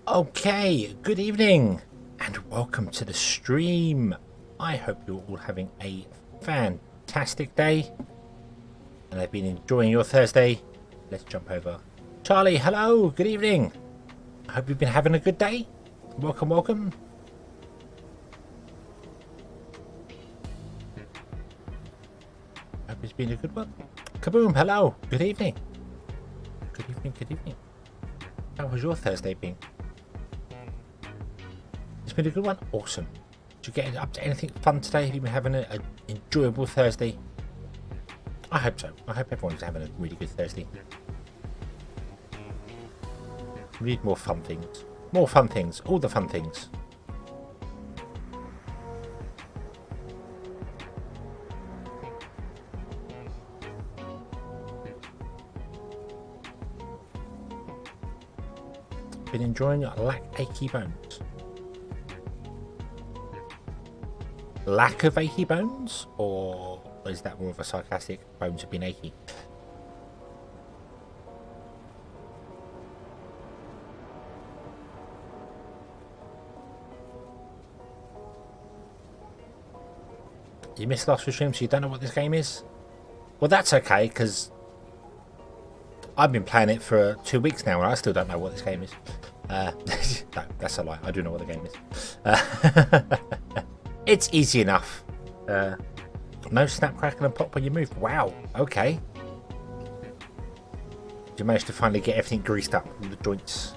Okay, good evening and welcome to the stream. I hope you're all having a fantastic day and have been enjoying your Thursday. Let's jump over. Charlie, hello, good evening. I hope you've been having a good day. Welcome, welcome. Hope it's been a good one. Kaboom, hello, good evening. Good evening, good evening. How was your Thursday been? It's been a good one. Awesome. Did you get up to anything fun today? Have you been having an enjoyable Thursday? I hope so. I hope everyone's having a really good Thursday. We need more fun things. More fun things. All the fun things. Been enjoying lack achy bones. Lack of achy bones, or is that more of a sarcastic bones have been achy? You missed last stream, so you don't know what this game is? Well, that's okay, because I've been playing it for 2 weeks now and I still don't know what this game is. No, that's a lie. I do know what the game is. It's easy enough. No snap, crackle and pop when you move. Wow, okay. You managed to finally get everything greased up, all the joints.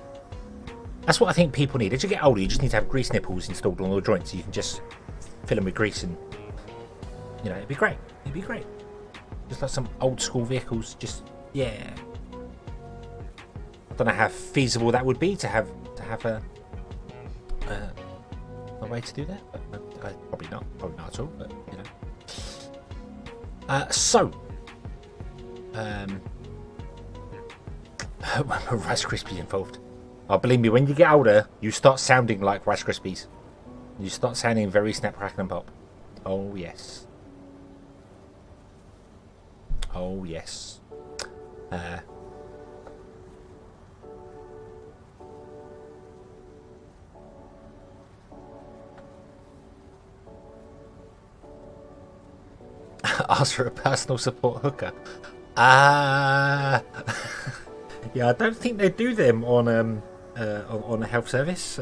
That's what I think people need. As you get older, you just need to have grease nipples installed on all the joints so you can just fill them with grease and, you know, it'd be great. It'd be great. Just like some old school vehicles, just, yeah. I don't know how feasible that would be to have a way to do that, but probably not at all, but you know. Rice Krispies involved. Oh, believe me, when you get older, you start sounding like Rice Krispies. You start sounding very snap, crackle and pop. Oh yes. Oh yes. Ask for a personal support hooker. Yeah, I don't think they do them on a health service.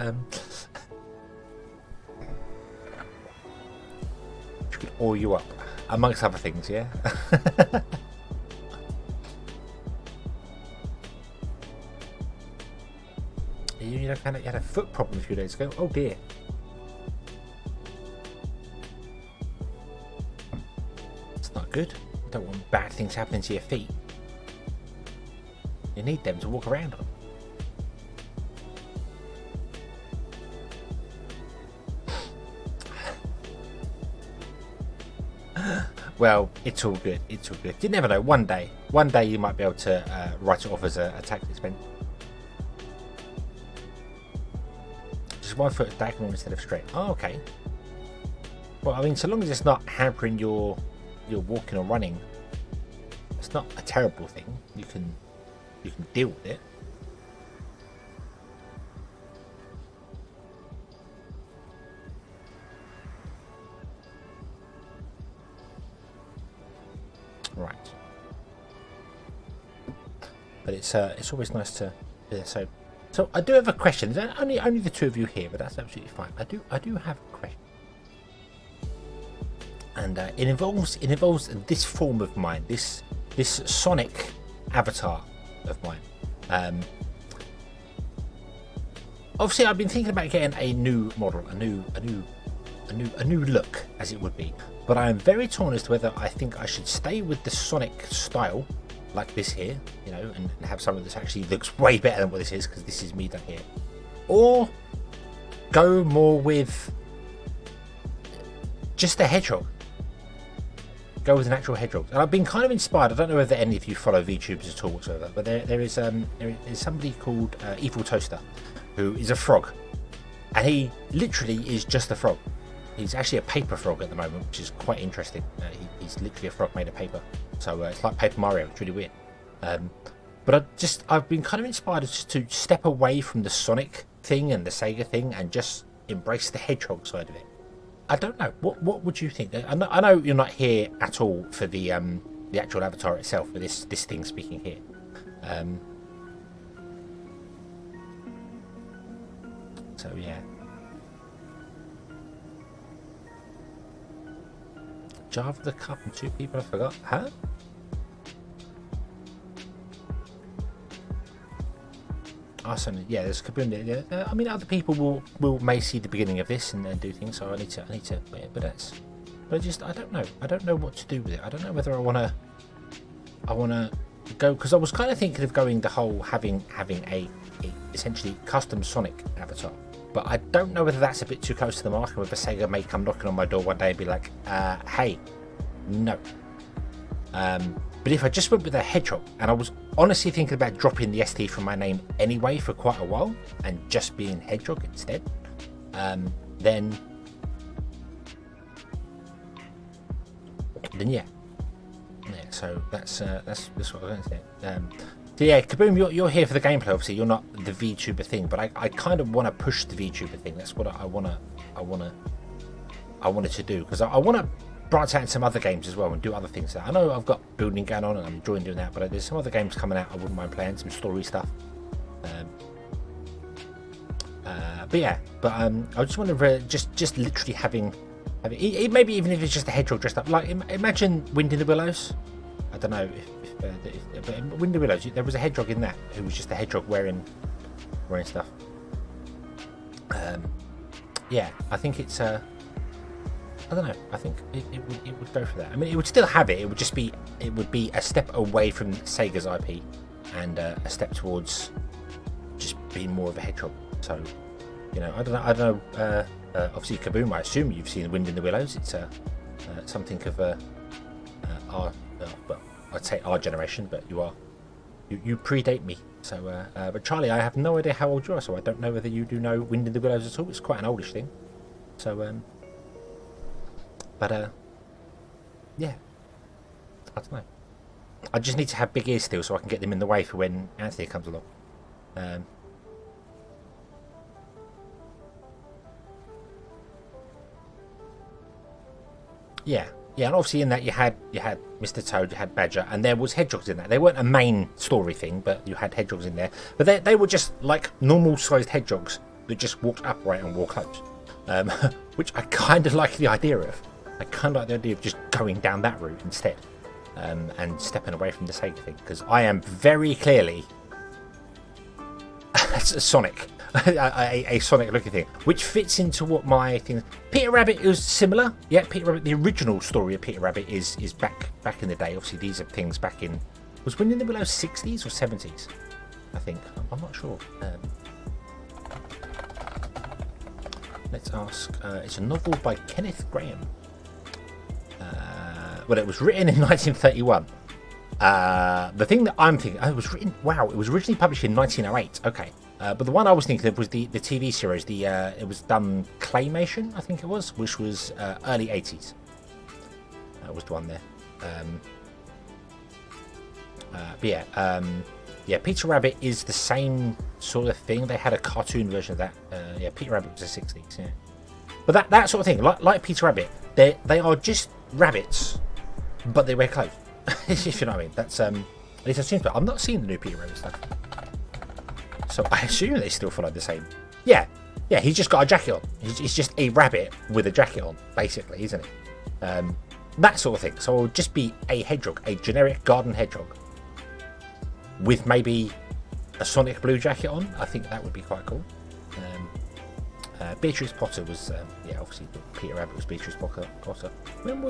Which could oil you up, amongst other things. Yeah. You had a foot problem a few days ago. Oh dear. Not good. You don't want bad things happening to your feet. You need them to walk around on. Well, it's all good. It's all good. You never know. One day you might be able to write it off as a tax expense. Just 1 foot diagonal instead of straight. Oh, okay. Well, I mean, so long as it's not hampering your walking or running, it's not a terrible thing. You can deal with it. Right. But it's always nice to so I do have a question. There's only the two of you here, but that's absolutely fine. I do have a question. And it involves this form of mine, this sonic avatar of mine. Obviously, I've been thinking about getting a new model, a new look, as it would be. But I am very torn as to whether I think I should stay with the sonic style, like this here, you know, and have something that actually looks way better than what this is, because this is me done here, or go more with just a hedgehog. Go with an actual hedgehog. And I've been kind of inspired. I don't know whether any of you follow VTubers at all whatsoever, but there is somebody called Evil Toaster, who is a frog, and he literally is just a frog. He's actually a paper frog at the moment, which is quite interesting. He's literally a frog made of paper, so it's like Paper Mario. It's really weird. But I've been kind of inspired just to step away from the Sonic thing and the Sega thing and just embrace the Hedgehog side of it. I don't know. What would you think? I know you're not here at all for the actual avatar itself, for this thing speaking here. So yeah. Java the Cup and 2 people I forgot. Huh? Awesome. Yeah, there's Kaboom there. Yeah. I mean, other people may see the beginning of this and then do things. So I need to. But I don't know. I don't know what to do with it. I don't know whether I wanna go, because I was kind of thinking of going the whole having a essentially custom Sonic avatar. But I don't know whether that's a bit too close to the mark, and whether Sega may come knocking on my door one day and be like, hey, no. But if I just went with a Hedgehog, and I was honestly thinking about dropping the ST from my name anyway for quite a while, and just being Hedgehog instead, then yeah. So that's what I'm going to say. So yeah, Kaboom, you're here for the gameplay. Obviously, you're not the VTuber thing, but I kind of want to push the VTuber thing. That's what I wanted to do, because I want to branch out in some other games as well and do other things. I know I've got building going on and I'm enjoying doing that, but there's some other games coming out I wouldn't mind playing, some story stuff. I just want to just literally having maybe even if it's just a Hedgehog dressed up. Like imagine Wind in the Willows. I don't know but in Wind in the Willows there was a Hedgehog in that who was just a Hedgehog wearing stuff. Yeah, I think it's I don't know. I think it would go for that. I mean, it would still have it. It would be a step away from Sega's IP, and a step towards just being more of a Hedgehog. So, you know, I don't know. Obviously, Kaboom, I assume you've seen Wind in the Willows. It's something of our well, I'd say our generation, but you predate me. So, but Charlie, I have no idea how old you are, so I don't know whether you do know Wind in the Willows at all. It's quite an oldish thing. So, yeah, I don't know. I just need to have big ears still so I can get them in the way for when Anthony comes along. Yeah, and obviously in that you had Mr. Toad, you had Badger, and there was Hedgehogs in that. They weren't a main story thing, but you had Hedgehogs in there. But they were just like normal-sized Hedgehogs that just walked upright and wore clothes, which I kind of like the idea of. I kind of like the idea of just going down that route instead, and stepping away from the Sega thing, because I am very clearly a Sonic, a Sonic looking thing, which fits into what my thing. Peter Rabbit is similar. Yeah, Peter Rabbit. The original story of Peter Rabbit is back in the day. Obviously, these are things back in, was Wind in the Willows 60s or 70s? I think I'm not sure. Let's ask. It's a novel by Kenneth Graham. Well, it was written in 1931. The thing that I'm thinking, it was written. Wow, it was originally published in 1908. Okay, but the one I was thinking of was the TV series. It was done claymation, I think it was, which was early 80s. That was the one there. Yeah, Peter Rabbit is the same sort of thing. They had a cartoon version of that. Yeah, Peter Rabbit was the 60s. Yeah, but that sort of thing, like Peter Rabbit, they are just rabbits, but they wear clothes. If you know what I mean. That's at least I assume. But I'm not seeing the new Peter Rabbit stuff, so I assume they still follow the same. Yeah. He's just got a jacket on. He's just a rabbit with a jacket on, basically, isn't it? That sort of thing. So it'll just be a hedgehog, a generic garden hedgehog, with maybe a Sonic Blue jacket on. I think that would be quite cool. Beatrice Potter was, obviously Peter Rabbit was Beatrice Potter. When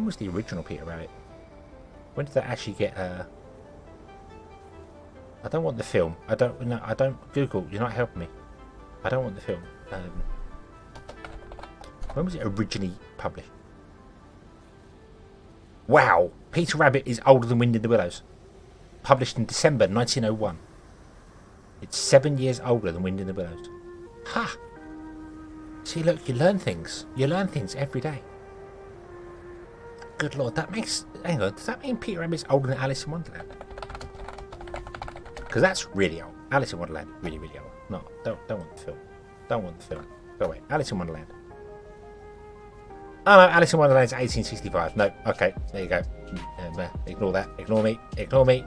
was the original Peter Rabbit? When did that actually get? I don't want the film. I don't Google. You're not helping me. I don't want the film. When was it originally published? Wow, Peter Rabbit is older than Wind in the Willows. Published in December 1901. It's 7 years older than Wind in the Willows. Ha! See, look, you learn things. You learn things every day. good lord, that makes... Hang on, does that mean Peter Rabbit's older than Alice in Wonderland? Because that's really old. Alice in Wonderland, really, really old. No, don't want the film. Don't want the film. Go away. Alice in Wonderland. Oh no, Alice in Wonderland is 1865. No, okay, there you go. Ignore that. Ignore me. Ignore me.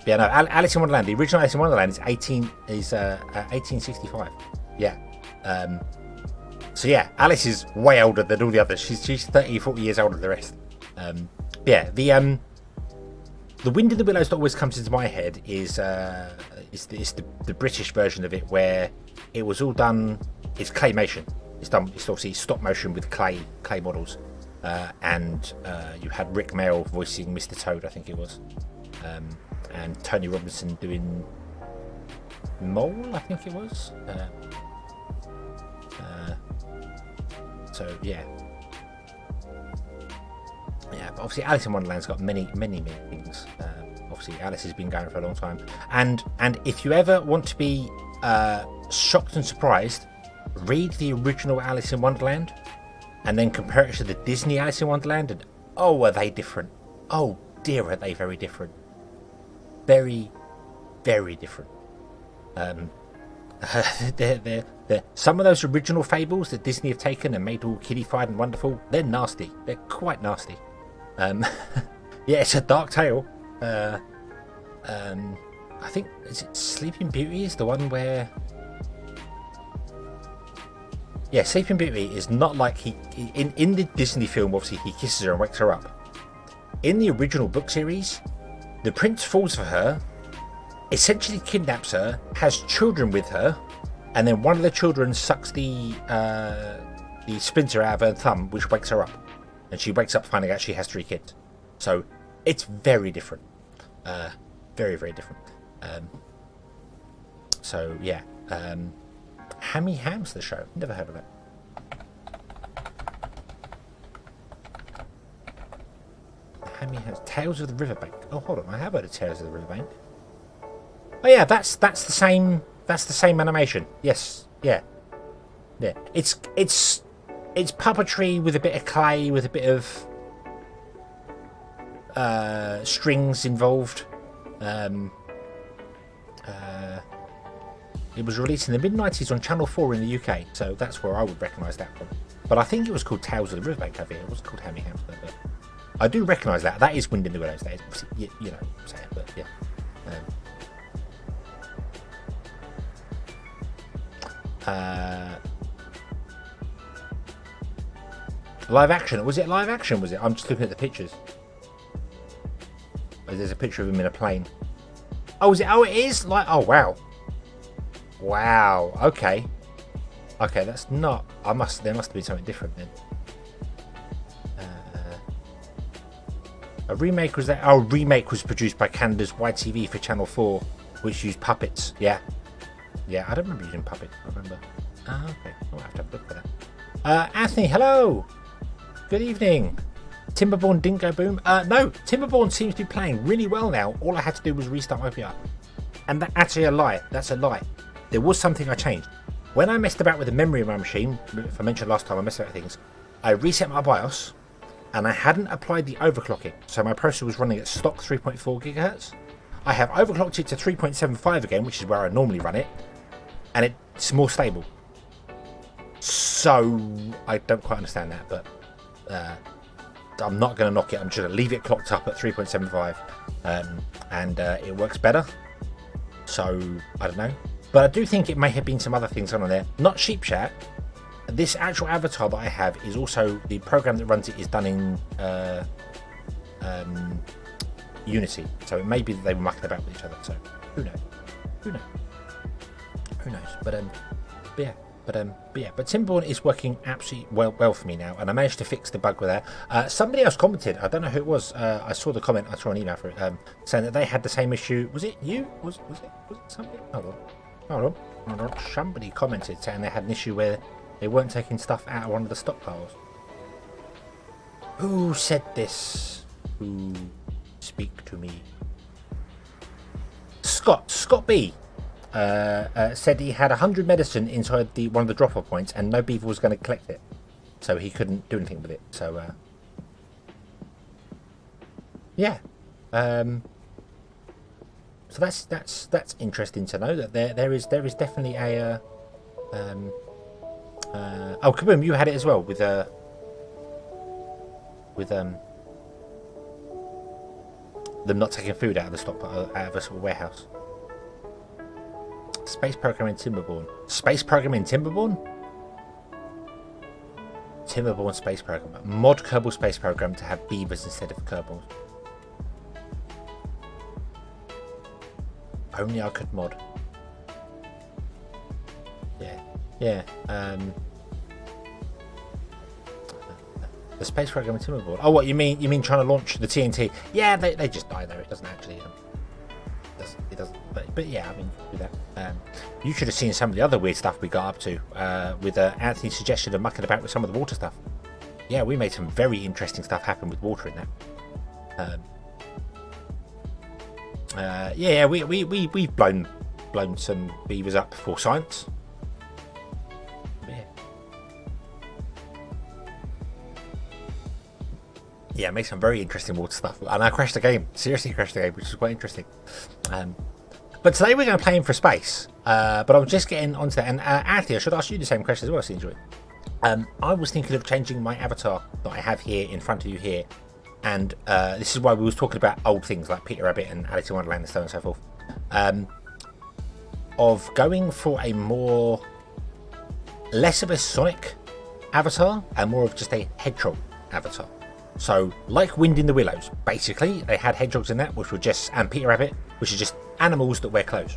Yeah, no, Alice in Wonderland. The original Alice in Wonderland is 1865. Yeah. So yeah, Alice is way older than all the others. She's 30, 40 years older than the rest. Yeah, the Wind in the Willows that always comes into my head is the British version of it, where it was all done. It's claymation. It's obviously stop motion with clay models, and you had Rick Mayall voicing Mr. Toad, I think it was, and Tony Robinson doing Mole, I think it was. So yeah. Yeah, but obviously Alice in Wonderland's got many things. Obviously Alice has been going for a long time, and if you ever want to be shocked and surprised, read the original Alice in Wonderland and then compare it to the Disney Alice in Wonderland, and oh, are they different? Oh dear, are they very different? Very, very different. They're some of those original fables that Disney have taken and made all kiddified and wonderful, they're nasty. They're quite nasty. Yeah, it's a dark tale. I think, is it Sleeping Beauty is the one where... Yeah, Sleeping Beauty is not like in the Disney film, obviously he kisses her and wakes her up. In the original book series, the prince falls for her, essentially kidnaps her, has children with her, and then one of the children sucks the splinter out of her thumb, which wakes her up, and she wakes up finding out she has 3 kids. So it's very different, very, very different. So yeah, Hammy Ham's the show. Never heard of it. Hammy Ham's Tales of the Riverbank. Oh, hold on, I have heard of Tales of the Riverbank. Oh yeah, that's the same. That's the same animation. Yes, yeah. It's puppetry with a bit of clay, with a bit of strings involved. It was released in the mid-90s on Channel 4 in the UK, so that's where I would recognise that from. But I think it was called Tales of the Riverbank over here. It wasn't called Hammy Ham's, but I do recognise that. That is Wind in the Willows. That is, you know what I'm saying, but yeah. Live action. Was it live action? Was it? I'm just looking at the pictures. Oh, there's a picture of him in a plane. Oh, is it? Oh, it is. Like, oh wow. Wow. Okay. Okay, that's not. There must have been something different then. A remake was that? Oh, remake was produced by Canada's YTV for Channel 4, which used puppets. Yeah. Yeah, I don't remember using puppets. I remember. Ah, okay. I'll have to have a look for that. Anthony, hello. Good evening. Timberborn Dingo Boom. No, Timberborn seems to be playing really well now. All I had to do was restart my OPR. And that's actually a lie. That's a lie. There was something I changed. When I messed about with the memory of my machine, if I mentioned last time I messed about with things, I reset my BIOS and I hadn't applied the overclocking. So my processor was running at stock 3.4 gigahertz. I have overclocked it to 3.75 again, which is where I normally run it, and it's more stable. So I don't quite understand that, but I'm not going to knock it. I'm just going to leave it clocked up at 3.75, and it works better. So I don't know, but I do think it may have been some other things on there. Not Sheep Chat. This actual avatar that I have is also the program that runs it is done in Unity, so it may be that they were mucking about with each other. So who knows? Who knows? But Timberborn is working absolutely well for me now, and I managed to fix the bug with that. Somebody else commented. I don't know who it was. I saw the comment. I saw an email for it saying that they had the same issue. Was it you? Was it somebody? Hold on. Somebody commented saying they had an issue where they weren't taking stuff out of one of the stockpiles. Who said this? Who speak to me? Scott B. said he had 100 medicine inside one of the drop-off points, and no beaver was going to collect it, so he couldn't do anything with it. So yeah, so that's interesting to know that there is definitely a oh, Kaboom, you had it as well with them not taking food out of the stock out of a sort of warehouse. Space program in Timberborn. Space program in Timberborn? Timberborn space program. Mod Kerbal space program to have beavers instead of Kerbals. Only I could mod. Yeah. The space program in Timberborn. Oh, what you mean? Trying to launch the TNT? Yeah, they just die there. It doesn't actually. It doesn't. But yeah, I mean, do that. You should have seen some of the other weird stuff we got up to with Anthony's suggestion of mucking about with some of the water stuff. Yeah, we made some very interesting stuff happen with water in that. Yeah, we've blown some beavers up for science. Yeah, make some very interesting water stuff. And I crashed the game. Seriously crashed the game, which is quite interesting. But today we're going to play InfraSpace. But I'm just getting onto that. And Anthony, I should ask you the same question as well, since you I was thinking of changing my avatar that I have here in front of you here. And this is why we was talking about old things like Peter Rabbit and Alice in Wonderland and so on and so forth. Of going for a less of a Sonic avatar and more of just a hedgehog avatar. So, like Wind in the Willows, basically, they had hedgehogs in that, which were and Peter Rabbit, which are just animals that wear clothes.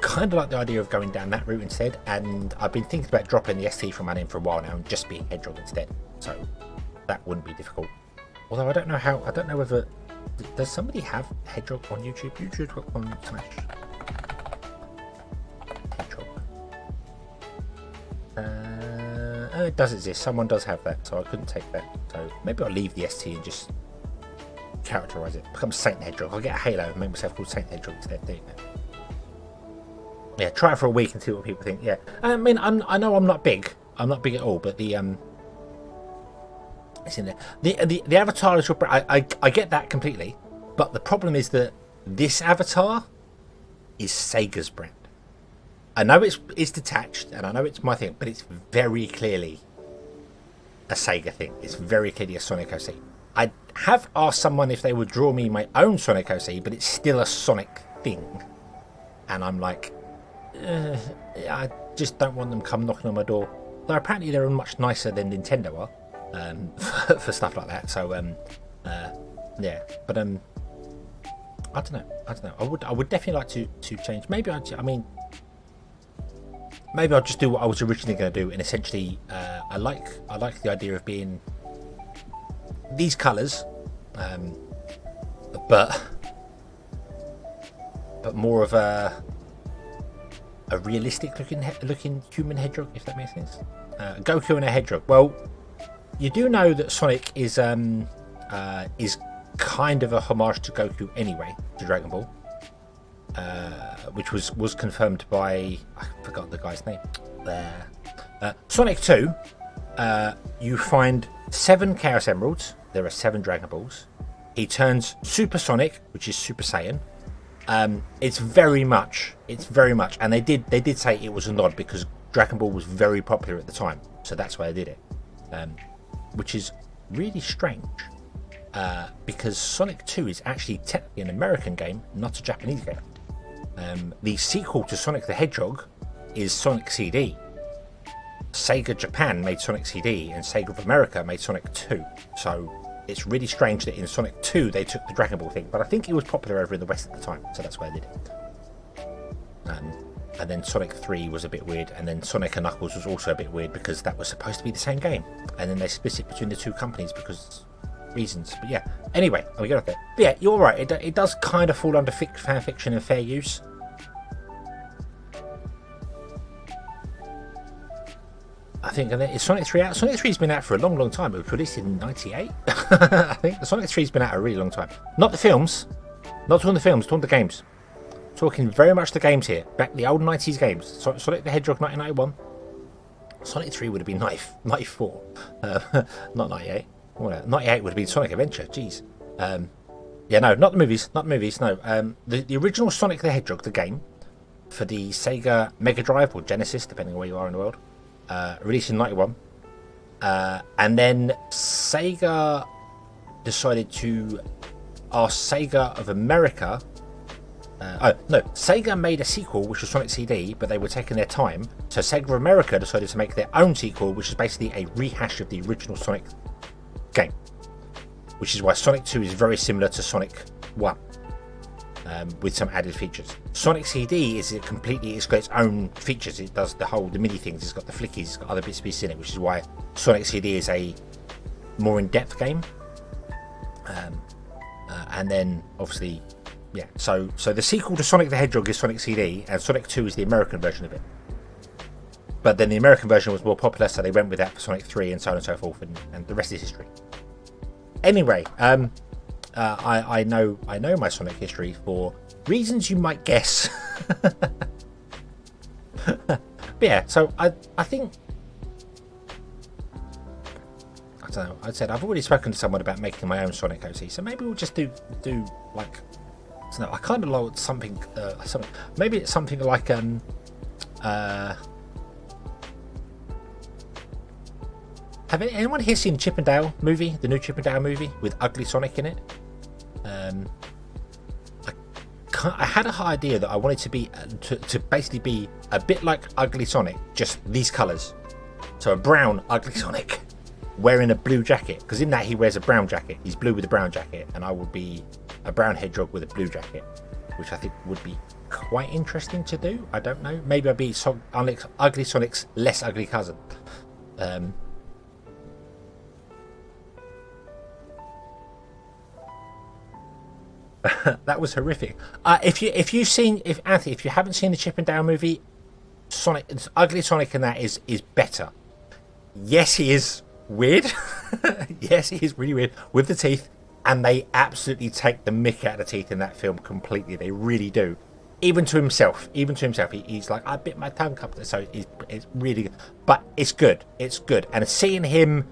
Kind of like the idea of going down that route instead, and I've been thinking about dropping the ST from my name for a while now and just being hedgehog instead. So, that wouldn't be difficult. Although I don't know whether, does somebody have hedgehog on YouTube? YouTube.com/hedgehog. It does exist. Someone does have that, so I couldn't take that. So maybe I'll leave the ST and just characterize it. Become Saint Hedgehog. I'll get a halo and make myself called Saint Hedgehog instead. There you go. Yeah, try it for a week and see what people think. Yeah, I mean, I know I'm not big. I'm not big at all, but it's in there. The avatar is your. I get that completely, but the problem is that this avatar is Sega's brand. I know it's detached, and I know it's my thing, but it's very clearly a Sega thing. It's very clearly a Sonic OC. I have asked someone if they would draw me my own Sonic OC, but it's still a Sonic thing. And I'm like, I just don't want them come knocking on my door. Though apparently they're much nicer than Nintendo are for stuff like that. So, yeah. But I don't know. I would definitely like to change. Maybe Maybe I'll just do what I was originally going to do, and essentially, I like the idea of being these colours, but more of a realistic looking human hedgehog, if that makes sense. Goku and a hedgehog. Well, you do know that Sonic is kind of a homage to Goku anyway, to Dragon Ball. Which was confirmed by, I forgot the guy's name there. Sonic 2, you find 7 Chaos Emeralds. There are 7 Dragon Balls. He turns Super Sonic, which is Super Saiyan. It's very much, and they did say it was a nod because Dragon Ball was very popular at the time, so that's why they did it. Which is really strange, because Sonic 2 is actually technically an American game, not a Japanese game. The sequel to Sonic the Hedgehog is Sonic CD. Sega Japan made Sonic CD and Sega of America made Sonic 2. So it's really strange that in Sonic 2 they took the Dragon Ball thing, but I think it was popular over in the West at the time, so that's why they did it. And then Sonic 3 was a bit weird, and then Sonic and Knuckles was also a bit weird because that was supposed to be the same game. And then they split it between the two companies because reasons. But yeah, anyway, we get off there. But yeah, you're right, it does kind of fall under fan fiction and fair use. I think, is Sonic 3 out? Sonic 3's been out for a long time. It was released in 98, I think. The Sonic 3's been out a really long time. Not the films. Not talking the films, talking the games. Talking very much the games here. Back the old 90s games. Sonic the Hedgehog 1991. Sonic 3 would have been 94. Not 98. Well, 98 would have been Sonic Adventure. Jeez. Yeah, no, not the movies. Not the movies, no. The original Sonic the Hedgehog, the game, for the Sega Mega Drive or Genesis, depending on where you are in the world, released in 91. And then Sega decided to ask Sega of America. Sega made a sequel, which was Sonic CD, but they were taking their time. So Sega of America decided to make their own sequel, which is basically a rehash of the original Sonic game. Which is why Sonic 2 is very similar to Sonic 1, with some added features. Sonic CD it's got its own features. It does the MIDI things. It's got the flickies. It's got other bits and pieces in it, which is why Sonic CD is a more in-depth game. And then obviously, yeah. So the sequel to Sonic the Hedgehog is Sonic CD, and Sonic 2 is the American version of it. But then the American version was more popular, so they went with that for Sonic 3 and so on and so forth, and the rest is history. Anyway, I know my Sonic history for reasons you might guess. But yeah, so I think I don't know. I said I've already spoken to someone about making my own Sonic OC, so maybe we'll just do like I don't know. I kind of like something. Maybe it's something like Have anyone here seen Chip and Dale movie, the new Chip and Dale movie with Ugly Sonic in it? I had an idea that I wanted to be to basically be a bit like Ugly Sonic, just these colours. So a brown Ugly Sonic wearing a blue jacket, because in that he wears a brown jacket. He's blue with a brown jacket, and I would be a brown hedgehog with a blue jacket, which I think would be quite interesting to do. I don't know. Maybe I'd be Ugly Sonic's less ugly cousin. That was horrific. If you haven't seen the Chip and Dale movie, Ugly Sonic in that is better. Yes, he is weird. Yes, he is really weird with the teeth, and they absolutely take the mick out of the teeth in that film completely. They really do. Even to himself, he's like, I bit my tongue up. So it's really good, but it's good. It's good, and seeing him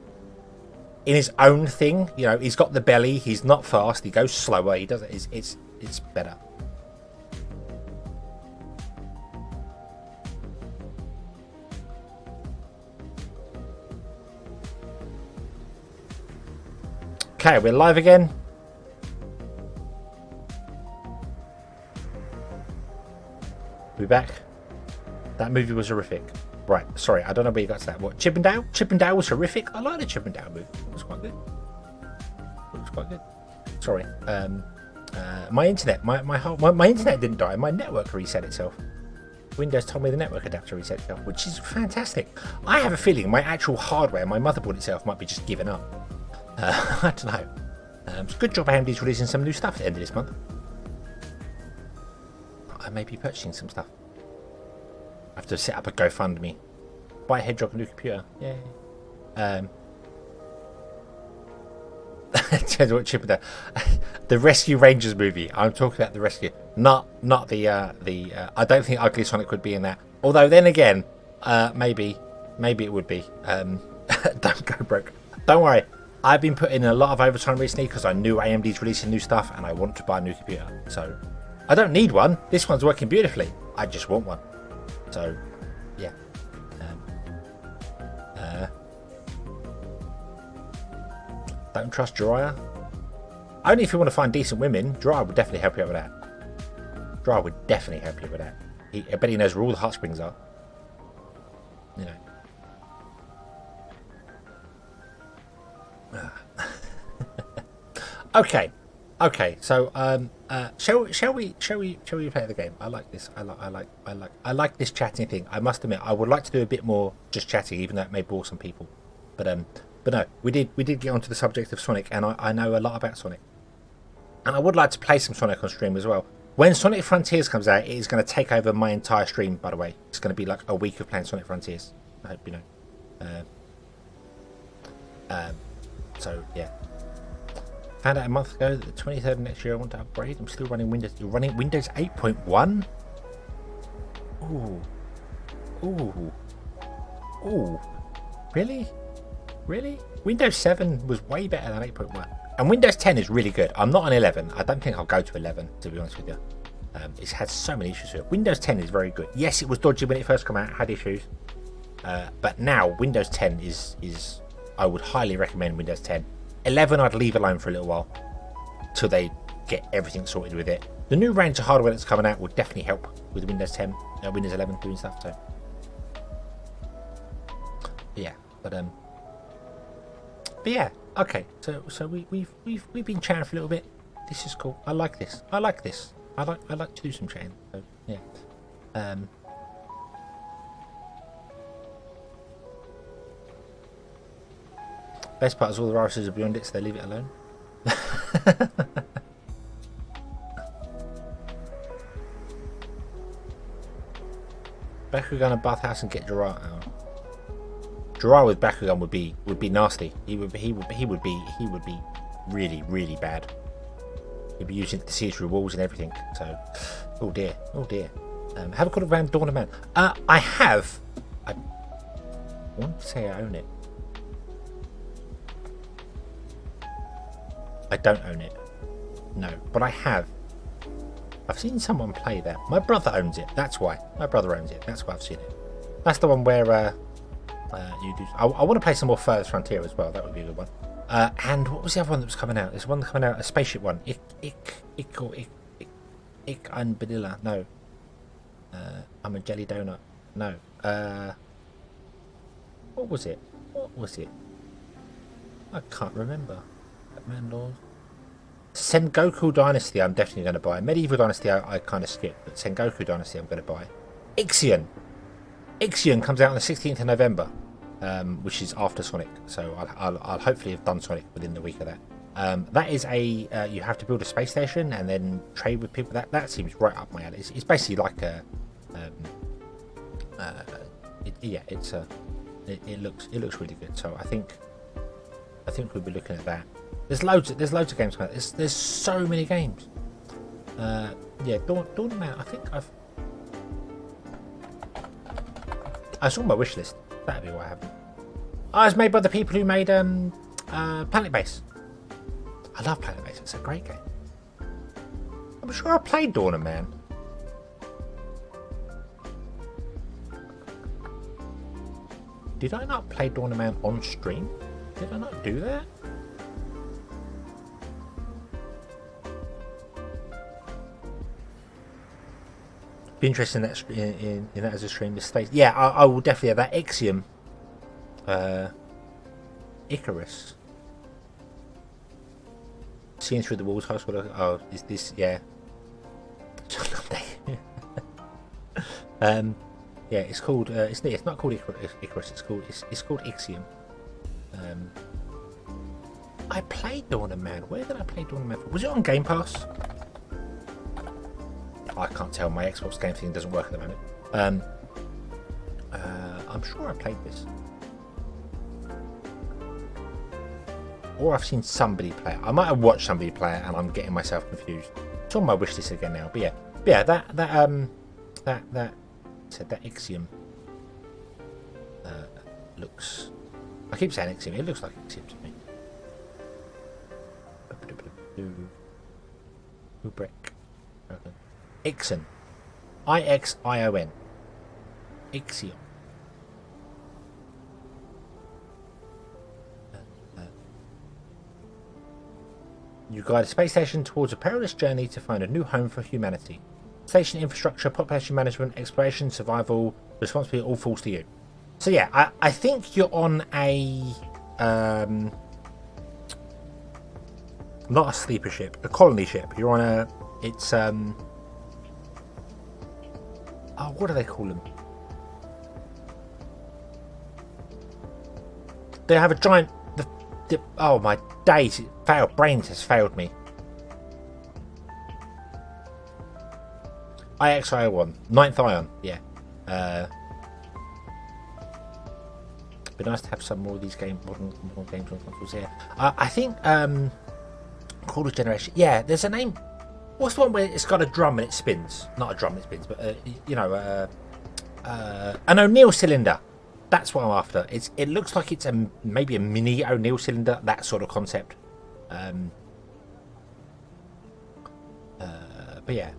in his own thing, you know, he's got the belly. He's not fast. He goes slower. He does it. It's better. Okay, we're live again. We're back. That movie was horrific. Right, sorry, I don't know where you got to that. What, Chip and Dale? Chip and Dale was horrific. I like the Chip and Dale movie. It was quite good. Sorry. My internet, my internet didn't die. My network reset itself. Windows told me the network adapter reset itself, which is fantastic. I have a feeling my actual hardware, my motherboard itself, might be just giving up. I don't know. It's a good job AMD's releasing some new stuff at the end of this month. I may be purchasing some stuff. I have to set up a GoFundMe. Buy a hedgehog and new computer. Yay. The Rescue Rangers movie. I'm talking about the Rescue, not the. I don't think Ugly Sonic would be in that. Although then again, maybe it would be. Don't go broke. Don't worry. I've been putting in a lot of overtime recently because I knew AMD's releasing new stuff and I want to buy a new computer. So I don't need one. This one's working beautifully. I just want one. So, yeah. Don't trust Jiraiya. Only if you want to find decent women. Jiraiya would definitely help you out with that. Jiraiya would definitely help you with that. I bet he knows where all the hot springs are. You know. Okay. So, shall we play the game? I like this. I like this chatting thing. I must admit, I would like to do a bit more just chatting, even though it may bore some people. But no, we did get onto the subject of Sonic, and I know a lot about Sonic, and I would like to play some Sonic on stream as well. When Sonic Frontiers comes out, it is going to take over my entire stream. By the way, it's going to be like a week of playing Sonic Frontiers. I hope you know. So yeah. Found out a month ago that the 23rd of next year I want to upgrade. I'm still running Windows. You're running Windows 8.1? Ooh. Ooh. Ooh. Really? Really? Windows 7 was way better than 8.1. And Windows 10 is really good. I'm not on 11. I don't think I'll go to 11, to be honest with you. It's had so many issues with it. Windows 10 is very good. Yes, it was dodgy when it first came out, had issues. But now, Windows 10 is I would highly recommend Windows 10. 11 I'd leave alone for a little while till they get everything sorted with it. The new range of hardware that's coming out will definitely help with Windows 10, Windows 11 doing stuff. So yeah, but yeah, okay. So we've been chatting for a little bit. This is cool. I like this. I like this. I like to do some chatting. So yeah. Best part is all the viruses are beyond it, so they leave it alone. Bakugan and bathhouse and get Gerard out. Gerard with Bakugan would be nasty. He would be really bad. He'd be using it to see through walls and everything. So, oh dear. Have a call around Dawn of Man. I have. I want to say I own it. I don't own it. No, but I have. I've seen someone play that. My brother owns it. That's why. My brother owns it. That's why I've seen it. That's the one where you do. I want to play some more Furthest Frontier as well. That would be a good one. And what was the other one that was coming out? There's one coming out, a spaceship one. Ik and Vanilla. No. I'm a jelly donut. No. What was it? I can't remember. Batman Lord. Sengoku Dynasty I'm definitely going to buy. Medieval Dynasty I kind of skipped, but Sengoku Dynasty I'm going to buy. Ixion comes out on the 16th of November, which is after Sonic, so I'll hopefully have done Sonic within the week of that. That is a you have to build a space station and then trade with people. That seems right up my alley. It's basically like a it looks really good. So I think we'll be looking at that. There's loads of games coming out. There's so many games. Yeah, Dawn of Man. I think I saw my wish list. That'd be why I haven't. Oh, it's made by the people who made Planet Base. I love Planet Base. It's a great game. I'm sure I played Dawn of Man. Did I not play Dawn of Man on stream? Did I not do that? Be interested in that as a stream. This space, yeah, I will definitely have that. Ixiom, Icarus, seeing through the walls. Oh, is this? Yeah. Yeah, it's called. It's not called Icarus. It's called Ixiom. I played Dawn of Man. Where did I play Dawn of Man? Was it on Game Pass? I can't tell. My Xbox game thing doesn't work at the moment. I'm sure I played this, or I've seen somebody play it. I might have watched somebody play it, and I'm getting myself confused. It's on my wish list again now. But yeah, that Ixiom looks. I keep saying Ixiom. It looks like Ixiom to me. Rubric. Okay. Ixion. Ixion. Ixion. You guide a space station towards a perilous journey to find a new home for humanity. Station infrastructure, population management, exploration, survival, responsibility all falls to you. So yeah, I think you're on a not a sleeper ship, a colony ship. You're on a what do they call them? They have a giant. Oh my days! It failed. Brains has failed me. IXIO1, 9th Ion. Yeah. Be nice to have some more of these modern games on consoles here. I think Call of Generation. Yeah, there's a name. What's the one where it's got a drum and it spins? Not a drum, it spins, but you know, an O'Neill cylinder. That's what I'm after. It looks like it's maybe a mini O'Neill cylinder. That sort of concept. But yeah,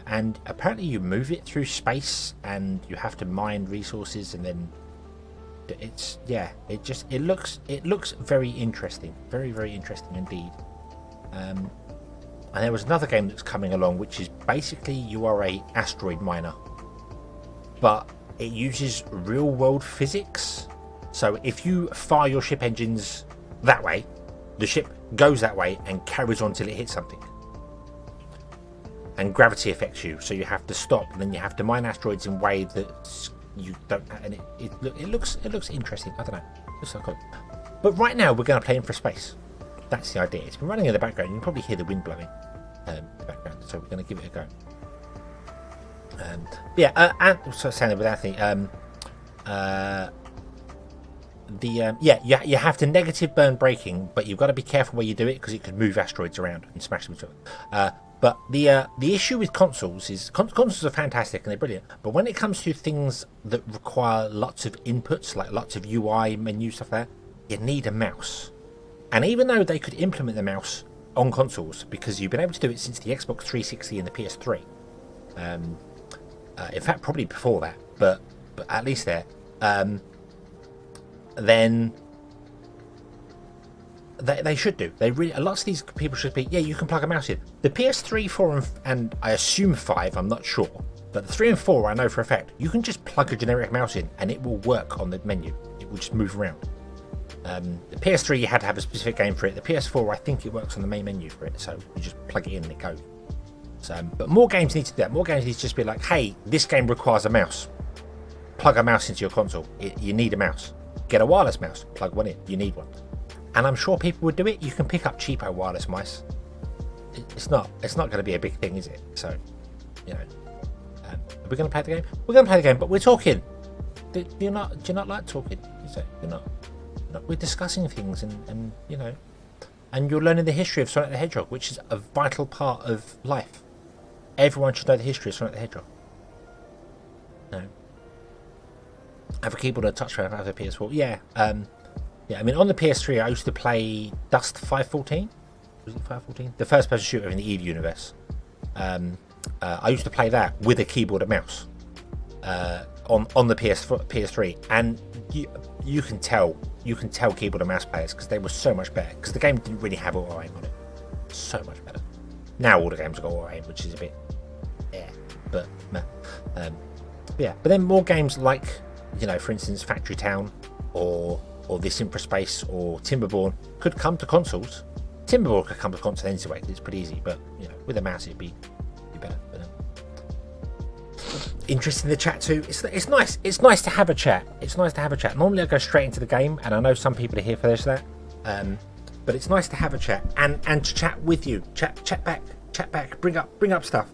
and apparently you move it through space, and you have to mine resources, and then it looks very interesting, very interesting indeed. And there was another game that's coming along, which is basically you are a asteroid miner, but it uses real world physics. So if you fire your ship engines that way, the ship goes that way and carries on till it hits something. And gravity affects you, so you have to stop, and then you have to mine asteroids in a way that you don't. And it looks interesting. I don't know. It looks so cool. But right now we're going to play InfraSpace. That's the idea. It's been running in the background. You can probably hear the wind blowing in the background. So we're going to give it a go. And so saying it with Anthony. You have to negative burn braking, but you've got to be careful where you do it because it could move asteroids around and smash them. But the issue with consoles is consoles are fantastic and they're brilliant, but when it comes to things that require lots of inputs, like lots of UI menu stuff there, you need a mouse. And even though they could implement the mouse on consoles, because you've been able to do it since the Xbox 360 and the PS3, in fact probably before that, but at least there, then they should do. Lots of these people should be. Yeah, you can plug a mouse in. The PS3, 4, and I assume 5. I'm not sure, but the 3 and 4, I know for a fact. You can just plug a generic mouse in, and it will work on the menu. It will just move around. The PS3, you had to have a specific game for it. The PS4, I think it works on the main menu for it, so you just plug it in and it goes. So, but more games need to do that. More games need to just be like, hey, this game requires a mouse. Plug a mouse into your console. You need a mouse. Get a wireless mouse. Plug one in. You need one. And I'm sure people would do it. You can pick up cheapo wireless mice. It's not going to be a big thing, is it? So, you know, are we going to play the game? We're going to play the game, but we're talking. Do you not like talking? You're not. We're discussing things, and you know, and you're learning the history of Sonic the Hedgehog, which is a vital part of life. Everyone should know the history of Sonic the Hedgehog. No. Have a keyboard and a touchpad. I have a PS4. Yeah. Yeah, I mean, on the PS3, I used to play Dust 514. Was it 514? The first-person shooter in the Eve universe. I used to play that with a keyboard and mouse on the PS3, and you can tell keyboard and mouse players because they were so much better. Because the game didn't really have auto aim on it. So much better. Now all the games got auto aim, which is a bit, but yeah. But then more games like, you know, for instance, Factory Town or this InfraSpace or Timberborn could come to consoles. Timberborn could come to consoles anyway. It's pretty easy, but you know, with a mouse it'd be better. But, interest in the chat too. It's nice. It's nice to have a chat. Normally I go straight into the game, and I know some people are here for this that. But it's nice to have a chat and to chat with you. Chat back. Bring up stuff.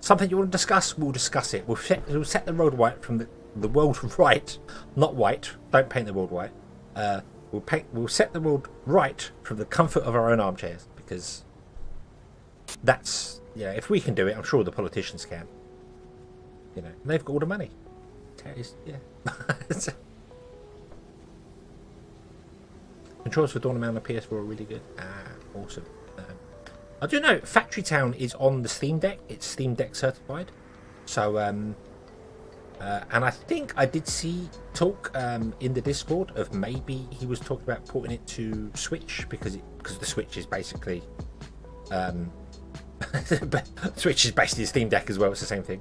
Something you want to discuss, we'll discuss it. We'll set the world right from the world right, not white. Don't paint the world white. We'll set the world right from the comfort of our own armchairs, because that's, yeah, if we can do it, I'm sure the politicians can. You know, and they've got all the money. Yeah. Controls for Dawn on the PS4 are really good. Awesome. I do know Factory Town is on the Steam Deck. It's Steam Deck certified. So, and I think I did see talk in the Discord of maybe he was talking about porting it to Switch because the Switch is basically Switch is basically a Steam Deck as well. It's the same thing.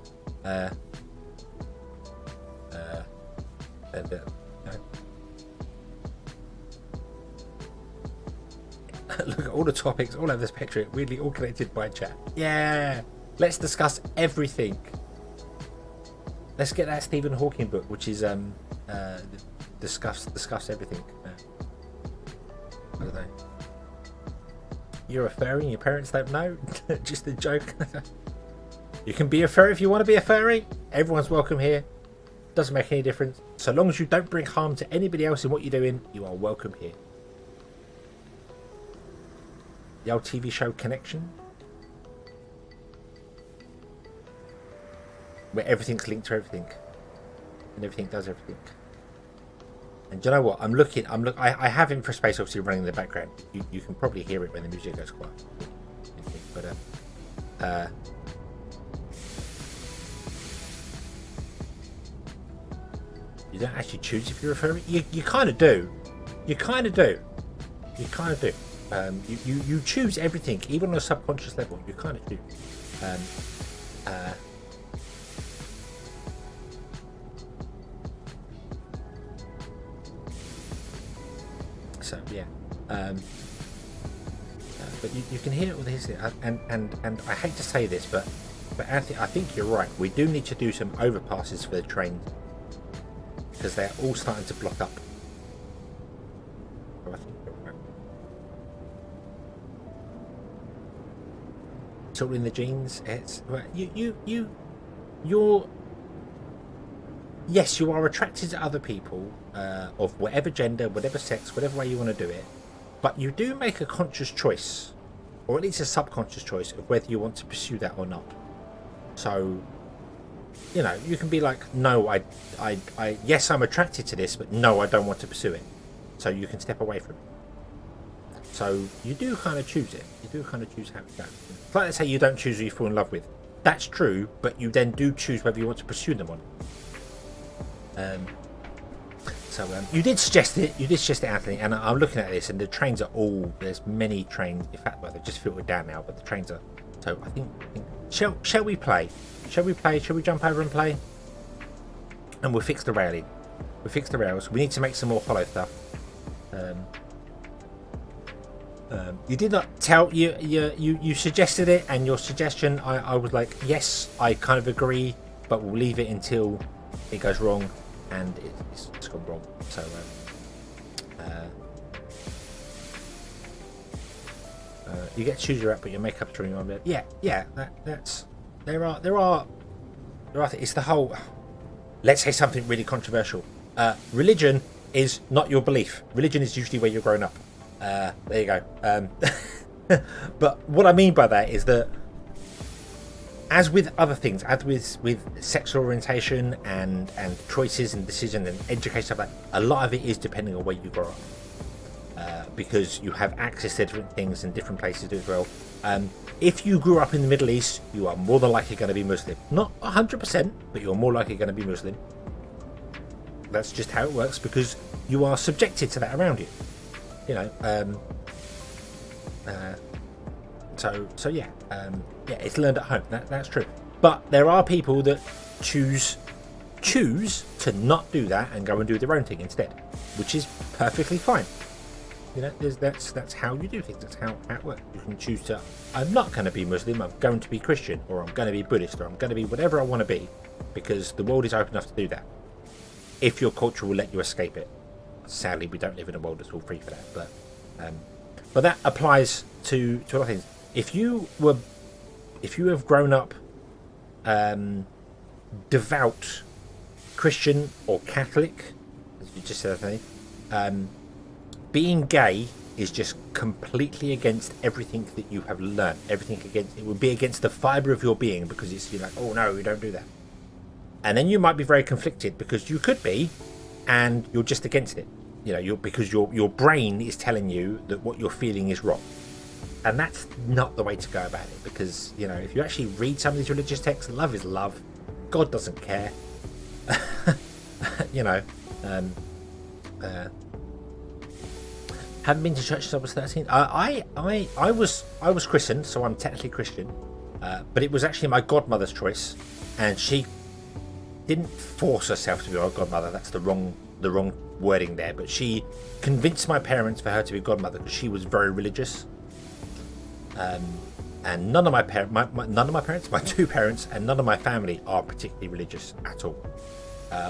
Look at all the topics, all over the spectrum, weirdly all connected by chat. Yeah, let's discuss everything. Let's get that Stephen Hawking book, which is discuss everything. I don't know. You're a furry and your parents don't know? Just a joke. You can be a furry if you want to be a furry. Everyone's welcome here. Doesn't make any difference. So long as you don't bring harm to anybody else in what you're doing, you are welcome here. The old TV show Connection, where everything's linked to everything, and everything does everything. And do you know what? I have InfraSpace obviously running in the background. You can probably hear it when the music goes quiet. But you don't actually choose if you refer it. You kind of do. You kind of do. You choose everything, even on a subconscious level. You kind of do. So yeah. But you can hear it with his, and I hate to say this, but Anthony, I think you're right. We do need to do some overpasses for the trains because they're all starting to block up. So I think you're right. It's all in the genes. It's you're yes, you are attracted to other people of whatever gender, whatever sex, whatever way you want to do it. But you do make a conscious choice, or at least a subconscious choice, of whether you want to pursue that or not. So, you know, you can be like, no, I yes, I'm attracted to this, but no, I don't want to pursue it. So you can step away from it. So you do kind of choose it. You do kind of choose how it goes. It's like, let's say you don't choose who you fall in love with. That's true, but you then do choose whether you want to pursue them or not. So you did suggest it, Anthony, and I'm looking at this, and the trains are all, there's many trains, in fact, well, they're just filtered down now, but the trains are, so I think shall we play? Shall we jump over and play? And we'll fix the railing. We'll fix the rails. We need to make some more hollow stuff. You did not tell, you suggested it, and your suggestion, I was like, yes, I kind of agree, but we'll leave it until it goes wrong. And it's gone wrong. So you get to choose your app, but your makeup's during on. Yeah. That's there are. It's the whole. Let's say something really controversial. Religion is not your belief. Religion is usually where you're growing up. There you go. But what I mean by that is that, as with other things, as with sexual orientation and choices and decisions and education stuff, like a lot of it is depending on where you grow up, because you have access to different things in different places as well. If you grew up in the Middle East, you are more than likely going to be Muslim. Not 100%, but you're more likely going to be Muslim. That's just how it works, because you are subjected to that around you. You know. So yeah, it's learned at home. That's true. But there are people that choose to not do that and go and do their own thing instead, which is perfectly fine. You know, that's how you do things. That's how it works. You can choose to. I'm not going to be Muslim. I'm going to be Christian, or I'm going to be Buddhist, or I'm going to be whatever I want to be, because the world is open enough to do that. If your culture will let you escape it. Sadly, we don't live in a world that's all free for that. But that applies to a lot of things. If you have grown up devout Christian or Catholic, as you just said, I think, being gay is just completely against everything that you have learned. It would be against the fibre of your being, because you're like, oh no, we don't do that. And then you might be very conflicted, because you could be, and you're just against it. You know, because your brain is telling you that what you're feeling is wrong. And that's not the way to go about it, because, you know, if you actually read some of these religious texts, love is love. God doesn't care. You know, haven't been to church since I was 13. I was christened, so I'm technically Christian, but it was actually my godmother's choice, and she didn't force herself to be our godmother. That's the wrong wording there. But she convinced my parents for her to be godmother, because she was very religious. And none of my parents, my two parents, and none of my family are particularly religious at all.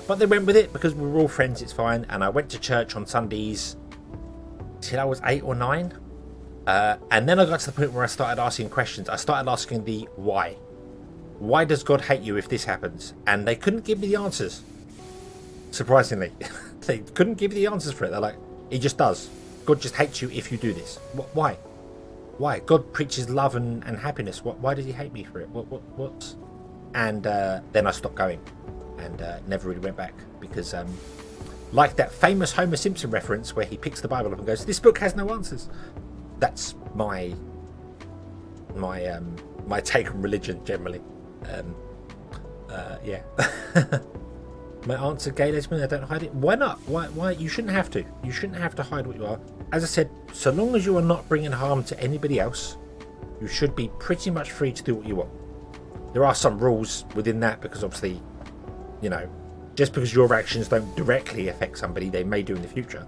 But they went with it because we were all friends. It's fine. And I went to church on Sundays till I was 8 or 9. And then I got to the point where I started asking questions. I started asking the why. Why does God hate you if this happens? And they couldn't give me the answers. Surprisingly, they couldn't give me the answers for it. They're like, he just does. God just hates you if you do this. Why? Why? God preaches love and happiness. Why does he hate me for it? What? And then I stopped going, and never really went back because, like that famous Homer Simpson reference where he picks the Bible up and goes, "This book has no answers." That's my take on religion generally. Yeah. My answer: gay, lesbian. I don't hide it. Why not? Why? You shouldn't have to. You shouldn't have to hide what you are. As I said, so long as you are not bringing harm to anybody else, you should be pretty much free to do what you want. There are some rules within that because obviously, you know, just because your actions don't directly affect somebody, they may do in the future.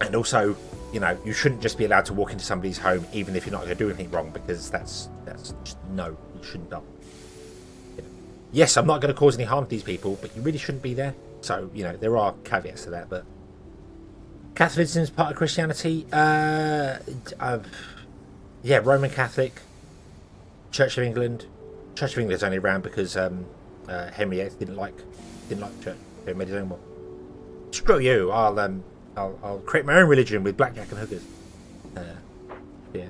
And also, you know, you shouldn't just be allowed to walk into somebody's home even if you're not going to do anything wrong, because that's just no, you shouldn't do. Yes, I'm not going to cause any harm to these people, but you really shouldn't be there. So, you know, there are caveats to that. But Catholicism is part of Christianity. Yeah, Roman Catholic, Church of England. Church of England is only around because Henry VIII didn't like the church. He made his own one. Screw you! I'll create my own religion with blackjack and hookers. Yeah.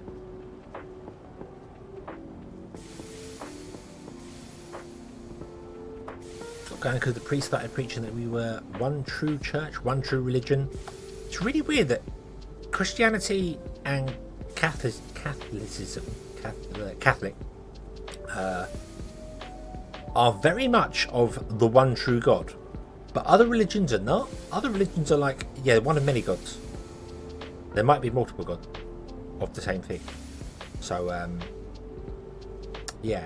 Going because the priest started preaching that we were one true church, one true religion. It's really weird that Christianity and Catholic are very much of the one true God, but other religions are not. Other religions are like, yeah, one of many gods. There might be multiple gods of the same thing. So yeah,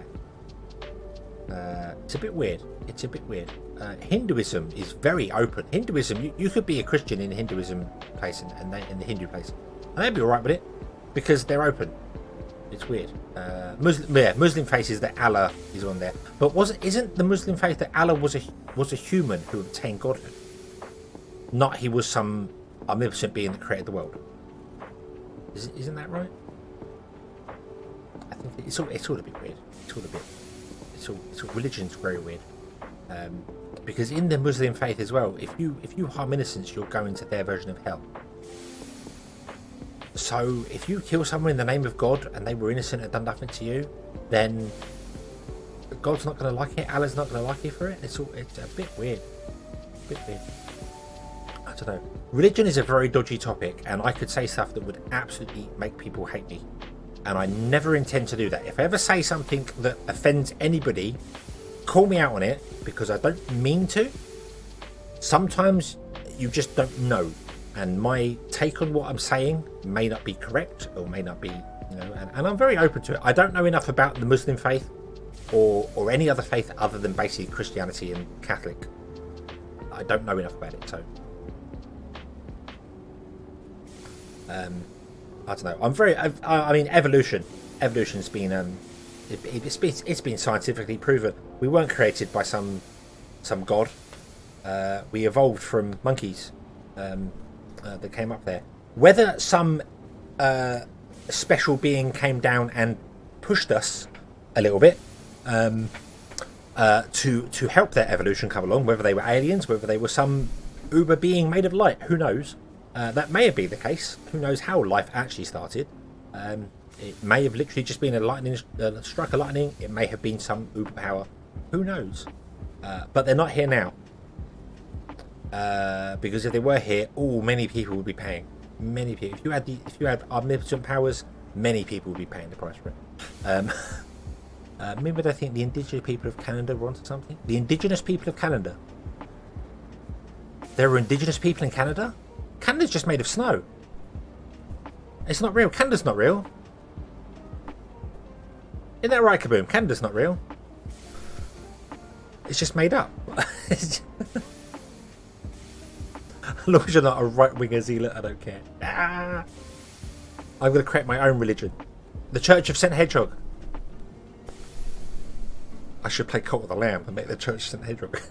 it's a bit weird. It's a bit weird. Hinduism is very open. Hinduism, you could be a Christian in a Hinduism place and in the Hindu place, and they'd be all right with it because they're open. It's weird. Muslim faith is that Allah is on there, but isn't the Muslim faith that Allah was a human who obtained godhood? Not he was some omnipotent being that created the world. Isn't that right? I think it's all a bit weird. Religion's very weird. Because in the Muslim faith as well, if you harm innocents, you'll go into their version of hell. So if you kill someone in the name of God and they were innocent and done nothing to you, then God's not going to like it. Allah's not going to like you for it. It's a bit weird. I don't know. Religion is a very dodgy topic, and I could say stuff that would absolutely make people hate me. And I never intend to do that. If I ever say something that offends anybody, call me out on it, because I don't mean to. Sometimes you just don't know, and my take on what I'm saying may not be correct, or may not be, you know, and I'm very open to it. I don't know enough about the Muslim faith or any other faith other than basically Christianity and Catholic. I don't know enough about it, so I don't know. I mean, evolution's been it's been scientifically proven. We weren't created by some god. We evolved from monkeys that came up there. Whether some special being came down and pushed us a little bit to help their evolution come along, whether they were aliens, whether they were some uber being made of light, who knows? That may have been the case. Who knows how life actually started? It may have literally just been a lightning strike of lightning. It may have been some uber power. Who knows? But they're not here now. Because if they were here, many people would be paying. Many people. If you had omnipotent powers, many people would be paying the price for it. Maybe I think the indigenous people of Canada were onto something. The indigenous people of Canada. There were indigenous people in Canada. Canada's just made of snow. It's not real. Canada's not real. Isn't that right, Kaboom? Canada's not real. It's just made up. As long as you're not a right-winger zealot, I don't care. I'm going to create my own religion. The Church of St. Hedgehog. I should play Cult of the Lamb and make the Church of St. Hedgehog.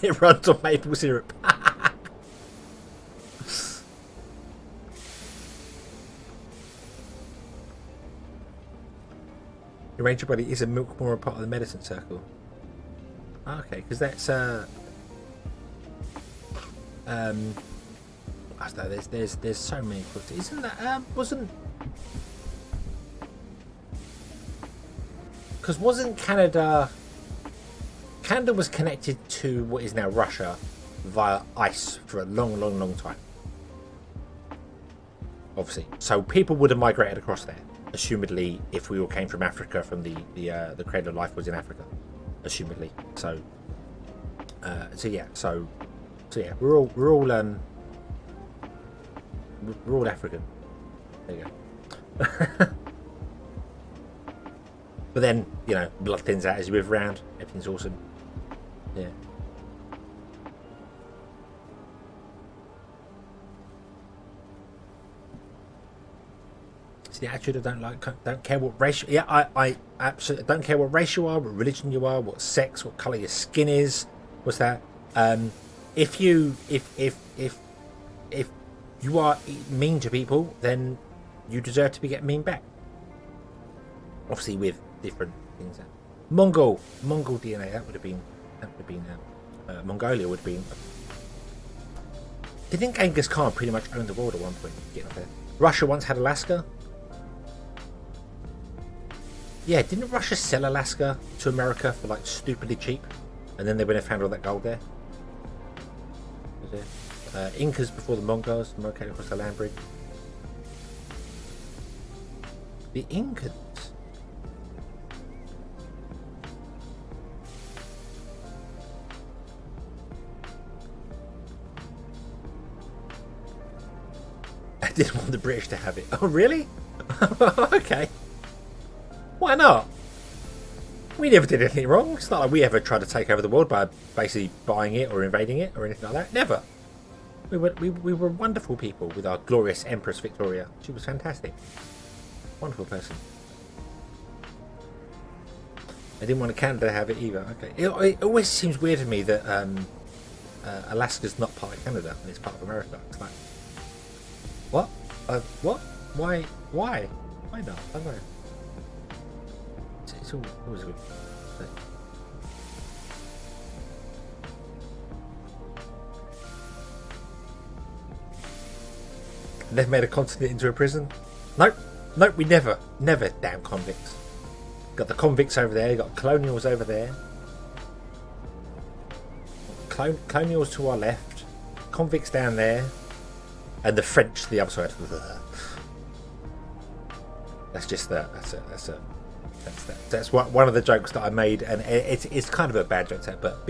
It runs on maple syrup. Your Ranger Buddy is a milk more part of the medicine circle. Okay, because that's I I don't know, there's so many books. Isn't that wasn't Canada was connected to what is now Russia via ice for a long time, obviously, so people would have migrated across there, assumedly, if we all came from Africa, from the cradle of life was in Africa, assumedly. So yeah, we're all African. There you go. But then, you know, blood thins out as you move around. Everything's awesome. Yeah. See, the attitude I don't care what race. Yeah, I absolutely don't care what race you are, what religion you are, what sex, what colour your skin is. What's that? If you are mean to people, then you deserve to be getting mean back. Obviously, with different things. Mongol DNA. That would have been Mongolia would have been. Didn't Genghis Khan pretty much own the world at one point? Get up there. Russia once had Alaska. Yeah, didn't Russia sell Alaska to America for like stupidly cheap? And then they went and found all that gold there. Incas before the Mongols, located across the land bridge. The Incans. I didn't want the British to have it. Oh, really? Okay. Why not? We never did anything wrong. It's not like we ever tried to take over the world by basically buying it or invading it or anything like that. Never. We were wonderful people with our glorious Empress Victoria. She was fantastic. Wonderful person. I didn't want Canada to have it either. Okay. It always seems weird to me that Alaska's not part of Canada and it's part of America. It's like, what? What? Why? Why not? I don't know. It's always weird. They've made a continent into a prison? Nope, we never, damn convicts. Got the convicts over there, got colonials over there. Colonials to our left, convicts down there, and the French to the other side. That's just that. That's one of the jokes that I made, and it's kind of a bad joke, but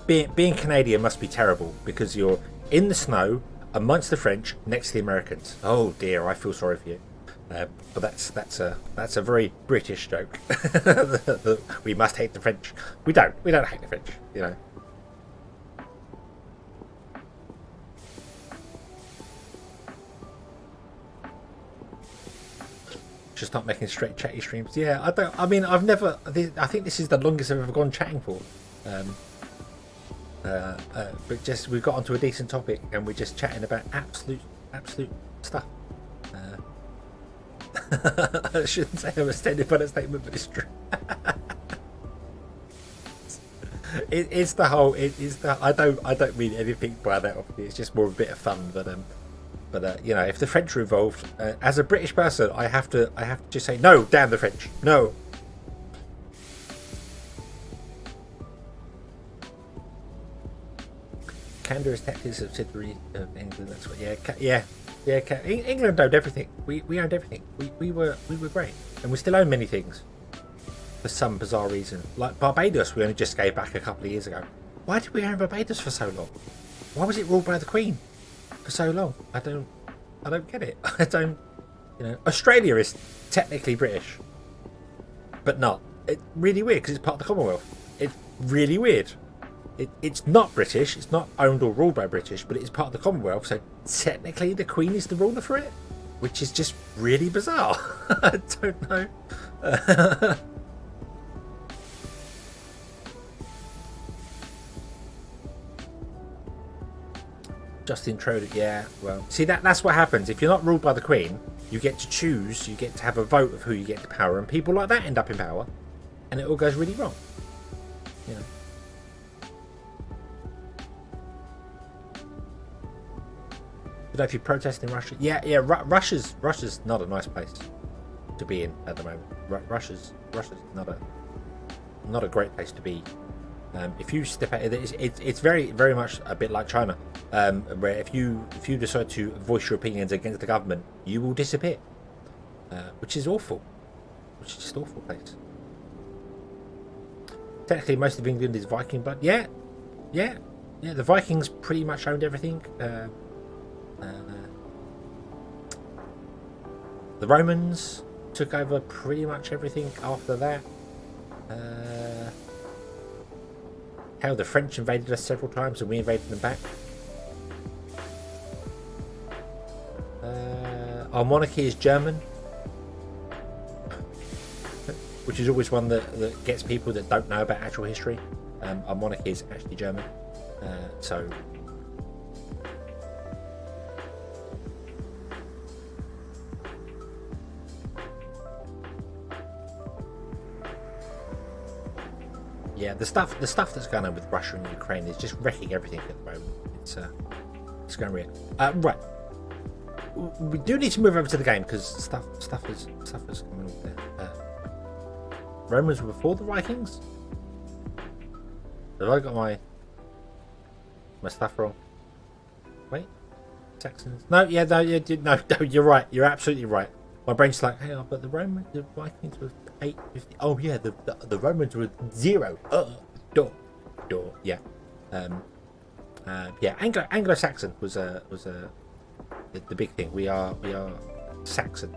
being Canadian must be terrible because you're in the snow amongst the French next to the Americans. Oh dear, I feel sorry for you. But that's a very British joke. We must hate the French. We don't hate the French, you know. Just not making straight chatty streams. Yeah, I've never. I think this is the longest I've ever gone chatting for. But just we've got onto a decent topic and we're just chatting about absolute stuff. I shouldn't say I'm a standing by that statement, but it's true. It's the whole. I don't mean anything by that. Obviously, it's just more a bit of fun. But you know, if the French are involved, as a British person, I have to just say no. Damn the French, no. Canada is technically a subsidiary of England. That's what. Yeah. England owned everything. We owned everything. We were great, and we still own many things. For some bizarre reason, like Barbados, we only just gave back a couple of years ago. Why did we own Barbados for so long? Why was it ruled by the Queen for so long? I don't get it. I don't. You know, Australia is technically British, but not. It's really weird because it's part of the Commonwealth. It's really weird. It's not British, it's not owned or ruled by British, but it's part of the Commonwealth, so technically the Queen is the ruler for it, which is just really bizarre. I don't know. Justin Trudeau, yeah, well, see, that's what happens. If you're not ruled by the Queen, you get to choose, you get to have a vote of who you get to power, and people like that end up in power, and it all goes really wrong. You know. don't know if you protest in Russia. Yeah. Russia's not a nice place to be in at the moment. Russia's not a great place to be. If you step out, it's very much a bit like China, where if you decide to voice your opinions against the government, you will disappear, which is awful. Which is just awful place. Technically, most of England is Viking blood. Yeah. The Vikings pretty much owned everything. The Romans took over pretty much everything after that. Hell, the French invaded us several times and we invaded them back. Our monarchy is German, which is always one that gets people that don't know about actual history. Our monarchy is actually German. So yeah, the stuff that's going on with Russia and Ukraine is just wrecking everything at the moment. It's going real. Right, we do need to move over to the game because stuff is coming up there. Romans were before the Vikings. Have I got my stuff wrong? Wait, Saxons? No, you're right. You're absolutely right. My brain's like, hang on, but the Vikings were 850. Oh yeah, the Romans were 0. Yeah. Yeah. Anglo-Saxon was the big thing. We are Saxon,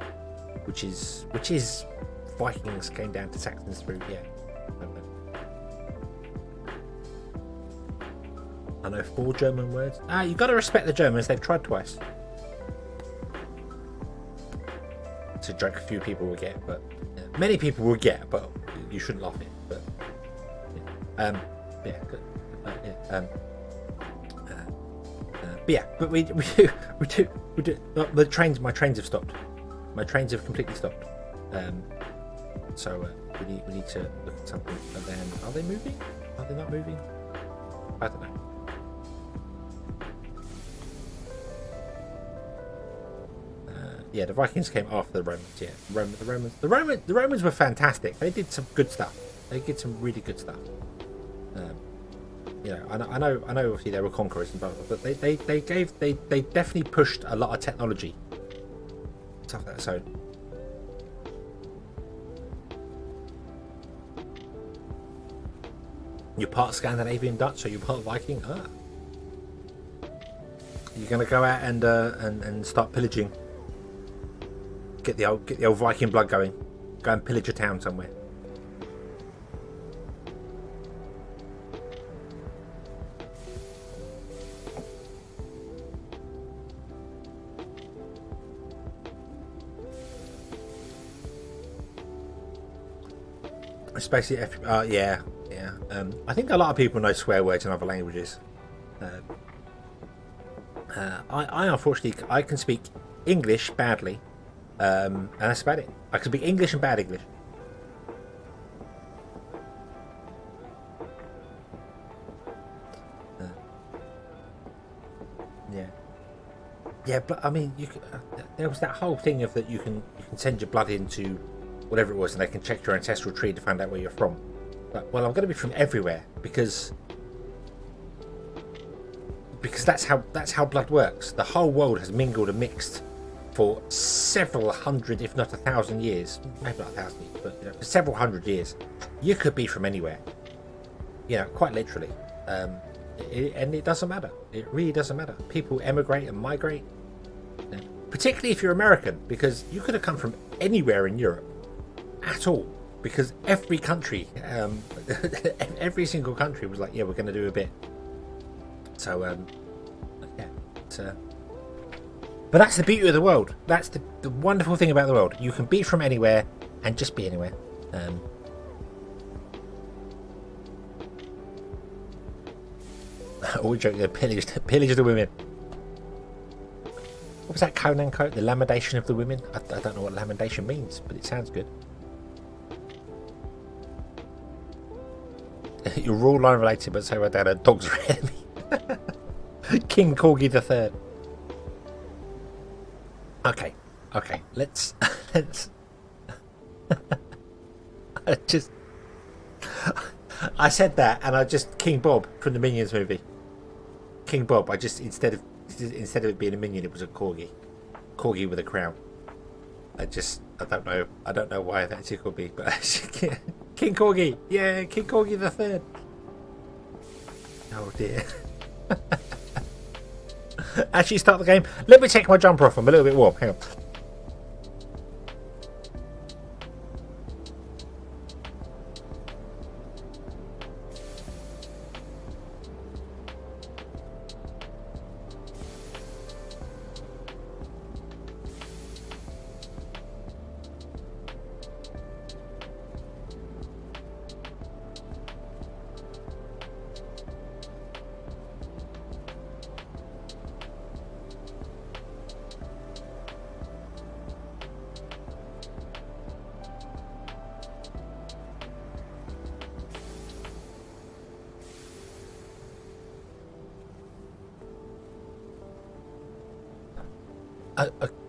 which is Vikings came down to Saxons through. Yeah. I know 4 German words. You got to respect the Germans. They've tried twice. It's a joke a few people will get, but many people will get, but you shouldn't laugh at it. But but we do. My trains have stopped. My trains have completely stopped. So we need to look at something. And then, are they moving? Are they not moving? I don't know. Yeah, the Vikings came after the Romans. Yeah, the Romans were fantastic. They did some good stuff. They did some really good stuff. I know. Obviously, they were conquerors and blah, blah, but they definitely pushed a lot of technology. Stuff like that. So, you're part Scandinavian Dutch, so you're part Viking. You're gonna go out and start pillaging. Get the old Viking blood going. Go and pillage a town somewhere. Especially if, yeah. I think a lot of people know swear words in other languages. I unfortunately I can speak English badly. And that's about it. I can speak English and bad English. Yeah, but I mean, there was that whole thing of that you can send your blood into whatever it was, and they can check your ancestral tree to find out where you're from. But well, I'm going to be from everywhere because that's how blood works. The whole world has mingled and mixed for several hundred, if not 1,000 years, maybe not 1,000 years, but for several hundred years. You could be from anywhere, quite literally, and it doesn't matter. It really doesn't matter. People emigrate and migrate, particularly if you're American, because you could have come from anywhere in Europe at all, because every country, every single country was like, yeah, we're going to do a bit. So but that's the beauty of the world. That's the wonderful thing about the world. You can be from anywhere and just be anywhere. All joking, pillage the women. What was that Conan quote? The lamendation of the women? I don't know what lamentation means, but it sounds good. You're all line related, but so my dad, dogs are enemy. King Corgi III. Okay, okay. Let's. Let's. I just. I said that, and I just King Bob from the Minions movie. King Bob. I just instead of it being a minion, it was a corgi. Corgi with a crown. I don't know why that tickled me, but King Corgi, yeah, King Corgi the Third. Oh dear. Actually, start the game. Let me take my jumper off. I'm a little bit warm. Hang on.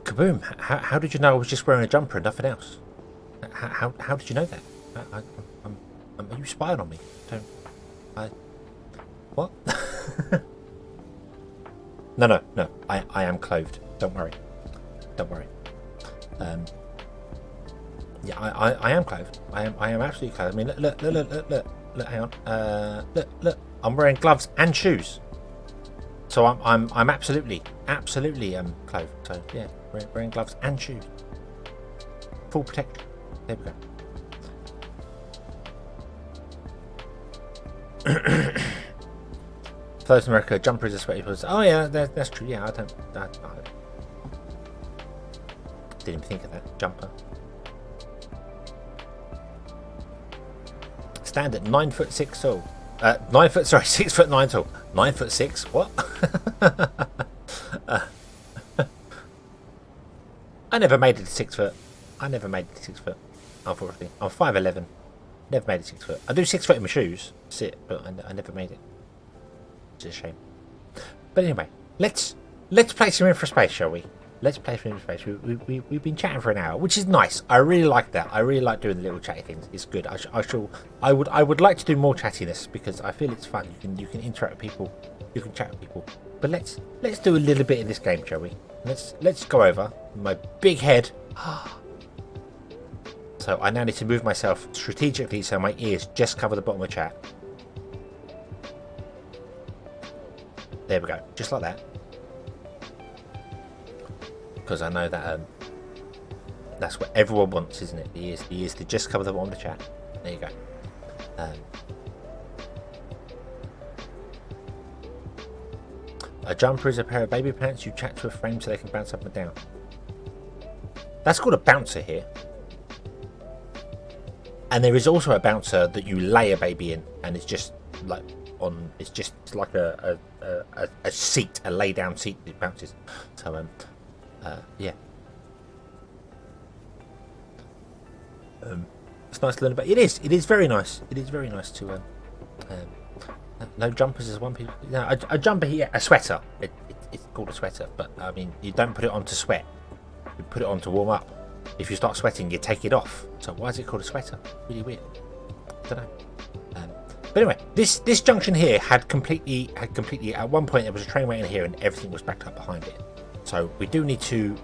Kaboom! How did you know I was just wearing a jumper and nothing else? How did you know that? Are you spying on me? What? No. I am clothed. Don't worry. Yeah, I am clothed. I am absolutely clothed. I mean, look. Hang on. Look. I'm wearing gloves and shoes. So I'm absolutely clothed. So yeah, wearing gloves and shoes, full protection. There we go. First America jumper is a sweaty person. Oh yeah, that's true. Yeah, I didn't even think of that jumper. Stand at 9'6" tall. 9 foot, sorry, 6'9" tall. 9'6". What? I never made it to 6 foot. Unfortunately, I'm 5'11". Never made it 6 foot. I do 6 foot in my shoes. Sit, but I never made it. It's a shame. But anyway, let's play some InfraSpace, shall we? Let's play some InfraSpace. We've been chatting for an hour, which is nice. I really like that. I really like doing the little chatty things. It's good. I would like to do more chattiness because I feel it's fun. You can interact with people. You can chat with people. But let's do a little bit in this game, shall we? Let's go over my big head. So I now need to move myself strategically so my ears just cover the bottom of the chat. There we go, just like that. Because I know that that's what everyone wants, isn't it? The ears to just cover the bottom of the chat. There you go. A jumper is a pair of baby pants you chat to a frame so they can bounce up and down. That's called a bouncer here. And there is also a bouncer that you lay a baby in, and it's just like it's just like a seat, a lay down seat that bounces. So yeah. It's nice to learn about. It is very nice. It is very nice to no jumpers as one people. No, a jumper here, a sweater. It's called a sweater, but I mean you don't put it on to sweat. You put it on to warm up. If you start sweating, you take it off. So why is it called a sweater? Really weird. Don't know. But anyway, this junction here had completely. At one point, there was a train waiting here, and everything was backed up behind it. So we do need to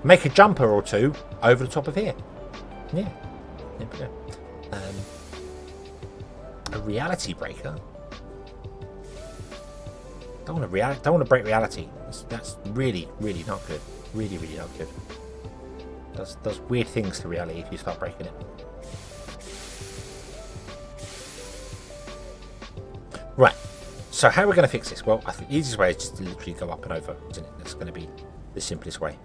make a jumper or two over the top of here. Yeah. There we go. A reality breaker. Don't want to break reality. That's really not good. Really not good. Does weird things to reality if you start breaking it. Right. So how are we going to fix this? Well, I think the easiest way is just to literally go up and over, isn't it? That's going to be the simplest way.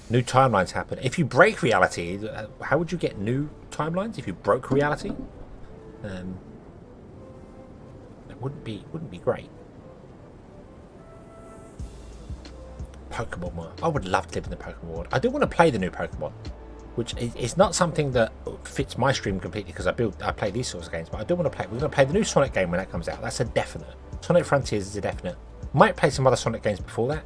New timelines happen. If you break reality, how would you get new timelines if you broke reality? It wouldn't be great. Pokemon world. I would love to live in the Pokemon world. I do want to play the new Pokemon. which is not something that fits my stream completely because I play these sorts of games, but I do want to play. We're going to play the new Sonic game when that comes out. That's a definite. Sonic Frontiers is a definite. Might play some other Sonic games before that.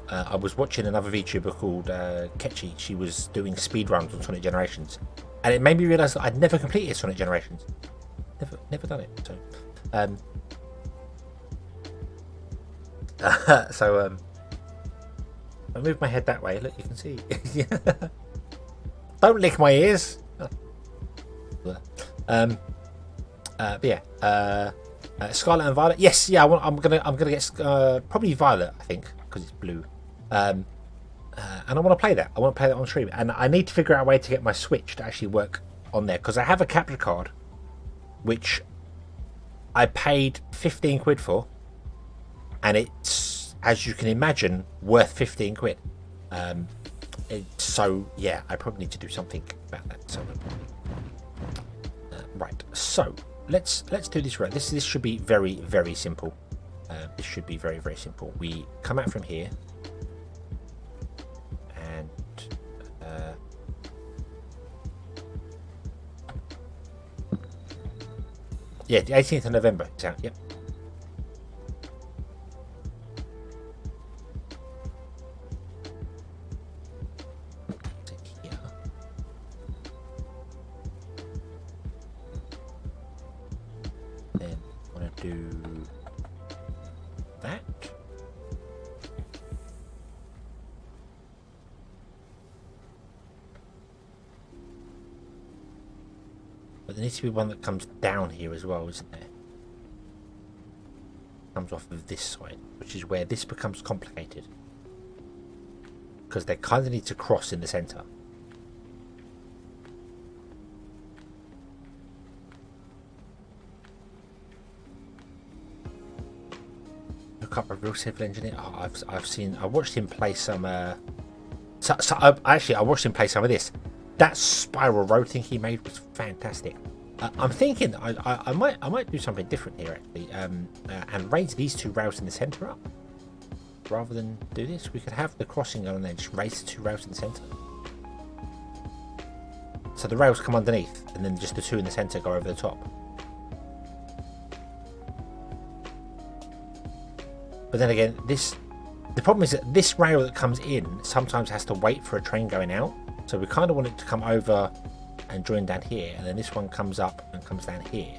I was watching another VTuber called Ketchy. She was doing speedruns on Sonic Generations, and it made me realise that I'd never completed Sonic Generations. Never done it. So, I move my head that way. Look, you can see. Don't lick my ears. But yeah, Scarlet and Violet. Yes, yeah. I'm gonna get probably Violet. I think because it's blue. And I want to play that. I want to play that on stream, and I need to figure out a way to get my Switch to actually work on there because I have a capture card, which I paid 15 quid for, and it's, as you can imagine, worth 15 quid. So yeah, I probably need to do something about that. So right, so let's do this right. This should be very simple. This should be very simple. We come out from here, and yeah, the 18th of November. It's out. Yep. Then I want to do that. But there needs to be one that comes down here as well, isn't there? Comes off of this side, which is where this becomes complicated. Because they kind of need to cross in the centre. Look up a real civil engineer. Oh, I watched him play some. I watched him play some of this. That spiral road thing he made was fantastic. I'm thinking I might do something different here actually, and raise these two rails in the centre up rather than do this. We could have the crossing on and then just raise the two rails in the centre. So the rails come underneath, and then just the two in the centre go over the top. But then again, the problem is that this rail that comes in sometimes has to wait for a train going out. So we kind of want it to come over and join down here, and then this one comes up and comes down here,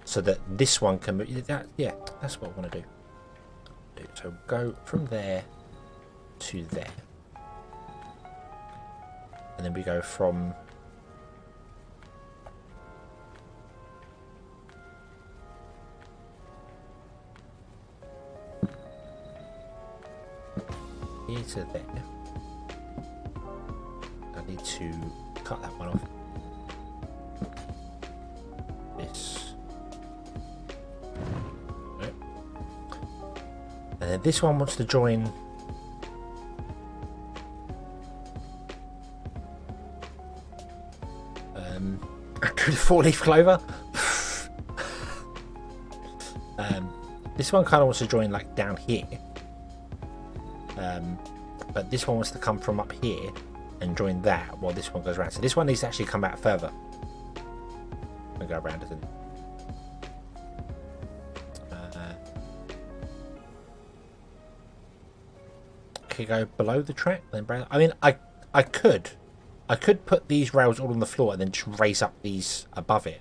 so that this one can move. Yeah, that's what I want to do. So go from there to there, and then we go from here to there. I need to cut that one off. This. Right. And then this one wants to join. The four-leaf clover. This one kind of wants to join like down here. But this one wants to come from up here and join that while this one goes around. So this one needs to actually come out further and go around, doesn't it? Could go below the track, then bring. I mean, I could put these rails all on the floor and then just raise up these above it.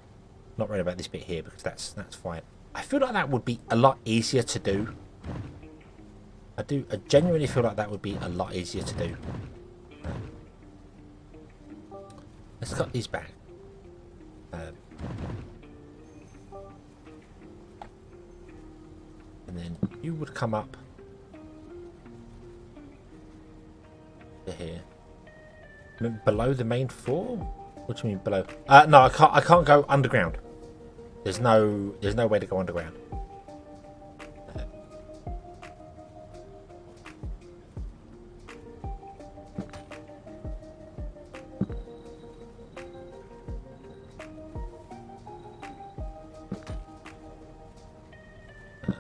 Not worried about this bit here because that's fine. I feel like that would be a lot easier to do. I genuinely feel like that would be a lot easier to do. Let's cut these back. And then you would come up to here. Below the main four? What do you mean below? No, I can't go underground. There's no way to go underground.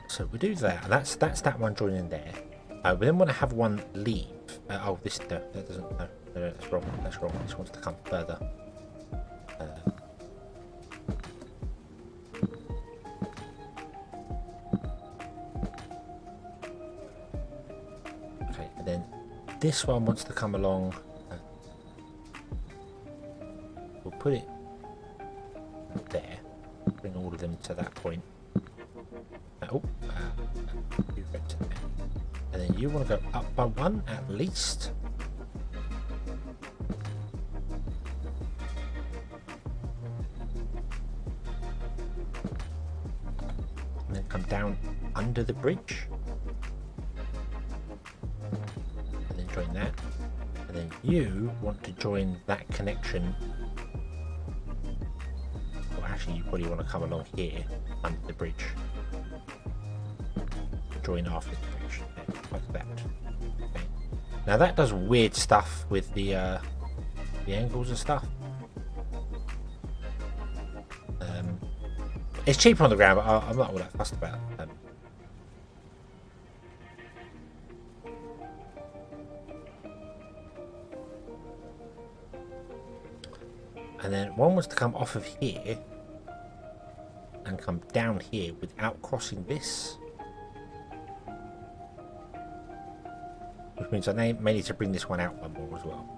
So we do that. That's that one joining there. We then want to have one leave. Oh, this that doesn't. No. No, that's wrong. That's wrong. This wants to come further. Okay, and then this one wants to come along. We'll put it there. Bring all of them to that point. You go to there. And then you want to go up by one at least. And then come down under the bridge. And then join that. And then you want to join that connection. Well, actually, you probably want to come along here under the bridge. Join after the bridge, like that. Okay. Now that does weird stuff with the angles and stuff. It's cheaper on the ground, but I'm not all that fussed about it. And then one wants to come off of here and come down here without crossing this. Which means I may need to bring this one out one more as well.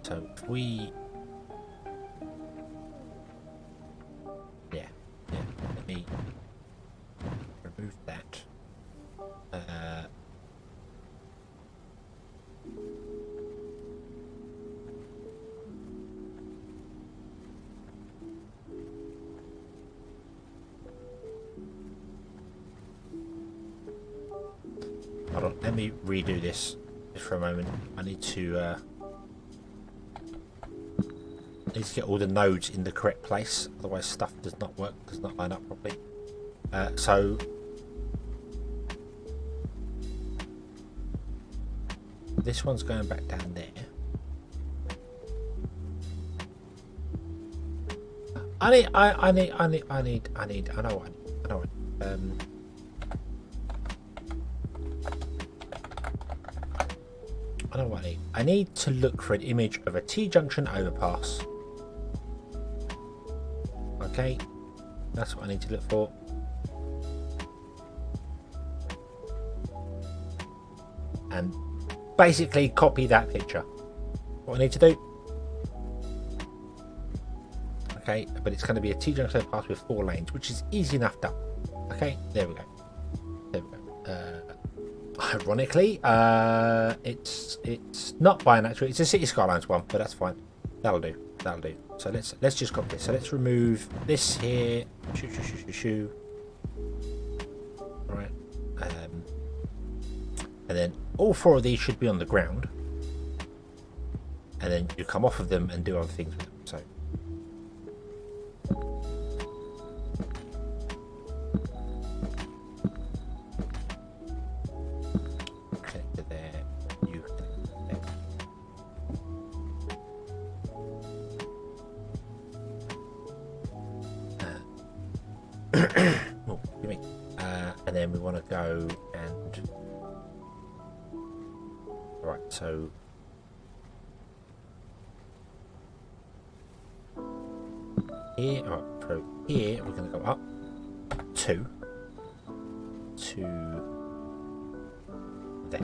So if we... Yeah, let me remove that. Hold on, let me redo this just for a moment. I need to get all the nodes in the correct place, otherwise stuff does not work, does not line up properly. So this one's going back down there. I know what I need. I need to look for an image of a T-junction overpass. Okay, that's what I need to look for. And basically copy that picture. What I need to do. Okay, but it's going to be a T-junction overpass with 4 lanes, which is easy enough done. Okay, there we go. There we go. Ironically, it's not by an actual. It's a City Skylines one, but that's fine. That'll do. That'll do. So let's just copy this. So let's remove this here. Shoo. All right. And then all 4 of these should be on the ground. And then you come off of them and do other things with them. So. Oh, give me. And then we want to go and right. So here, so here we're going to go up 2 to there.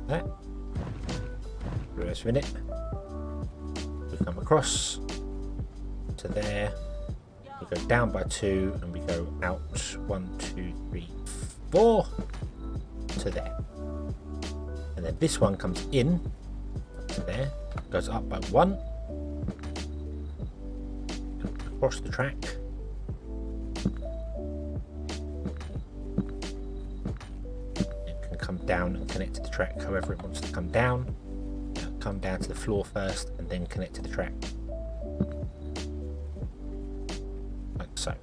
That. Reverse minute. Come across to there, we go down by 2 and we go out 1, 2, 3, 4 to there, and then this one comes in to there, goes up by 1 across the track, it can come down and connect to the track however it wants to come down. Come down to the floor first and then connect to the track like so.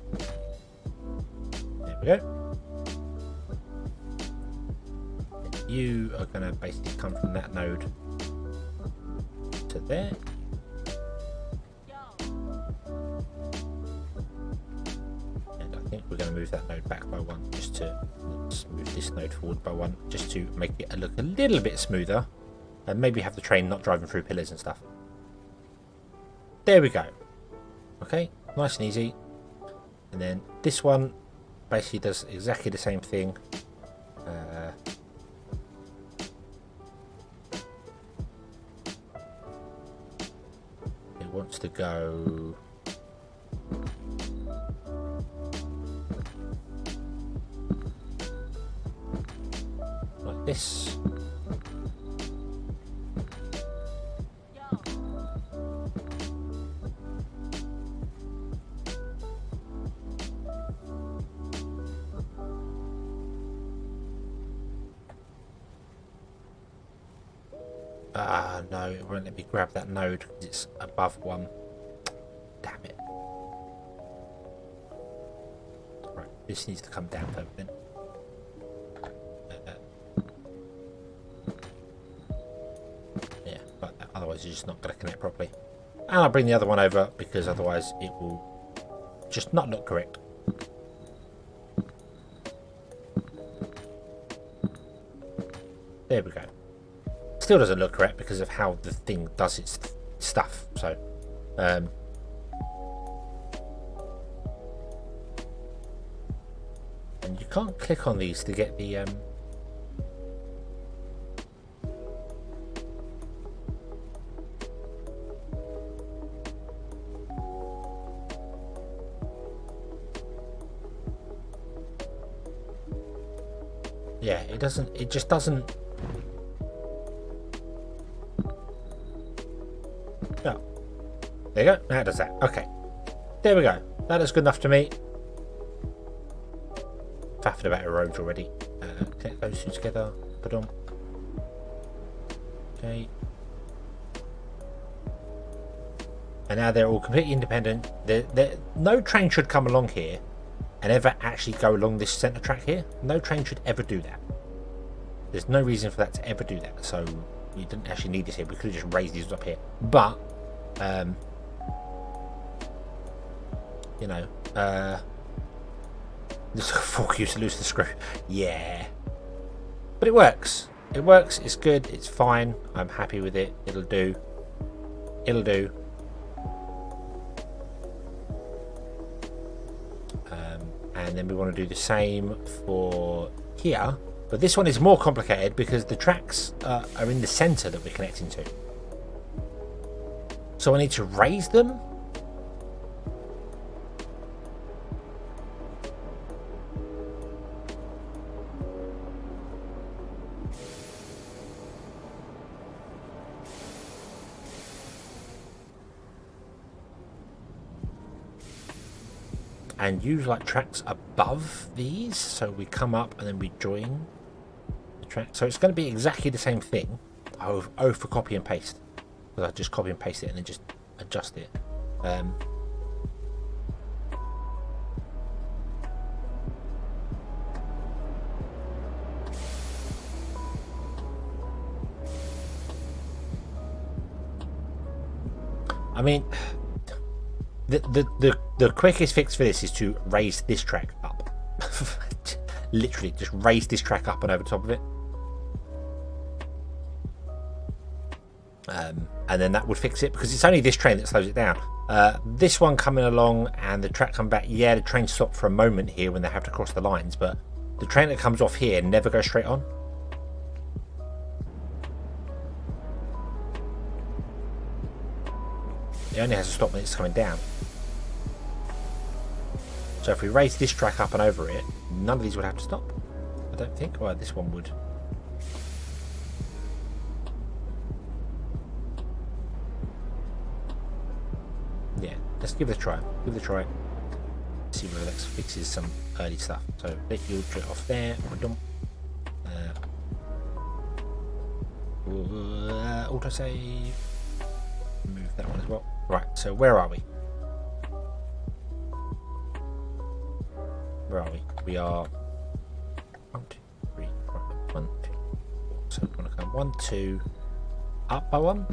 There we go. You are going to basically come from that node to there. And I think think we're going to move that node back by 1, just to let's move this node forward by 1, just to make it look a little bit smoother, and maybe have the train not driving through pillars and stuff. There we go. Okay, nice and easy. And then this one basically does exactly the same thing. It wants to go like this. No, it won't let me grab that node because it's above 1. Damn it. Right, this needs to come down further then. Yeah, like that. Otherwise you're just not going to connect properly. And I'll bring the other one over because otherwise it will just not look correct. There we go. Still doesn't look correct because of how the thing does its stuff. So, and you can't click on these to get the yeah, it doesn't. It just doesn't. Oh, there you go. Now it does that. Okay, there we go. That is good enough to me. Faffing about roads already. Connect those two together. Put on. Okay. And now they're all completely independent. No train should come along here and ever actually go along this centre track here. No train should ever do that. There's no reason for that to ever do that. So we didn't actually need this here. We could have just raised these up here. But, you know, this fork used to lose the screw. Yeah. But it works. It works. It's good. It's fine. I'm happy with it. It'll do. It'll do. And then we want to do the same for here. But this one is more complicated because the tracks are in the center that we're connecting to. So I need to raise them. And use like tracks above these, so we come up and then we join the track. So it's going to be exactly the same thing. Oh, for copy and paste, because I just copy and paste it and then just adjust it. I mean, the quickest fix for this is to raise this track up. Literally, just raise this track up and over top of it. And then that would fix it, because it's only this train that slows it down. This one coming along and the track come back, yeah, the train stopped for a moment here when they have to cross the lines, but the train that comes off here never goes straight on. It only has to stop when it's coming down. So if we raise this track up and over it, none of these would have to stop. I don't think. Well, this one would. Yeah, let's give it a try. Give it a try. See whether that fixes some early stuff. So let you get off there. Auto save. Move that one as well. Right, so where are we? Where are we? We are 1, 2, 3, 1, 2. So we want to come 1, 2, up by 1.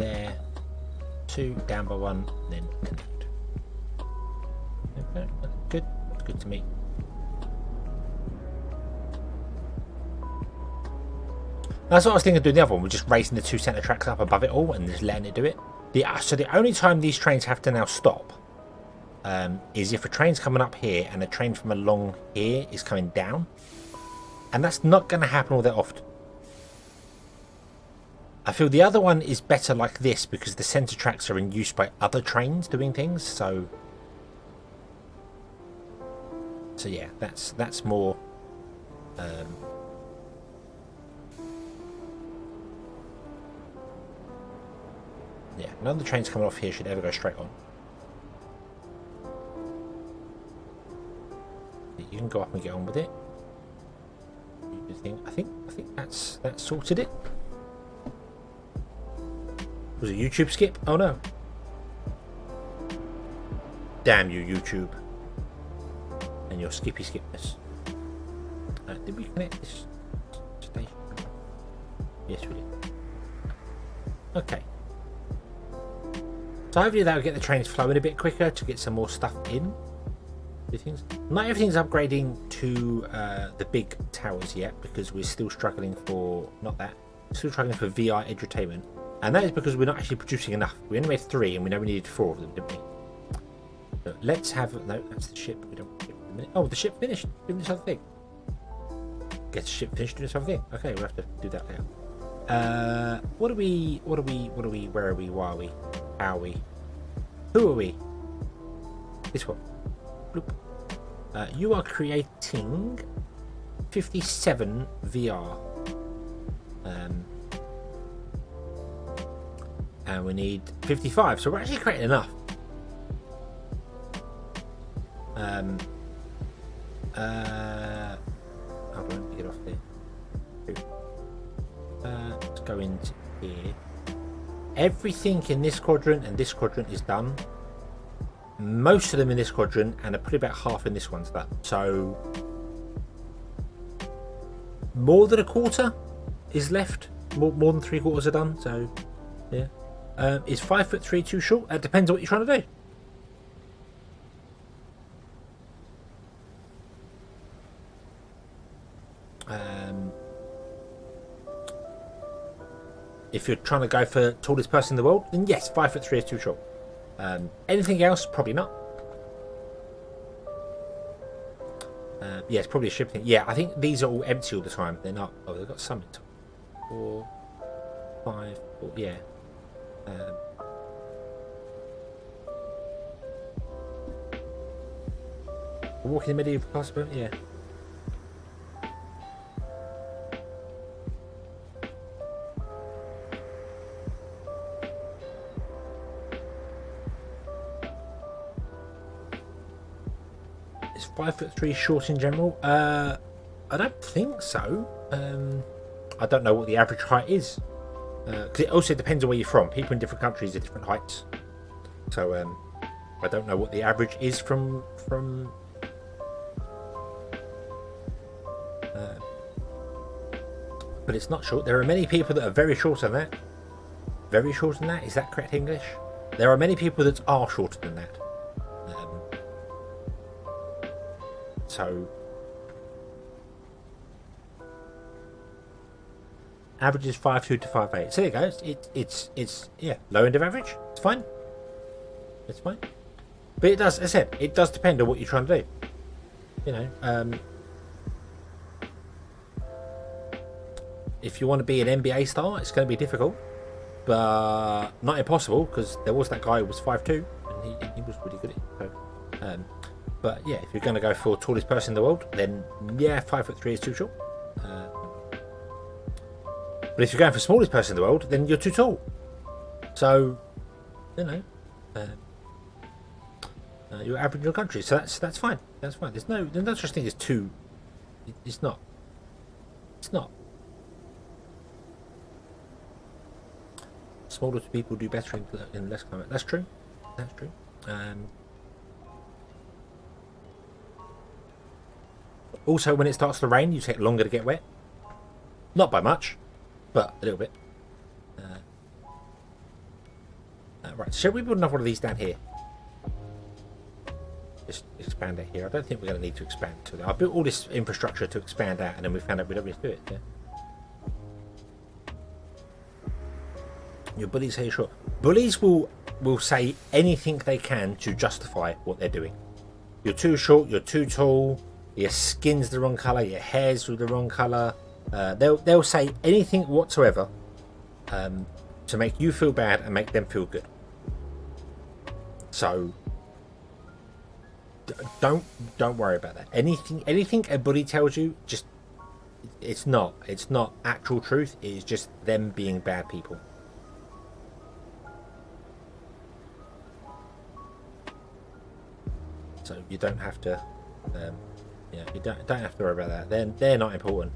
there. 2 down by 1, then connect. Okay, good. Good to me. That's what I was thinking of doing the other one. We're just raising the 2 centre tracks up above it all and just letting it do it. So the only time these trains have to now stop is if a train's coming up here and a train from along here is coming down. And that's not going to happen all that often. I feel the other one is better like this because the centre tracks are in use by other trains doing things. So yeah, that's more. Yeah, none of the trains coming off here should ever go straight on. You can go up and get on with it. I think that's sorted it. Was it YouTube skip? Oh no. Damn you, YouTube. And your skippy skipness. Did we connect this station? Yes, we did. Okay. So hopefully that'll get the trains flowing a bit quicker to get some more stuff in. Not everything's upgrading to the big towers yet because we're still struggling for still struggling for VR edutainment, and that is because we're not actually producing enough. We only made 3 and we know we needed 4 of them, didn't we? So let's have no. That's the ship. We don't. Oh, the ship finished doing this other thing. Get the ship finished doing this other thing. Okay, we'll have to do that now. What are we? Where are we? Why are we? How are we? Who are we? This one. Bloop. You are creating 57 VR. And we need 55, so we're actually creating enough. Hold on, let me get off there. Let's go into here. Everything in this quadrant and this quadrant is done. Most of them in this quadrant, and probably about half in this one's done. So more than a quarter is left. More than 3/4 are done. So yeah, is 5'3" too short? It depends on what you're trying to do. If you're trying to go for tallest person in the world, then yes, 5'3" is too short. Anything else, probably not. Yeah, it's probably a ship thing. Yeah, I think these are all empty all the time. They're not. Oh, they've got some. 4, 5, 4, yeah. Walking the medieval possibility, yeah. Is 5'3" short in general? I don't think so. I don't know what the average height is. Because it also depends on where you're from. People in different countries are different heights. So I don't know what the average is from but it's not short. There are many people that are very short than that. Very short than that? Is that correct English? There are many people that are shorter than that. So average is 5'2" to 5'8". So there you go. It's yeah, low end of average. It's fine. It's fine. But it does, as I said, it does depend on what you're trying to do. You know, if you want to be an NBA star, it's going to be difficult, but not impossible, because there was that guy who was 5'2", and he was really good at it. So, but yeah, if you're going to go for tallest person in the world, then yeah, 5'3" is too short. But if you're going for smallest person in the world, then you're too tall. So, you know, you're average in your country, so that's fine. That's fine. There's no such thing as too. It's not. It's not. Smaller people do better in less climate. That's true. That's true. Also, when it starts to rain, you take longer to get wet. Not by much, but a little bit. Right, shall we build another one of these down here? Just expand it here. I don't think we're going to need to expand to that. I built all this infrastructure to expand out, and then we found out we don't need to do it. Yeah. Your bullies say sure. Bullies will say anything they can to justify what they're doing. You're too short. You're too tall. Your skin's the wrong color. Your hair's the wrong color. They'll say anything whatsoever to make you feel bad and make them feel good. So don't worry about that. Anything a bully tells you, just it's not actual truth. It is just them being bad people. So you don't have to, you don't have to worry about that. They're not important.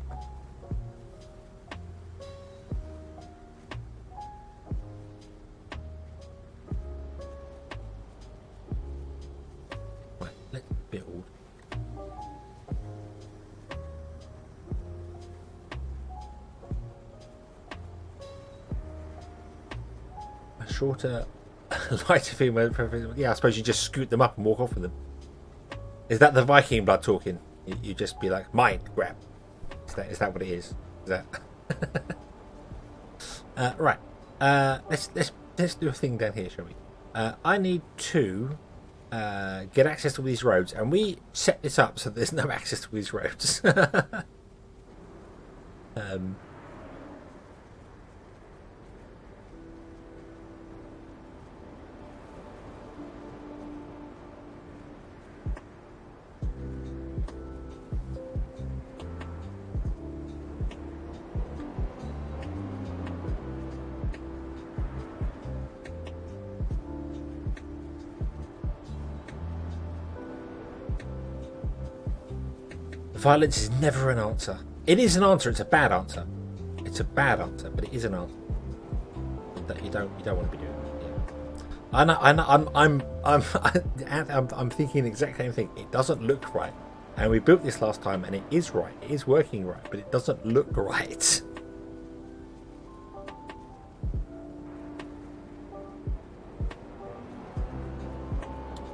Right, let's build. A shorter, lighter female. Yeah, I suppose you just scoot them up and walk off with them. Is that the Viking blood talking? You just be like, mind grab. Is that what it is? Is that right? Let's do a thing down here, shall we? I need to get access to all these roads, and we set this up so there's no access to these roads. Violence is never an answer. It is an answer. It's a bad answer. It's a bad answer, but it is an answer that you don't want to be doing. Yeah. I'm thinking the exact same thing. It doesn't look right, and we built this last time, and it is right. It is working right, but it doesn't look right.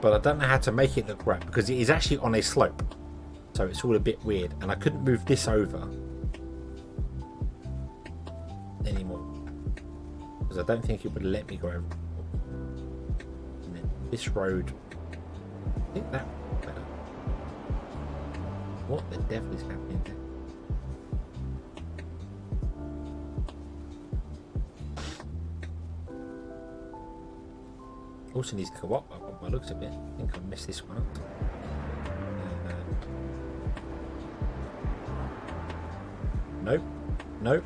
But I don't know how to make it look right because it is actually on a slope. So it's all a bit weird, and I couldn't move this over anymore because I don't think it would let me go over. And then this road, I think that would be better. What the devil is happening there? Also needs to go up by the looks of it. I think I missed this one up. Nope. Nope.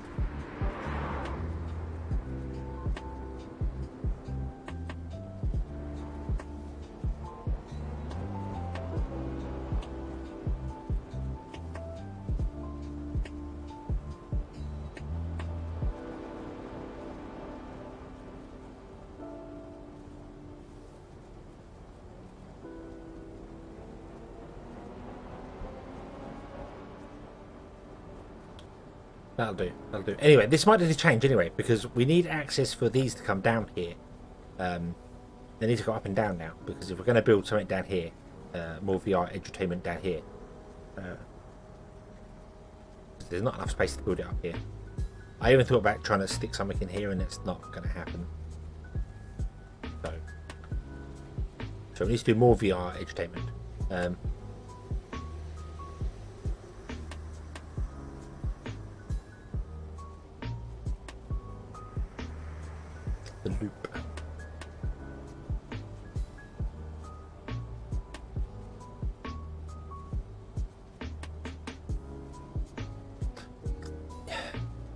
That'll do. That'll do. Anyway, this might need to change anyway because we need access for these to come down here. They need to go up and down now because if we're going to build something down here, more VR entertainment down here, there's not enough space to build it up here. I even thought about trying to stick something in here, and it's not going to happen. So we need to do more VR entertainment. The loop.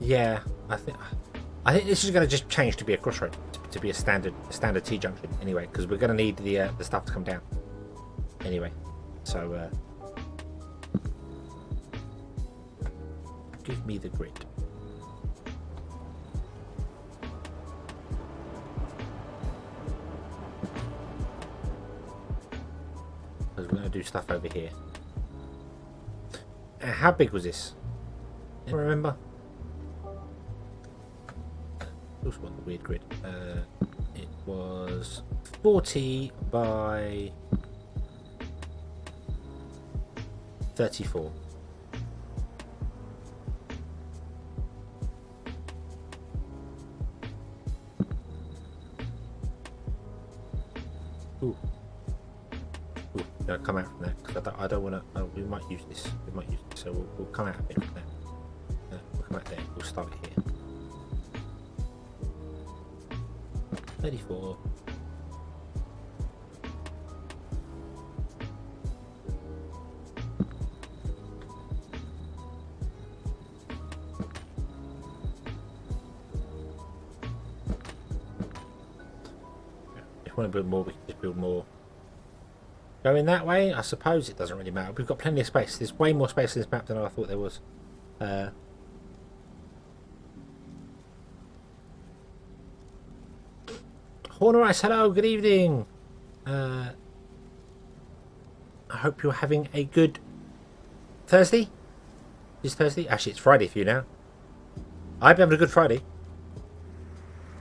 Yeah, I think this is going to just change to be a crossroad, to be a standard T junction anyway, because we're going to need the stuff to come down anyway. So give me the grid. Because we're going to do stuff over here. How big was this? Anyone remember? Also want the weird grid. It was 40 by 34. Ooh. Ooh, no, come out from that because I don't want to. Oh, we might use this. We might use this, so we'll come out a bit from that. We'll come out there. We'll start it here. 34. If we want to build more, we can just build more. Going that way, I suppose it doesn't really matter. We've got plenty of space. There's way more space in this map than I thought there was. Horner Rice, hello, good evening. I hope you're having a good Thursday. Is Thursday? Actually, it's Friday for you now. I've been having a good Friday.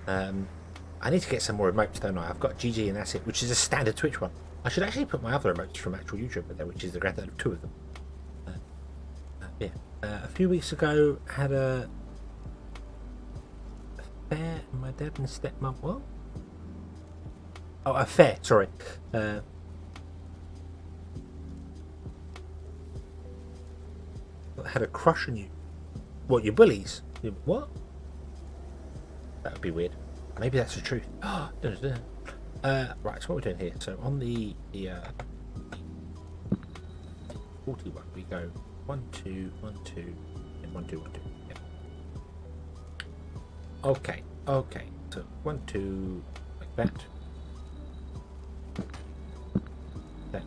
I need to get some more emotes, don't I? I've got GG and Asset, which is a standard Twitch one. I should actually put my other emotes from actual YouTube there, which is the grand total of 2 of them. Yeah. A few weeks ago, had a affair. My dad and stepmom. What? Oh, affair. Sorry. I had a crush on you. What? Your bullies? What? That would be weird. Maybe that's the truth. Oh, right, so what we're doing here. So on the 41, we go 1 2 1 2 and 1 2 1 2. Yep. Okay. So 1 2 like that. That.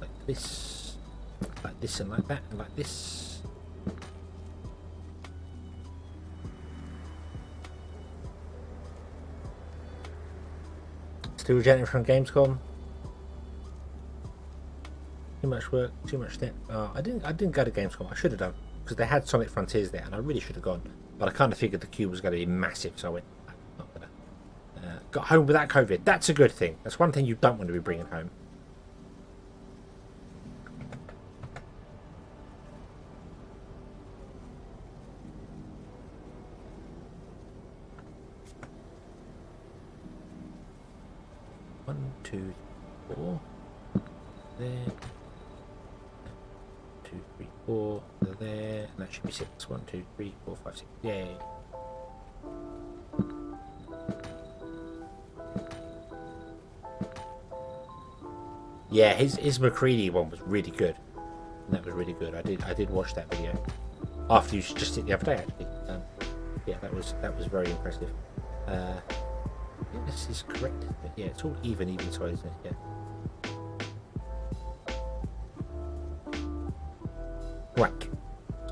Like this. Like this and like that and like this. Still generating from Gamescom. Too much work, too much step. I didn't go to Gamescom. I should have done because they had Sonic Frontiers there, and I really should have gone. But I kind of figured the queue was going to be massive, so I went. Not gonna. Got home without COVID. That's a good thing. That's one thing you don't want to be bringing home. One, two, 4. There. 2 3 4. There. And that should be 6. 1 2 3 4 5 6. Yay. Yeah, his McCready one was really good. That was really good. I did watch that video after you just did the other day actually. Yeah, that was very impressive. I think this is correct, isn't it? Yeah, it's all even size, isn't it? Yeah. Right.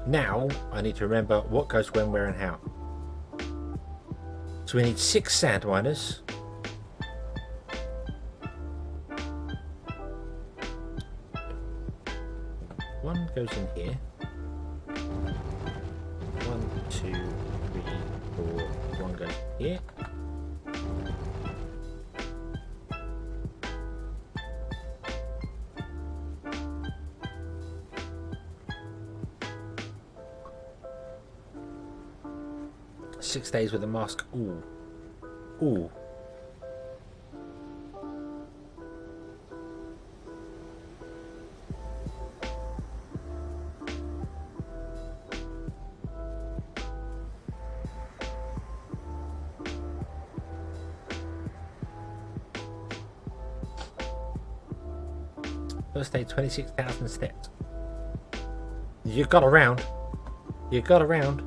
Now I need to remember what goes when, where, and how. So we need 6 sand miners. One goes in here. 1 2 3 4. One goes here. Six days with a mask. Ooh. Ooh. First day, 26,000 steps. You got around. You got around.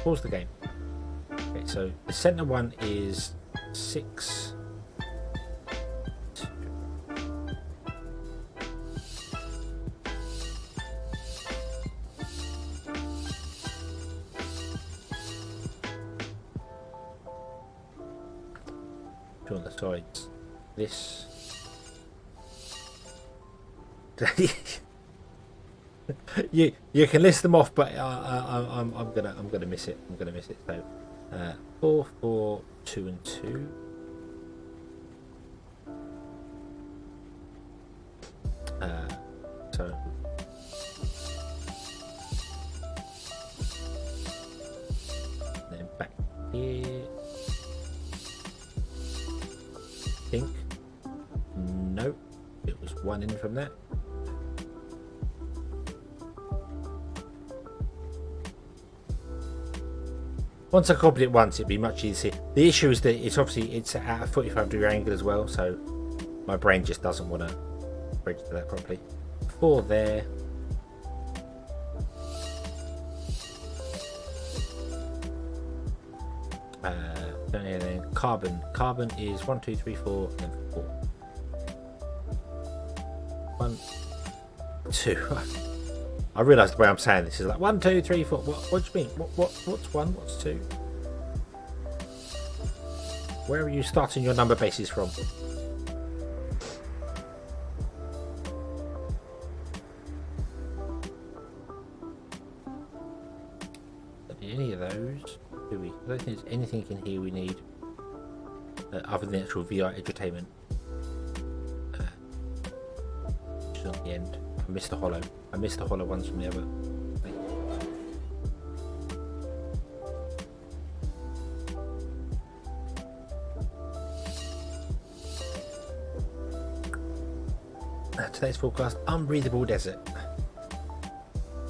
Pause the game. Okay, so the center one is 6. 2. On the sides, this you can list them off, but I'm gonna miss it. I'm gonna miss it. So 4, 4, 2 and 2. So then back here. Think. Nope. It was 1 in from that. Once I copied it once, it'd be much easier. The issue is that it's at a 45-degree angle as well, so my brain just doesn't want to register that properly. 4 there. And then carbon. Carbon is 1, 2, 3, 4, and 4. 1, 2. I realise the way I'm saying this is like 1, 2, 3, 4. What do you mean? What's 1? What's 2? Where are you starting your number bases from? Any of those? Do we? I don't think there's anything in here we need other than the actual VR edutainment. Which is at the end. I missed the hollow. I missed the hollow ones from the other thing. Today's forecast: unbreathable desert.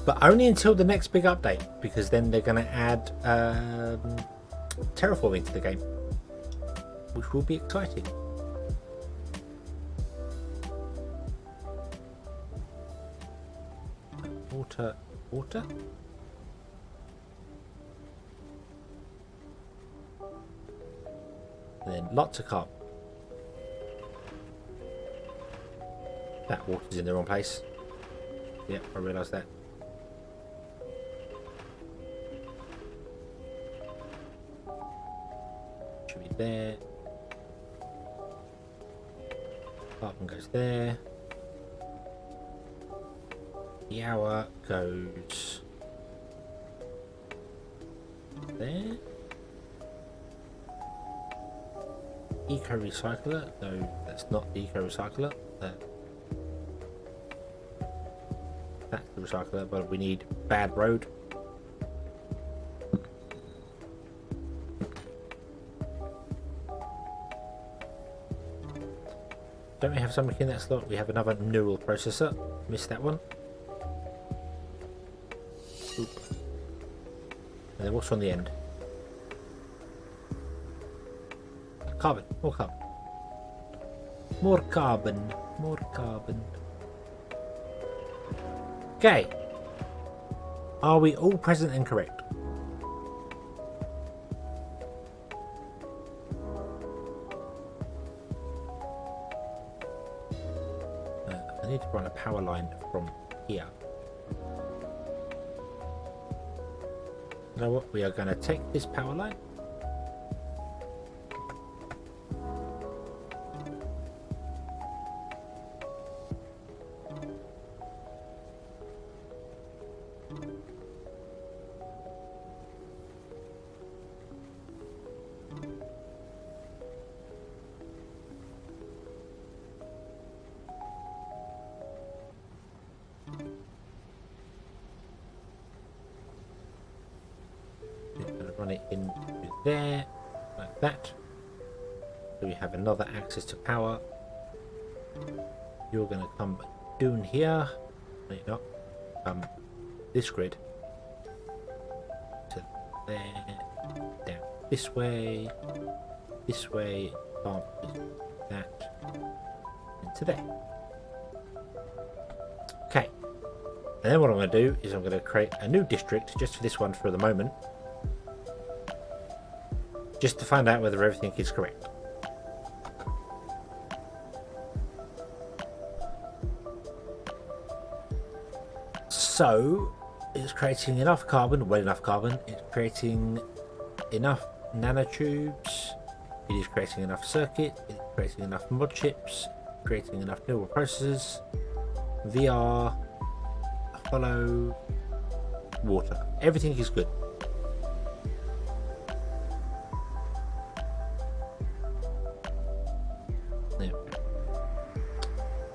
But only until the next big update, because then they're going to add terraforming to the game, which will be exciting. Water. And then lots of carbon. That water's in the wrong place. Yep, I realised that. Should be there. Carbon goes there. The hour goes there. Eco recycler. No, that's not the eco recycler. That's the recycler, but we need bad road. Don't we have something in that slot? We have another neural processor. Missed that one. Oop. And then what's on the end? Carbon. More carbon. More carbon. More carbon. Okay. Are we all present and correct? I need to run a power line from here. You know what? We are going to take this power line. Run it into there, like that. So we have another access to power. You're going to come down here. No, you're not. This grid to there, down this way, that, into there. Okay. And then what I'm going to do is I'm going to create a new district just for this one for the moment. Just to find out whether everything is correct. So, it's creating enough carbon, well enough carbon, it's creating enough nanotubes, it is creating enough circuit, it's creating enough mod chips, creating enough neural processors. VR, follow, water. Everything is good.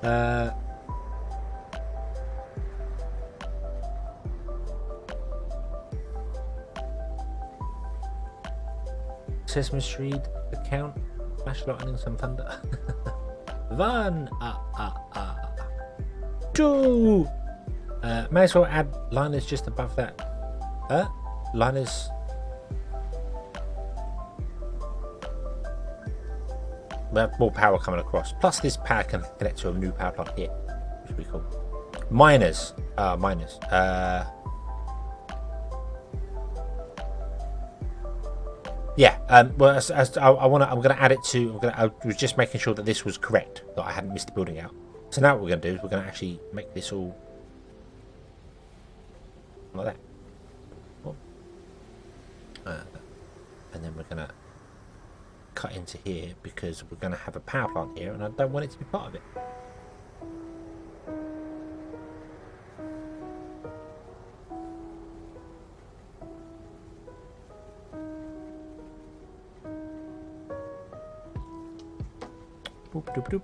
Yeah. Sesame Street account, flash lightning, some thunder. One, two. May as well add liners just above that. Liners. We have more power coming across. Plus, this power can connect to a new power plant here, which would be cool. Miners. Miners. Yeah. Well, I'm going to add it to. I was just making sure that this was correct, that I hadn't missed the building out. So now what we're going to do is we're going to actually make this all like that. Oh. And then we're going to cut into here because we're going to have a power plant here, and I don't want it to be part of it. Boop doop doop.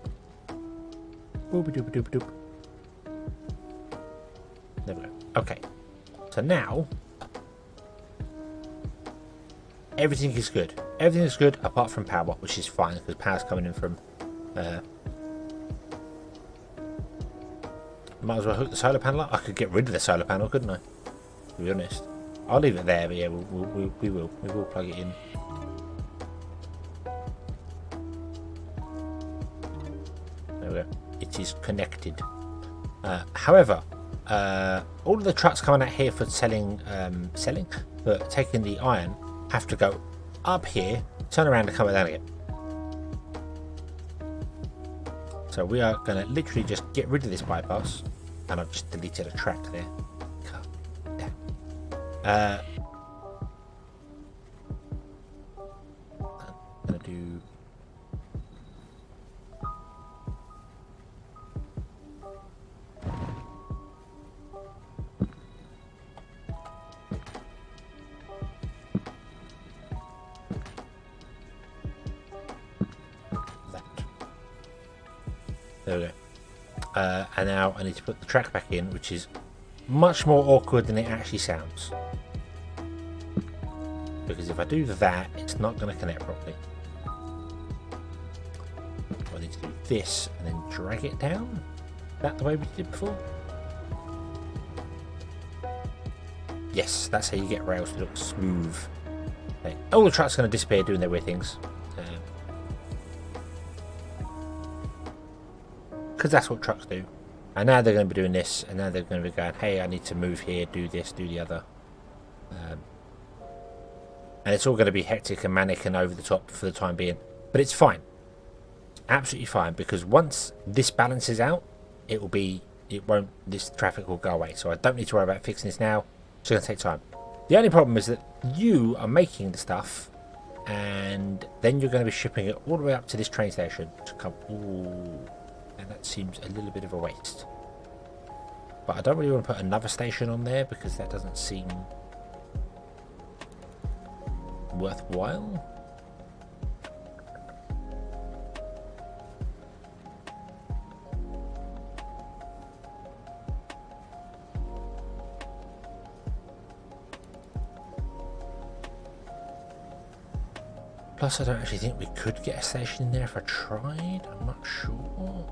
Boop doop doop doop. There we go. Okay. So now everything is good. Everything is good apart from power, which is fine because power's coming in from. Might as well hook the solar panel up. I could get rid of the solar panel, couldn't I? To be honest, I'll leave it there. But yeah, we will plug it in. It is connected. However, all of the trucks coming out here for selling, but taking the iron have to go up here, turn around and come down again. So we are going to literally just get rid of this bypass, and I've just deleted a track there. I'm going to do. There we go. And now I need to put the track back in, which is much more awkward than it actually sounds. Because if I do that, it's not going to connect properly. I need to do this and then drag it down. Is that the way we did before? Yes, that's how you get rails to look smooth. Okay. All the trucks are going to disappear doing their weird things. Because that's what trucks do. And now they're going to be doing this, and now they're going to be going, hey, I need to move here, do this, do the other. And it's all going to be hectic and manic and over the top for the time being. But it's fine. Absolutely fine, because once this balances out, this traffic will go away. So I don't need to worry about fixing this now. It's going to take time. The only problem is that you are making the stuff, and then you're going to be shipping it all the way up to this train station to come. Ooh. And that seems a little bit of a waste. But I don't really want to put another station on there because that doesn't seem worthwhile. Plus, I don't actually think we could get a station in there if I tried. I'm not sure.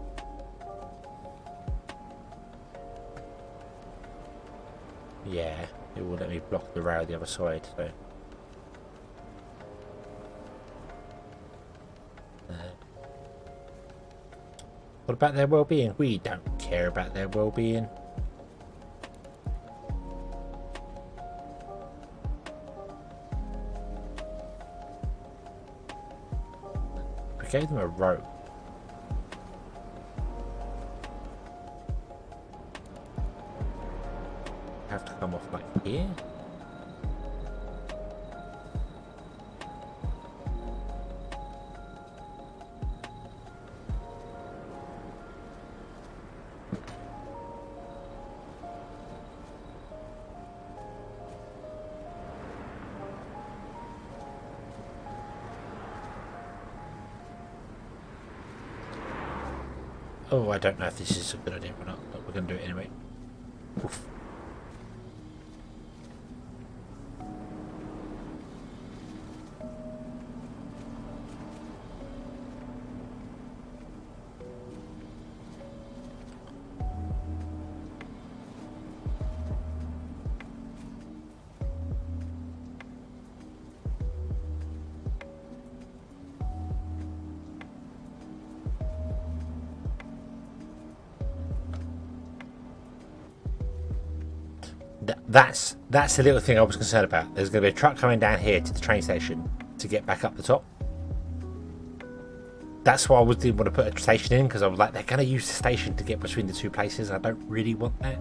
Yeah, it will let me block the rail the other side, so. What about their well-being? We don't care about their well-being. We gave them a rope. Have to come off like here. Oh, I don't know if this is a good idea or not, but we're going to do it anyway. Oof. That's the little thing I was concerned about. There's going to be a truck coming down here to the train station to get back up the top. That's why I didn't want to put a station in, because I was like, they're going to use the station to get between the two places. I don't really want that.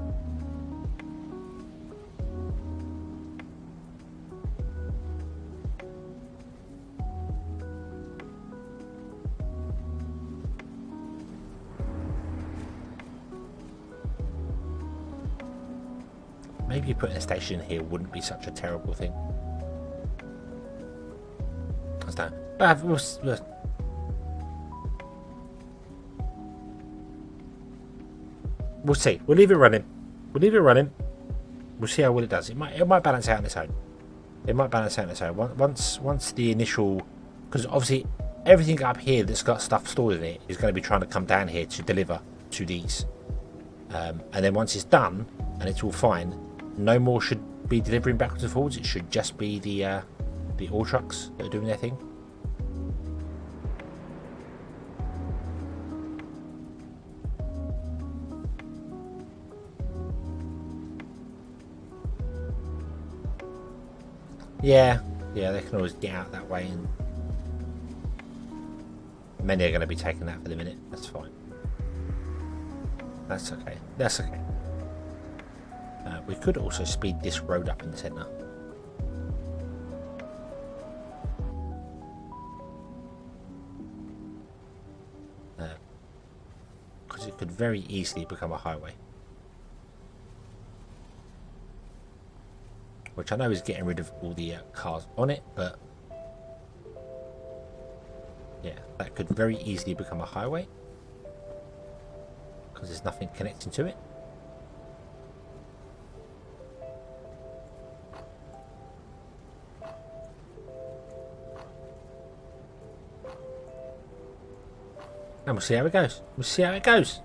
Maybe putting a station here wouldn't be such a terrible thing. I don't know. We'll see. We'll leave it running. We'll see how well it does. It might balance out on its own. Once the initial, because obviously everything up here that's got stuff stored in it is going to be trying to come down here to deliver to these. And then once it's done and it's all fine, no more should be delivering backwards and forwards. It should just be the ore trucks that are doing their thing. Yeah, they can always get out that way, and many are going to be taking that for the minute. That's fine. That's okay. We could also speed this road up in the centre. Because it could very easily become a highway. Which I know is getting rid of all the cars on it, but yeah, that could very easily become a highway. Because there's nothing connecting to it. And we'll see how it goes.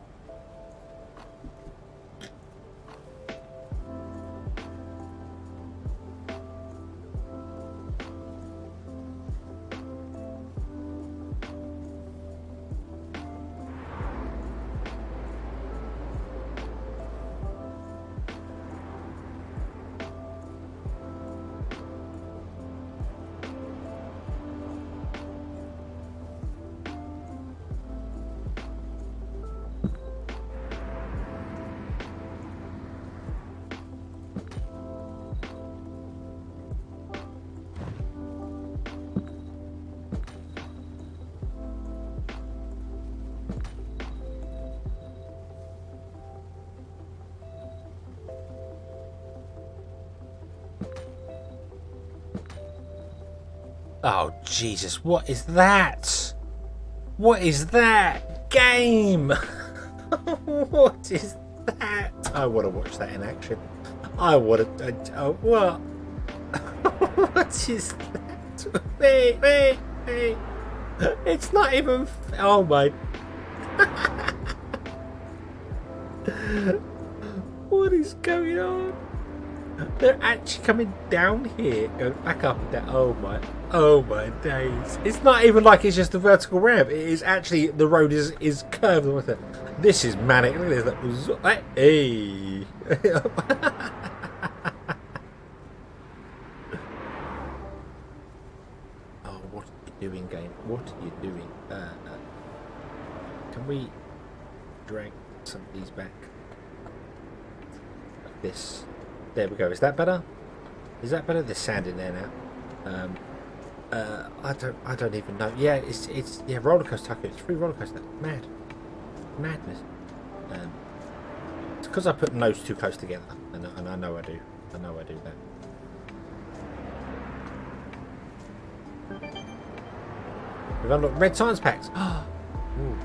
Oh, Jesus, what is that? What is that? Game! What is that? I want to watch that in action. I want to... what? What is that? Wait. It's not even... Oh, my... What is going on? They're actually coming down here, going back up and down. Oh my days! It's not even like it's just a vertical ramp. It is actually, the road is curved with it. This is manic. Look at this. Hey. Oh, what are you doing, game? What are you doing? Can we drag some of these back? Like this. There we go. Is that better? There's sand in there now. I don't even know. Yeah, it's roller coaster. It's free roller coaster. Madness. It's because I put those too close together, and I know I do. I do that. We've unlocked red science packs. Ooh.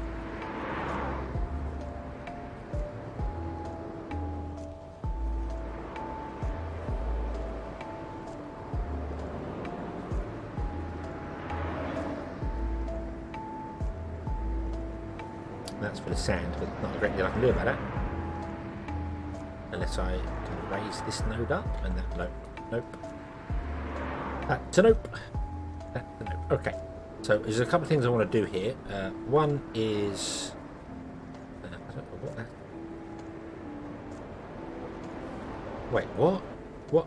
That's for the sand, but not a great deal I can do about that. Unless I can raise this node up, and that nope. That's a nope. That's a nope. Okay. So there's a couple of things I want to do here. One is I don't know what that. Wait, what? What?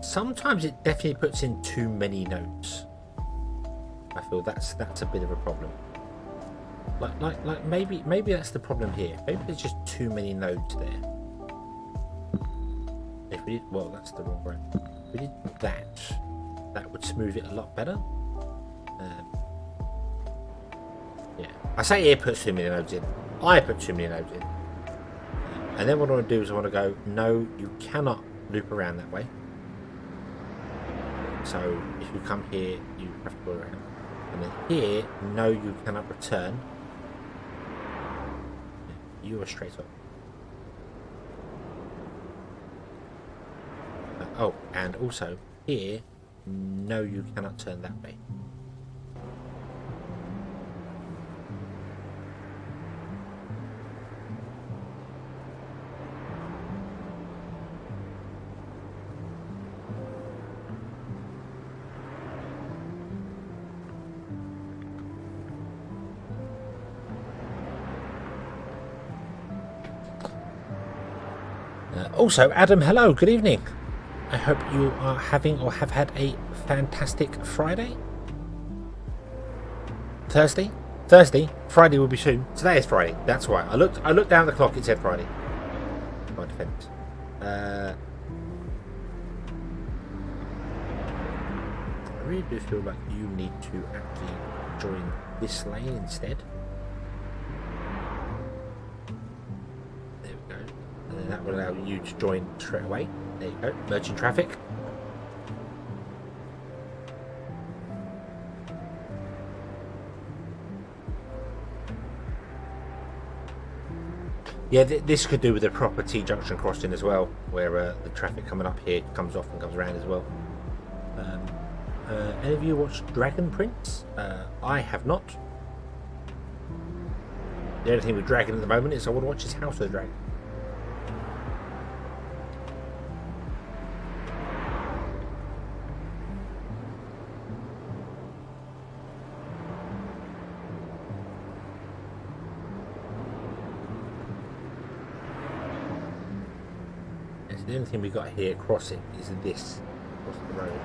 Sometimes it definitely puts in too many nodes. I feel that's a bit of a problem. Like maybe that's the problem here. Maybe there's just too many nodes there. If we did, well, that's the wrong way. If we did that would smooth it a lot better. Yeah, I say it puts too many nodes in. I put too many nodes in. And then what I want to do is I want to go, no, you cannot loop around that way. So if you come here, you have to go around. And then here, no, you cannot return. You are straight up. Oh, and also here, no, you cannot turn that way. Also, Adam, hello, good evening. I hope you are having or have had a fantastic Friday. Thursday? Friday will be soon. Today is Friday. That's why. I looked down at the clock, it said Friday. My defense. I really do feel like you need to actually join this lane instead. And that will allow you to join straight away. There you go, merging traffic. Yeah, this could do with a proper T-junction crossing as well, where the traffic coming up here comes off and comes around as well. Any of you watched Dragon Prince? I have not. The only thing with Dragon at the moment is I want to watch his House of the Dragon. The only thing we got here crossing is this across the road.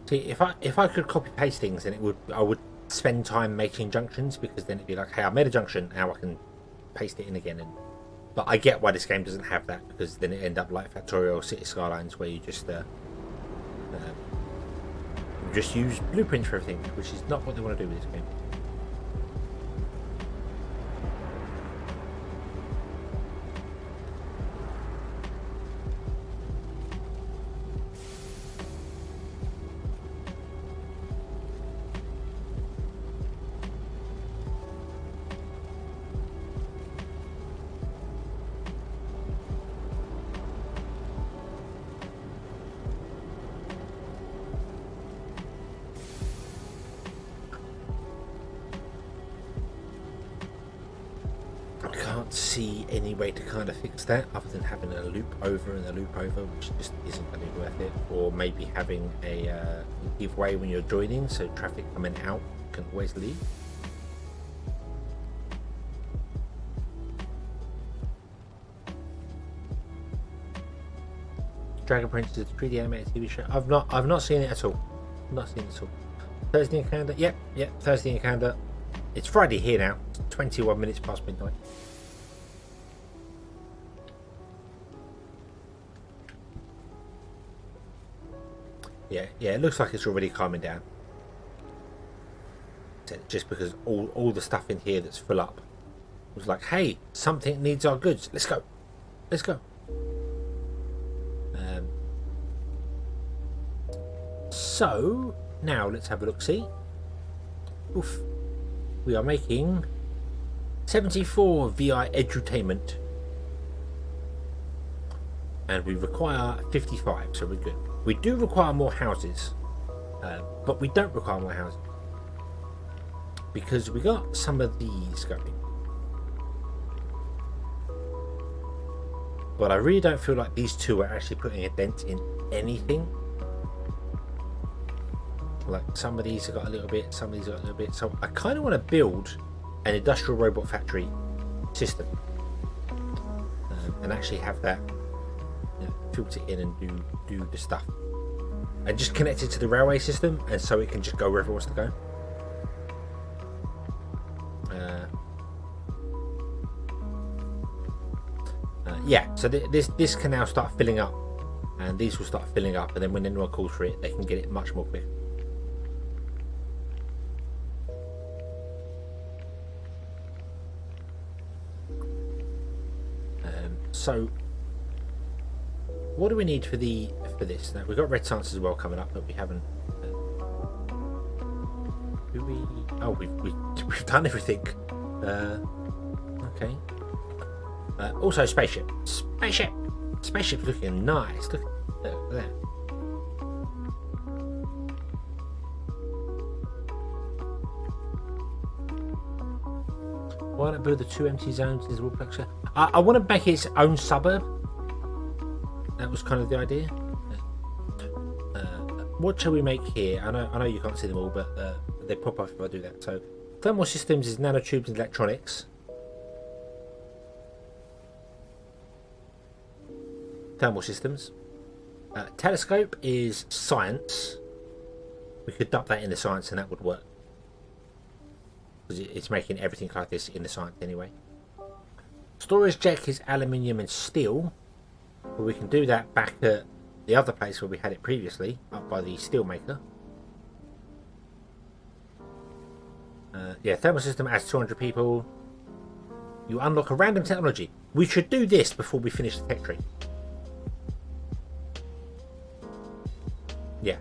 See, if I could copy paste things, then I would spend time making junctions, because then it'd be like, hey, I made a junction, now I can paste it in again. But I get why this game doesn't have that, because then it end up like Factorio or City Skylines, where you just use blueprints for everything, which is not what they want to do with this game. See any way to kind of fix that other than having a loop over and a loop over, which just isn't going to be worth it, or maybe having a giveaway when you're joining, so traffic coming out can always leave. Dragon Prince is a 3D animated TV show. I've not seen it at all. Not seen it at all. Thursday in Canada. Yep, Thursday in Canada. It's Friday here now. It's 21 minutes past midnight. Yeah, it looks like it's already calming down. Just because all the stuff in here that's full up was like, hey, something needs our goods. Let's go. So now let's have a look. See, oof, we are making 74 VI edutainment, and we require 55, so we're good. We do require more houses, but we don't require more houses because we got some of these going. But I really don't feel like these two are actually putting a dent in anything. Like some of these have got a little bit, some of these have got a little bit. So I kind of want to build an industrial robot factory system and actually have that, you know, filter in and do the stuff, and just connect it to the railway system, and so it can just go wherever it wants to go. Yeah, so this can now start filling up, and these will start filling up, and then when anyone calls for it, they can get it much more quick. So what do we need for this? Now we've got red science as well coming up, but we haven't. Do we? Oh, we've done everything. Okay. Also, spaceship's looking nice. Look at that. Why not build the 2 empty zones? I want to make its own suburb. That was kind of the idea. What shall we make here? I know you can't see them all, but they pop up if I do that. So, thermal systems is nanotubes and electronics. Thermal systems. Telescope is science. We could dump that in the science and that would work, because it's making everything like this in the science anyway. Storage deck is aluminium and steel, but we can do that back at the other place where we had it previously, up by the steel maker. Yeah, thermal system adds 200 people. You unlock a random technology. We should do this before we finish the tech tree. Yeah.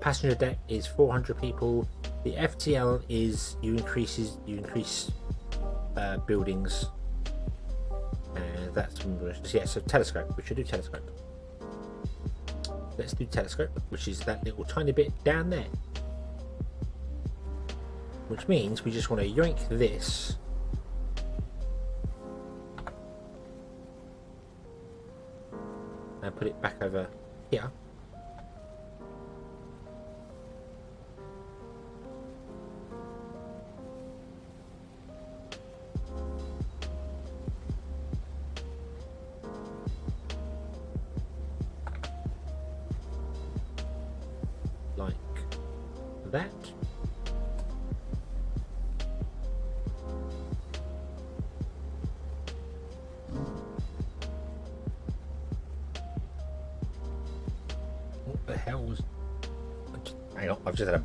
Passenger deck is 400 people. The FTL is you increase buildings, and that's yeah. So telescope, we should do telescope. Let's do telescope, which is that little tiny bit down there. Which means we just want to yoink this and put it back over here. Like that. What the hell was... Hang on, I've just had a...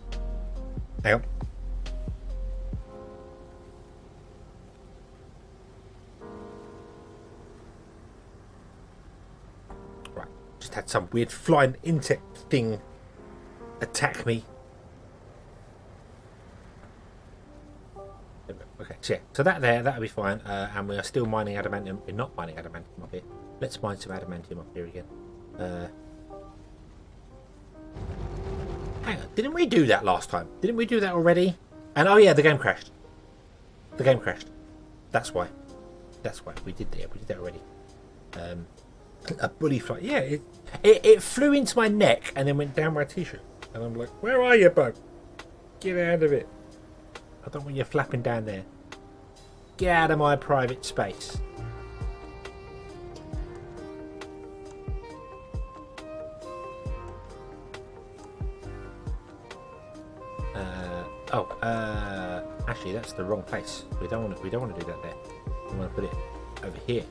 Hang on. Right, just had some weird flying insect thing attack me. Okay, so yeah, so that'll be fine. And we are still mining adamantium. We're not mining adamantium up here. Let's mine some adamantium up here again. Hang on, didn't we do that last time? Didn't we do that already? And oh yeah, the game crashed. The game crashed. That's why. That's why we did that. We did that already. A bully fly. Yeah, it flew into my neck and then went down my t-shirt. And I'm like, where are you, bug? Get out of it. I don't want you flapping down there. Get out of my private space. Actually, that's the wrong place. We don't want to do that there. We want to put it over here.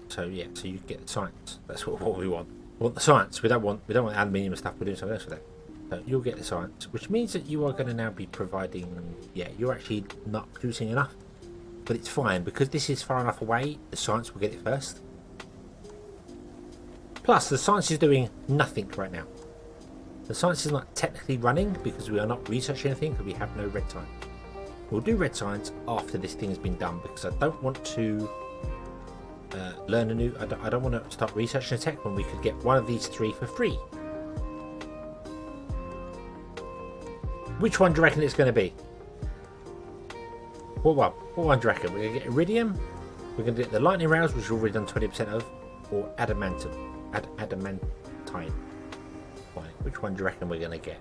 So yeah, so you get the science. That's what we want. want the science. We don't want aluminium stuff. We're doing something else with that. So you'll get the science, which means that you are going to now be providing. Yeah, you're actually not producing enough, but it's fine because this is far enough away. The science will get it first. Plus, the science is doing nothing right now. The science is not technically running because we are not researching anything because we have no red sign. We'll do red signs after this thing has been done because I don't want to learn a new. I don't want to start researching a tech when we could get one of these 3 for free. Which one do you reckon it's going to be? What one do you reckon? We're going to get iridium. We're going to get the lightning rounds, which we've already done 20% of, or adamantium. Adamantine. Which one do you reckon we're going to get?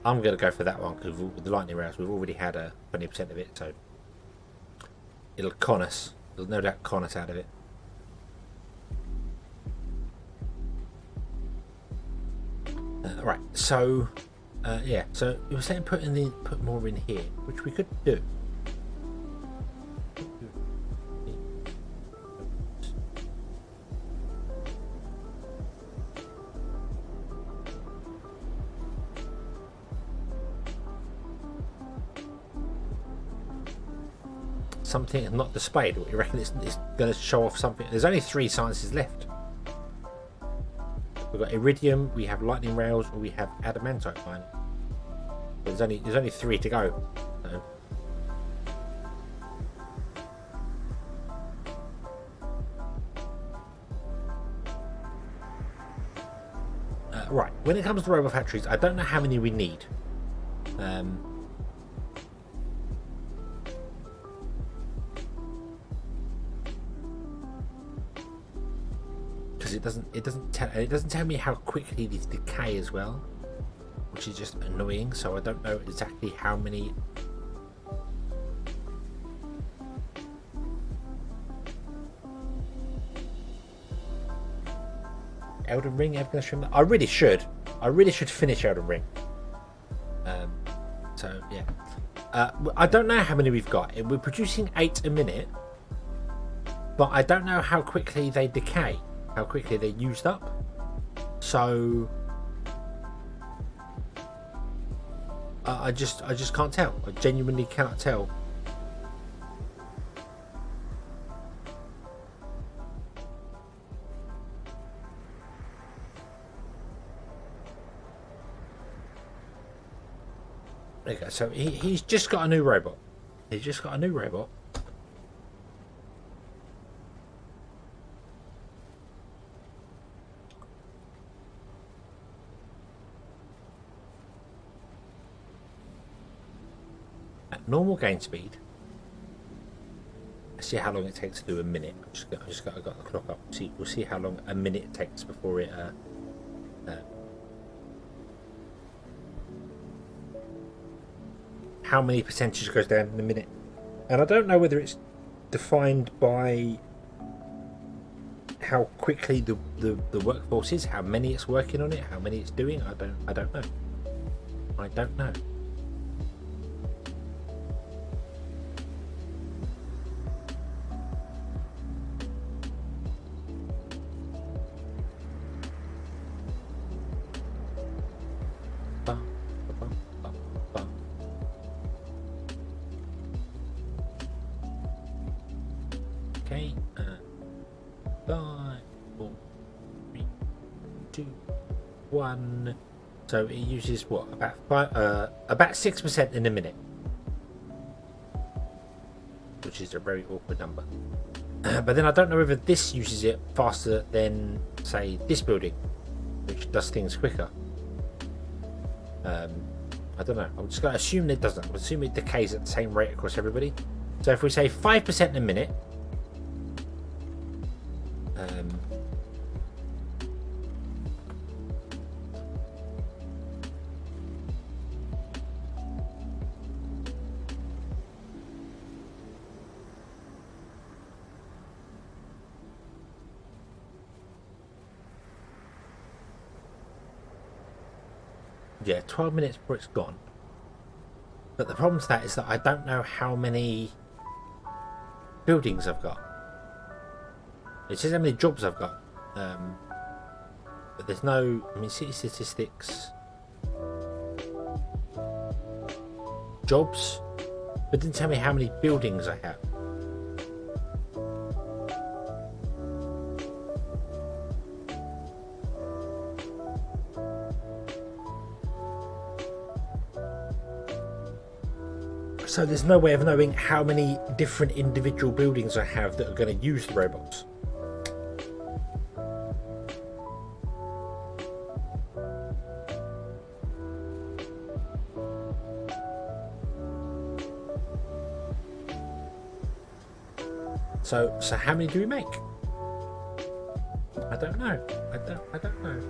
I'm going to go for that one because with the lightning rounds we've already had a 20% of it, so it'll con us. It'll no doubt con us out of it. Right, so yeah, so you were saying put more in here, which we could do. Something not displayed. What you reckon it's going to show off something? There's only 3 sciences left. We've got iridium, we have lightning rails, or we have adamantite mine. There's only 3 to go. So. Right. When it comes to robot factories, I don't know how many we need. It doesn't tell me how quickly these decay as well, which is just annoying. So I don't know exactly how many. Elden Ring, I really should finish Elden Ring. So yeah, I don't know how many we've got. We're producing 8 a minute, but I don't know how quickly they decay. How quickly they're used up. So I just can't tell. I genuinely cannot tell. There you go. So he's just got a new robot. He's just got a new robot. Normal gain speed. Let's see how long it takes to do a minute. I just got the clock up. We'll see how long a minute takes before it. How many percentage goes down in a minute? And I don't know whether it's defined by how quickly the workforce is, how many it's working on it, how many it's doing. I don't know. I don't know. Okay, 5, 4, 3, 2, 1. So it uses what, about 6% in a minute, which is a very awkward number. But then I don't know whether this uses it faster than, say, this building, which does things quicker. I don't know. I'm just going to assume it doesn't. I'm going to assume it decays at the same rate across everybody. So if we say 5% in a minute, yeah, 12 minutes before it's gone. But the problem to that is that I don't know how many buildings I've got. It says how many jobs I've got. But there's no, I mean, city statistics, jobs, but didn't tell me how many buildings I have. So there's no way of knowing how many different individual buildings I have that are going to use the robots. So how many do we make? I don't know. I don't know.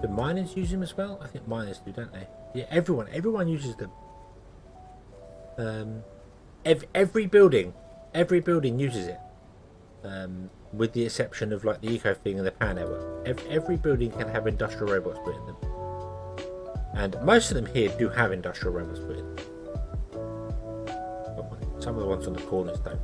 Do miners use them as well? I think miners do, don't they? Yeah, everyone uses them. Every building uses it. With the exception of like the eco thing and the power network. Every building can have industrial robots put in them. And most of them here do have industrial robots put in them. Some of the ones on the corners don't.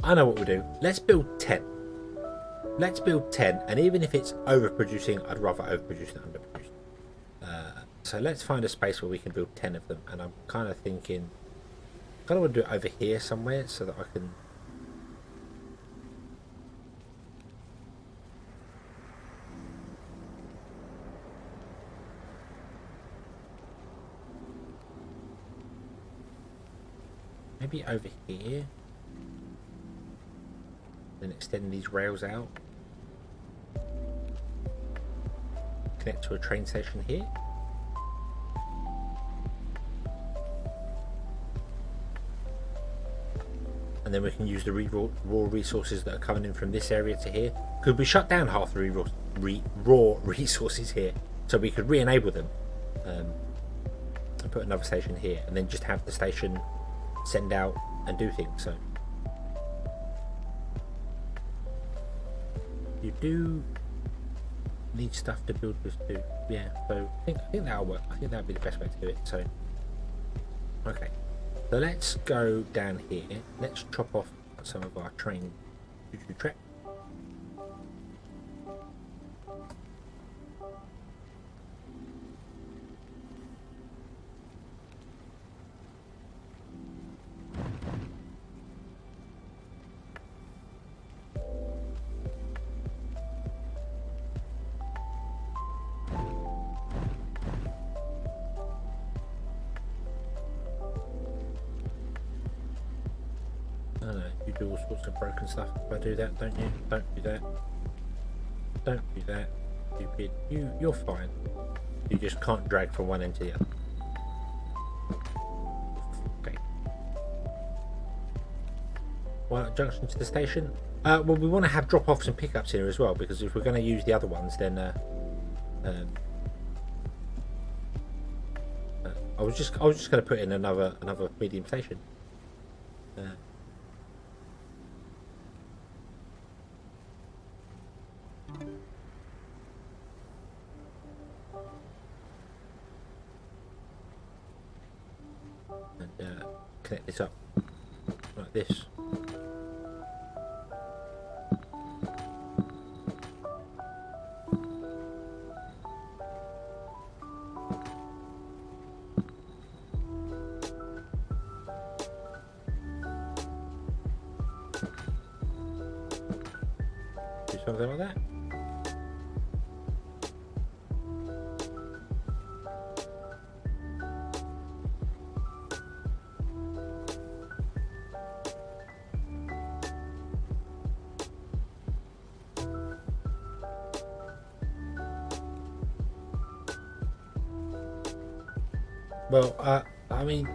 I know what we'll do. Let's build 10. Let's build 10, and even if it's overproducing, I'd rather overproduce than underproduce. So let's find a space where we can build 10 of them, and I'm kind of thinking, I kind of want to do it over here somewhere so that I can. Maybe over here. Then extend these rails out. Connect to a train station here. And then we can use the raw resources that are coming in from this area to here. Could we shut down half the raw resources here so we could re-enable them and put another station here, and then just have the station send out and do things. So you do need stuff to build with too. Yeah, so I think that'll work. I think that'll be the best way to do it. So okay, so let's go down here. Let's chop off some of our train track. I don't know, you do all sorts of broken stuff if I do that, don't you? Don't do that. Don't do that. Stupid. You're fine. You just can't drag from one end to the other. Okay. Well, junction to the station. Well, we want to have drop-offs and pickups here as well, because if we're going to use the other ones, then I was just going to put in another medium station. And connect this up like this. Do something like that. Well, I mean,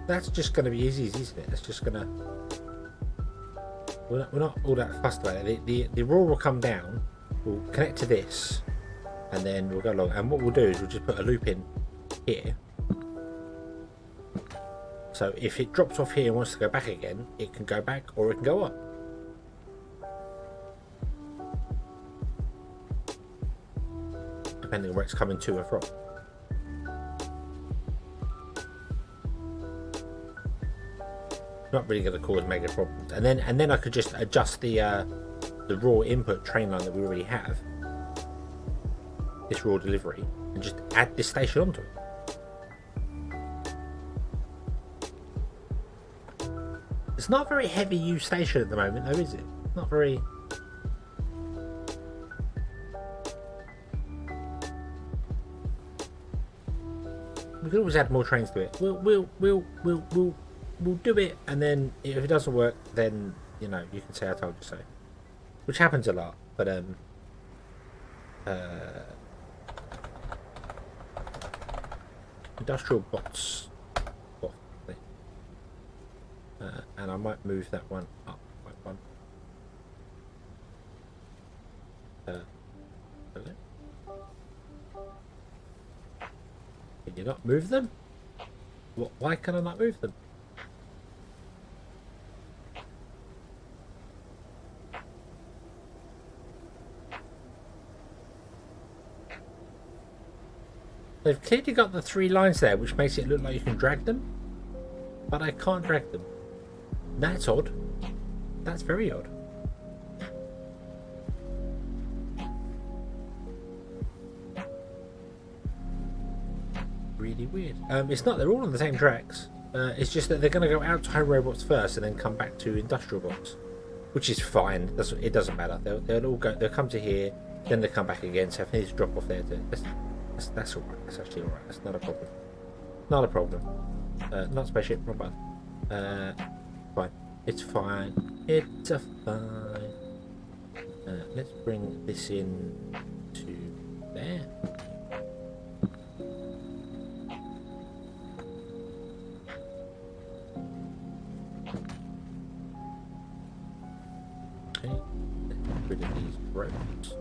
that's just going to be easy, isn't it? It's just going to... We're not all that fussed about it. The raw will come down, we'll connect to this, and then we'll go along. And what we'll do is we'll just put a loop in here. So if it drops off here and wants to go back again, it can go back or it can go up. depending on where it's coming to and from. Not really going to cause mega problems. And then I could just adjust the raw input train line that we already have, this raw delivery, and just add this station onto it. It's not a very heavy use station at the moment, though, is it? Not very. We could always add more trains to it. We'll do it, and then if it doesn't work, then you know you can say I told you so, which happens a lot. But industrial bots, and I might move that one up by one. Can you not move them? What? Why can I not move them? They've clearly got the 3 lines there, which makes it look like you can drag them, but I can't drag them. That's odd. That's very odd. Really weird. It's not. They're all on the same tracks. It's just that they're going to go out to home robots first, and then come back to industrial bots, which is fine. It doesn't matter. They'll all go. They'll come to here, then they come back again. So if they need to drop off there, that's all right. That's actually all right. That's not a problem. Not a problem. Not spaceship. Wrong button. Fine. It's fine. It's a fine. Let's bring this in to there. Okay. Let's get rid of these roads.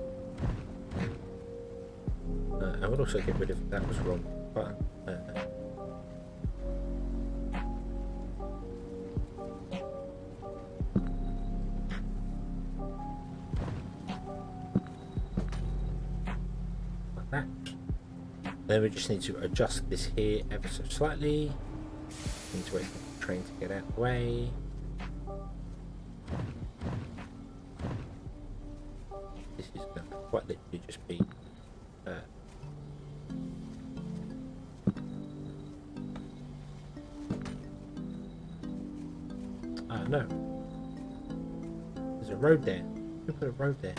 I would also get rid of that was wrong button. Like that. Then we just need to adjust this here ever so slightly. Need to wait for the train to get out of the way. This is going to quite literally just be no. There's a road there. Who put a road there?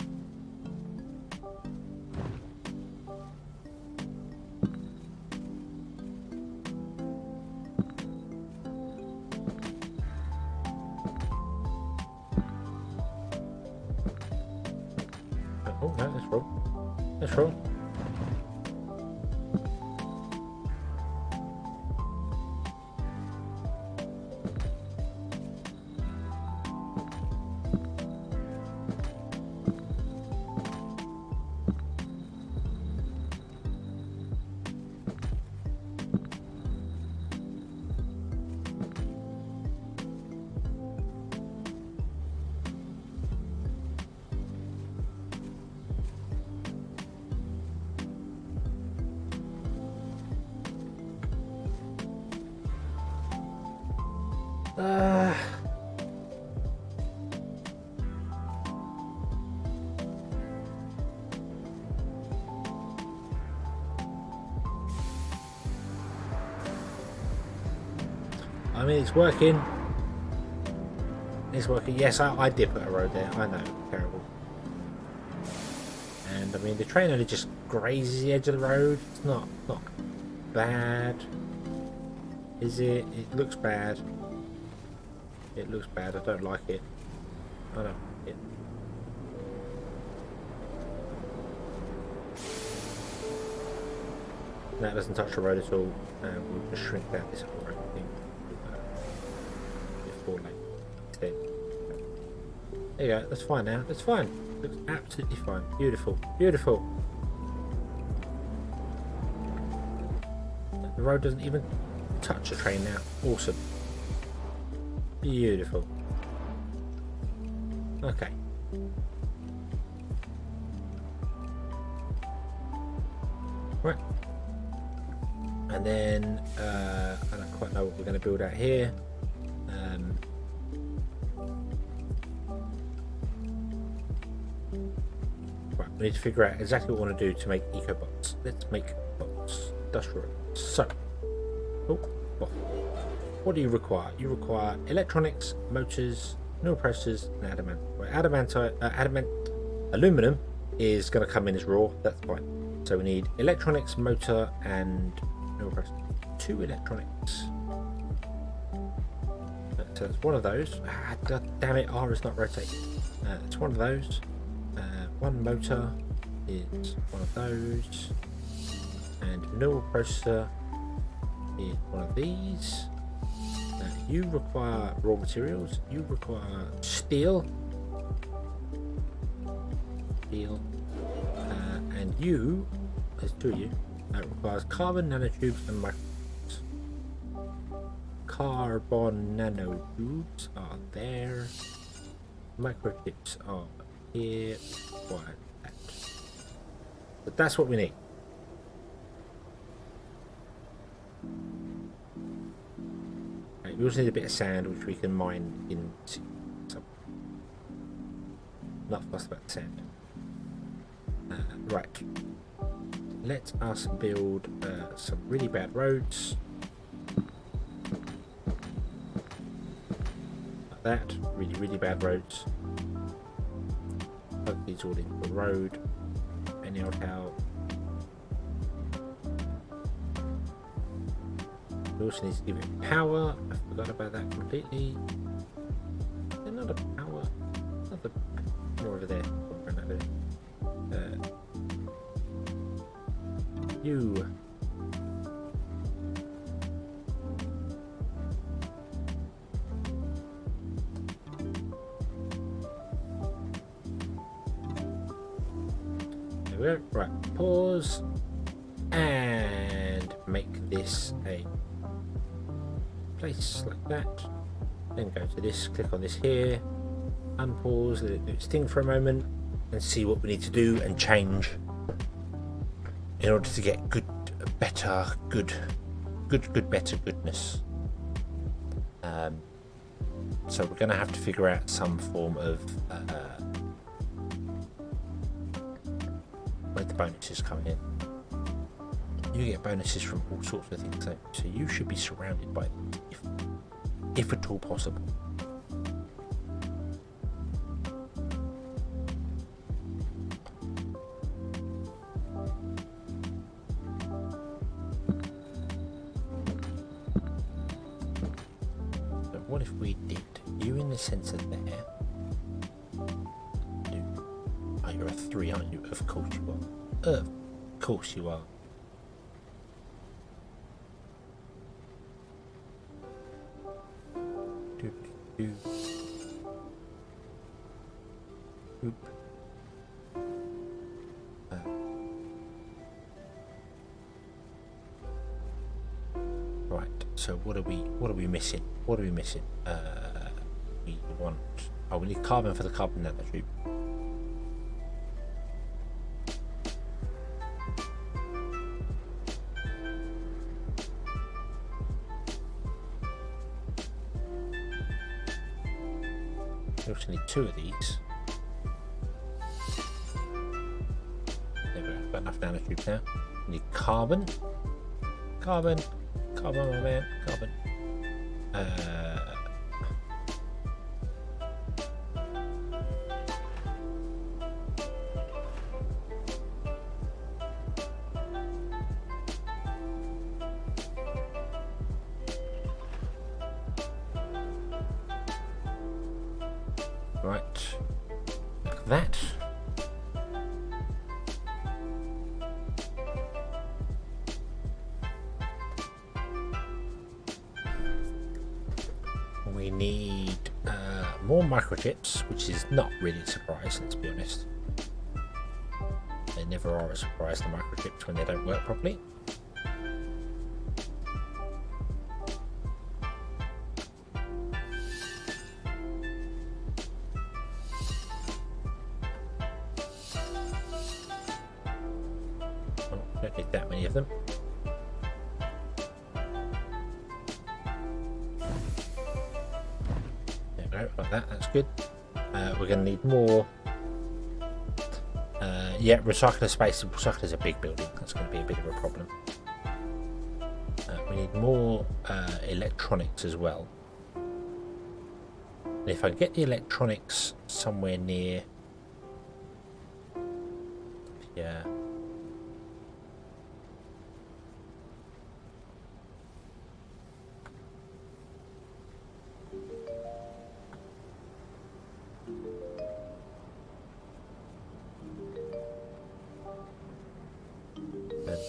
Oh no, that's wrong. That's wrong. I mean, it's working. It's working. Yes, I did put a road there. I know, terrible. And I mean, the train only just grazes the edge of the road. It's not bad, is it? It looks bad. It looks bad. I don't like it. I don't like it. That doesn't touch the road at all. We'll just shrink down this whole road thing. Four lane instead. There you go. That's fine now. That's fine. Looks absolutely fine. Beautiful. Beautiful. The road doesn't even touch the train now. Awesome. Beautiful. Okay. Right. And then I don't quite know what we're going to build out here. Right, we need to figure out exactly what we want to do to make eco-bots. Let's make bots. Industrial. So, what do you require? You require electronics, motors, neural processors, and adamant. Right, aluminum is going to come in as raw. That's fine. So we need electronics, motor, and neural processor. 2 electronics. So it's one of those. God damn it, R is not rotating. It's one of those. 1 motor is one of those. And neural processor is one of these. You require raw materials. You require steel. And you, there's 2 of you, requires carbon nanotubes and microtubes. Carbon nanotubes are there. Microchips are here. Why that? But that's what we need. Right, we also need a bit of sand, which we can mine in. Not fussed about the sand. Right. Let us build some really bad roads. Like that. Really, really bad roads. Plug these all into the road. Any old how. We also need to give it power. I forgot about that completely. Another power. Another more over there. You. There we go. Right, pause and make this a place like that. Then go to this, click on this here, unpause, let it do its thing for a moment, and see what we need to do and change in order to get better goodness. So we're going to have to figure out some form of where the bonuses come in. You get bonuses from all sorts of things, so you should be surrounded by them, if at all possible. What if we did you in the sensor there? Oh, you're a 3, aren't you? Of course you are. Of course you are. Oop. Right. So what are we missing? What are we missing? We want. Oh, we need carbon for the carbon nanotube. We also need 2 of these. There we go. Got enough nanotubes now. We need carbon. Carbon, my man. Carbon. Right, like that. We need more microchips, which is not really a surprise, let's be honest. They never are a surprise, the microchips, when they don't work properly. Don't need that many of them. There we go, like that, that's good. We're going to need more. Yeah, recycler space. Recycler's a big building. That's going to be a bit of a problem. We need more electronics as well. And if I get the electronics somewhere near, yeah.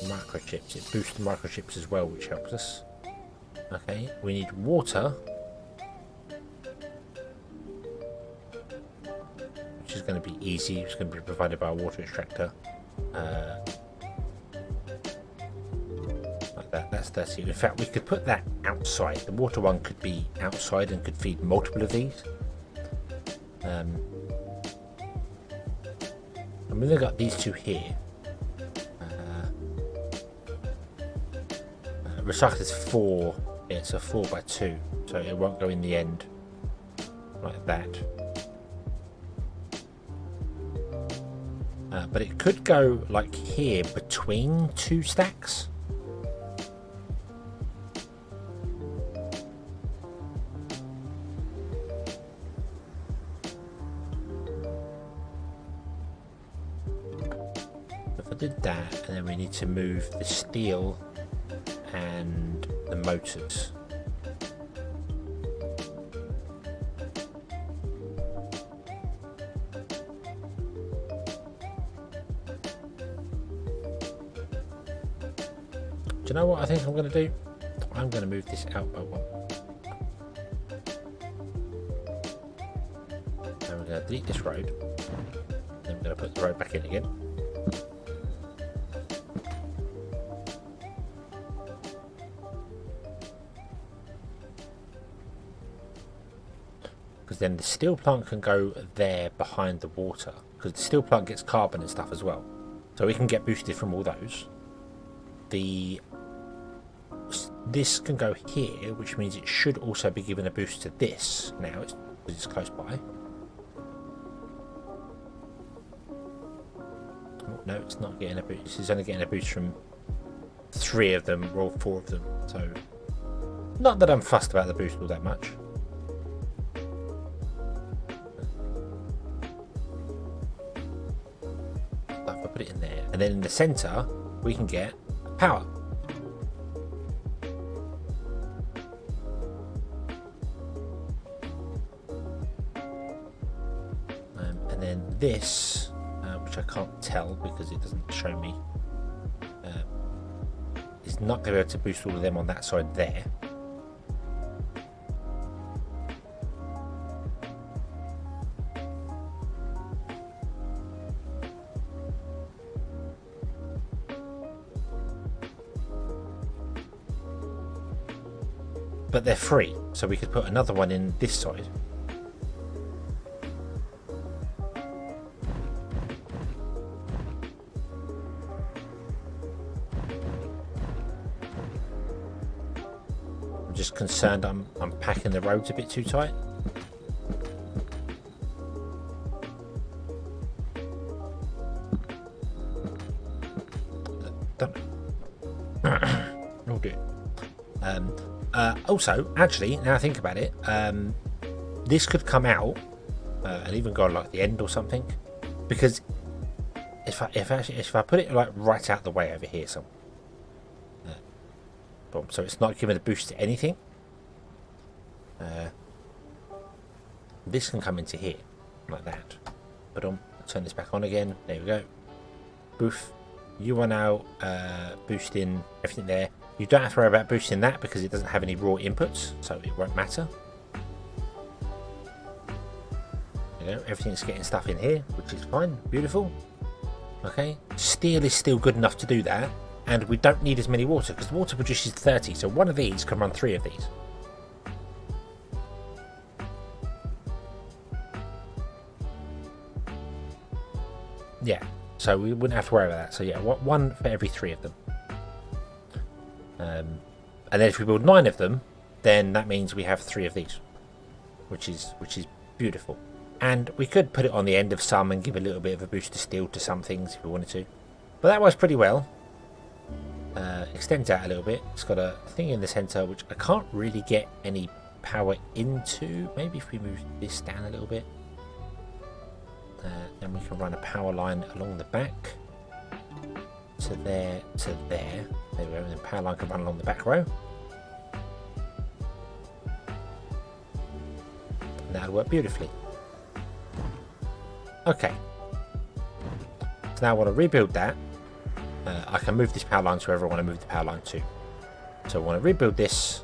Microchips, it boosts the microchips as well, which helps us. Okay, we need water, which is going to be easy. It's going to be provided by a water extractor. Like that, that's 30. In fact, we could put that outside. The water one could be outside and could feed multiple of these. And we've got these two here. Recycle is 4. Yeah, it's a 4x2, so it won't go in the end like that. But it could go like here between 2 stacks. If I did that, and then we need to move the steel and the motors. Do you know what I think I'm going to do? I'm going to move this out by 1. And we're going to delete this road. Then we're going to put the road back in again. Then the steel plant can go there behind the water, because the steel plant gets carbon and stuff as well, so we can get boosted from all those. This can go here, which means it should also be given a boost to this now, because it's close by. Oh, no, it's not getting a boost. It's only getting a boost from 3 of them, or 4 of them, so not that I'm fussed about the boost all that much. Put it in there, and then in the center we can get power. And then this, which I can't tell because it doesn't show me, is not going to be able to boost all of them on that side there. But they're free, so we could put another one in this side. I'm just concerned I'm packing the roads a bit too tight. Oh dear. Also, actually, now I think about it, this could come out and even go like the end or something, because if I put it like right out the way over here, so boom, so it's not giving a boost to anything. This can come into here like that. But turn this back on again. There we go. Boof. You are now boosting everything there. You don't have to worry about boosting that because it doesn't have any raw inputs, so it won't matter. You know, everything's getting stuff in here, which is fine. Beautiful. Okay, steel is still good enough to do that, and we don't need as many water because water produces 30, so one of these can run 3 of these. Yeah, so we wouldn't have to worry about that. So yeah, one for every 3 of them. And then if we build 9 of them, then that means we have 3 of these, which is beautiful. And we could put it on the end of some and give a little bit of a boost of steel to some things if we wanted to. But that works pretty well. Extends out a little bit. It's got a thing in the center which I can't really get any power into. Maybe if we move this down a little bit, then we can run a power line along the back to there to there. There we go. And the power line can run along the back row. And that'll work beautifully. Okay. So now I want to rebuild that. I can move this power line to wherever I want to move the power line to. So I want to rebuild this.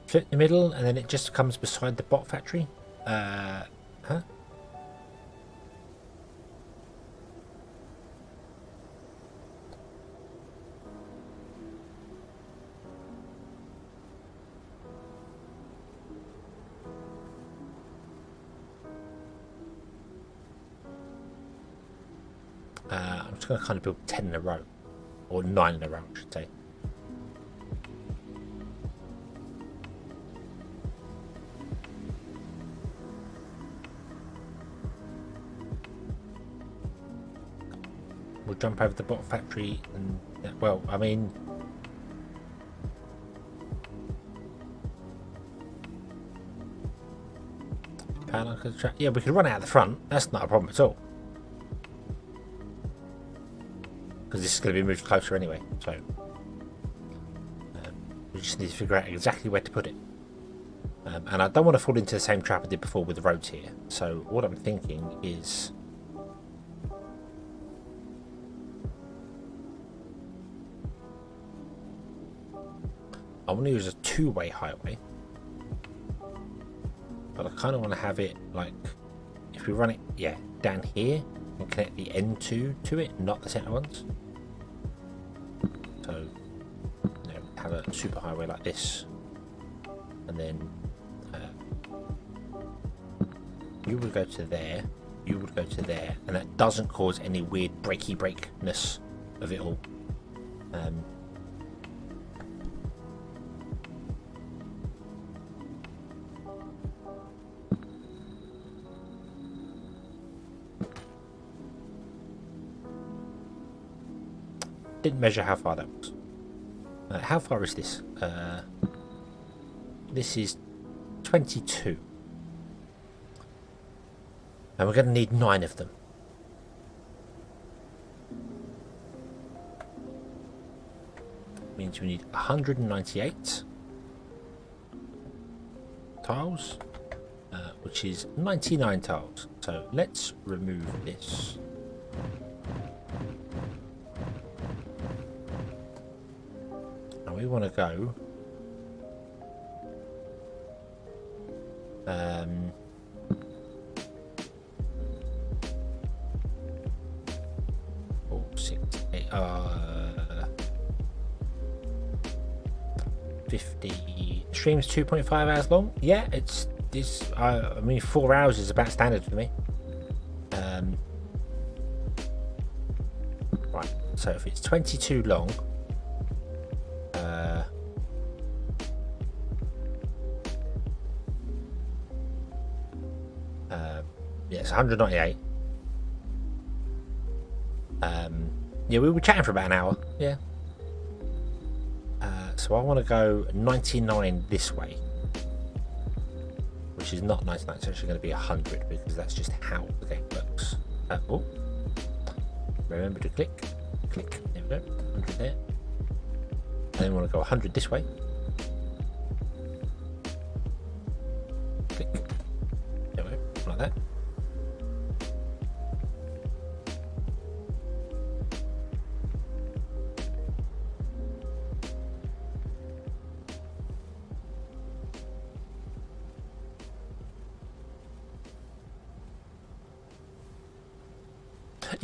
Flip the middle, and then it just comes beside the bot factory. Huh? I'm just going to kind of build 10 in a row, or 9 in a row, I should say. We'll jump over the bot factory, and well, I mean, yeah, we could run out the front. That's not a problem at all. Because this is going to be moved closer anyway, so we just need to figure out exactly where to put it. And I don't want to fall into the same trap I did before with the roads here. So what I'm thinking is I want to use a 2-way highway, but I kind of want to have it like, if we run it, yeah, down here and connect the N2 to it, not the center ones. So, you know, have a super highway like this, and then you would go to there, you would go to there, and that doesn't cause any weird breaky-breakness of it all. Didn't measure how far that was. How far is this? This is 22. And we're going to need 9 of them. Means we need 198 tiles, which is 99 tiles. So let's remove this. We want to go 4, 6, 8, 50. Stream's 2.5 hours long. Yeah, it's this. I mean, 4 hours is about standard for me. Right. So if it's 22 long. Yes, 198. Yeah, we were chatting for about an hour. Yeah. So I want to go 99 this way, which is not 99. It's actually going to be 100 because that's just how the game works. Oh, remember to click. There we go. 100 there. And then we want to go 100 this way. Click. There we go. Like that.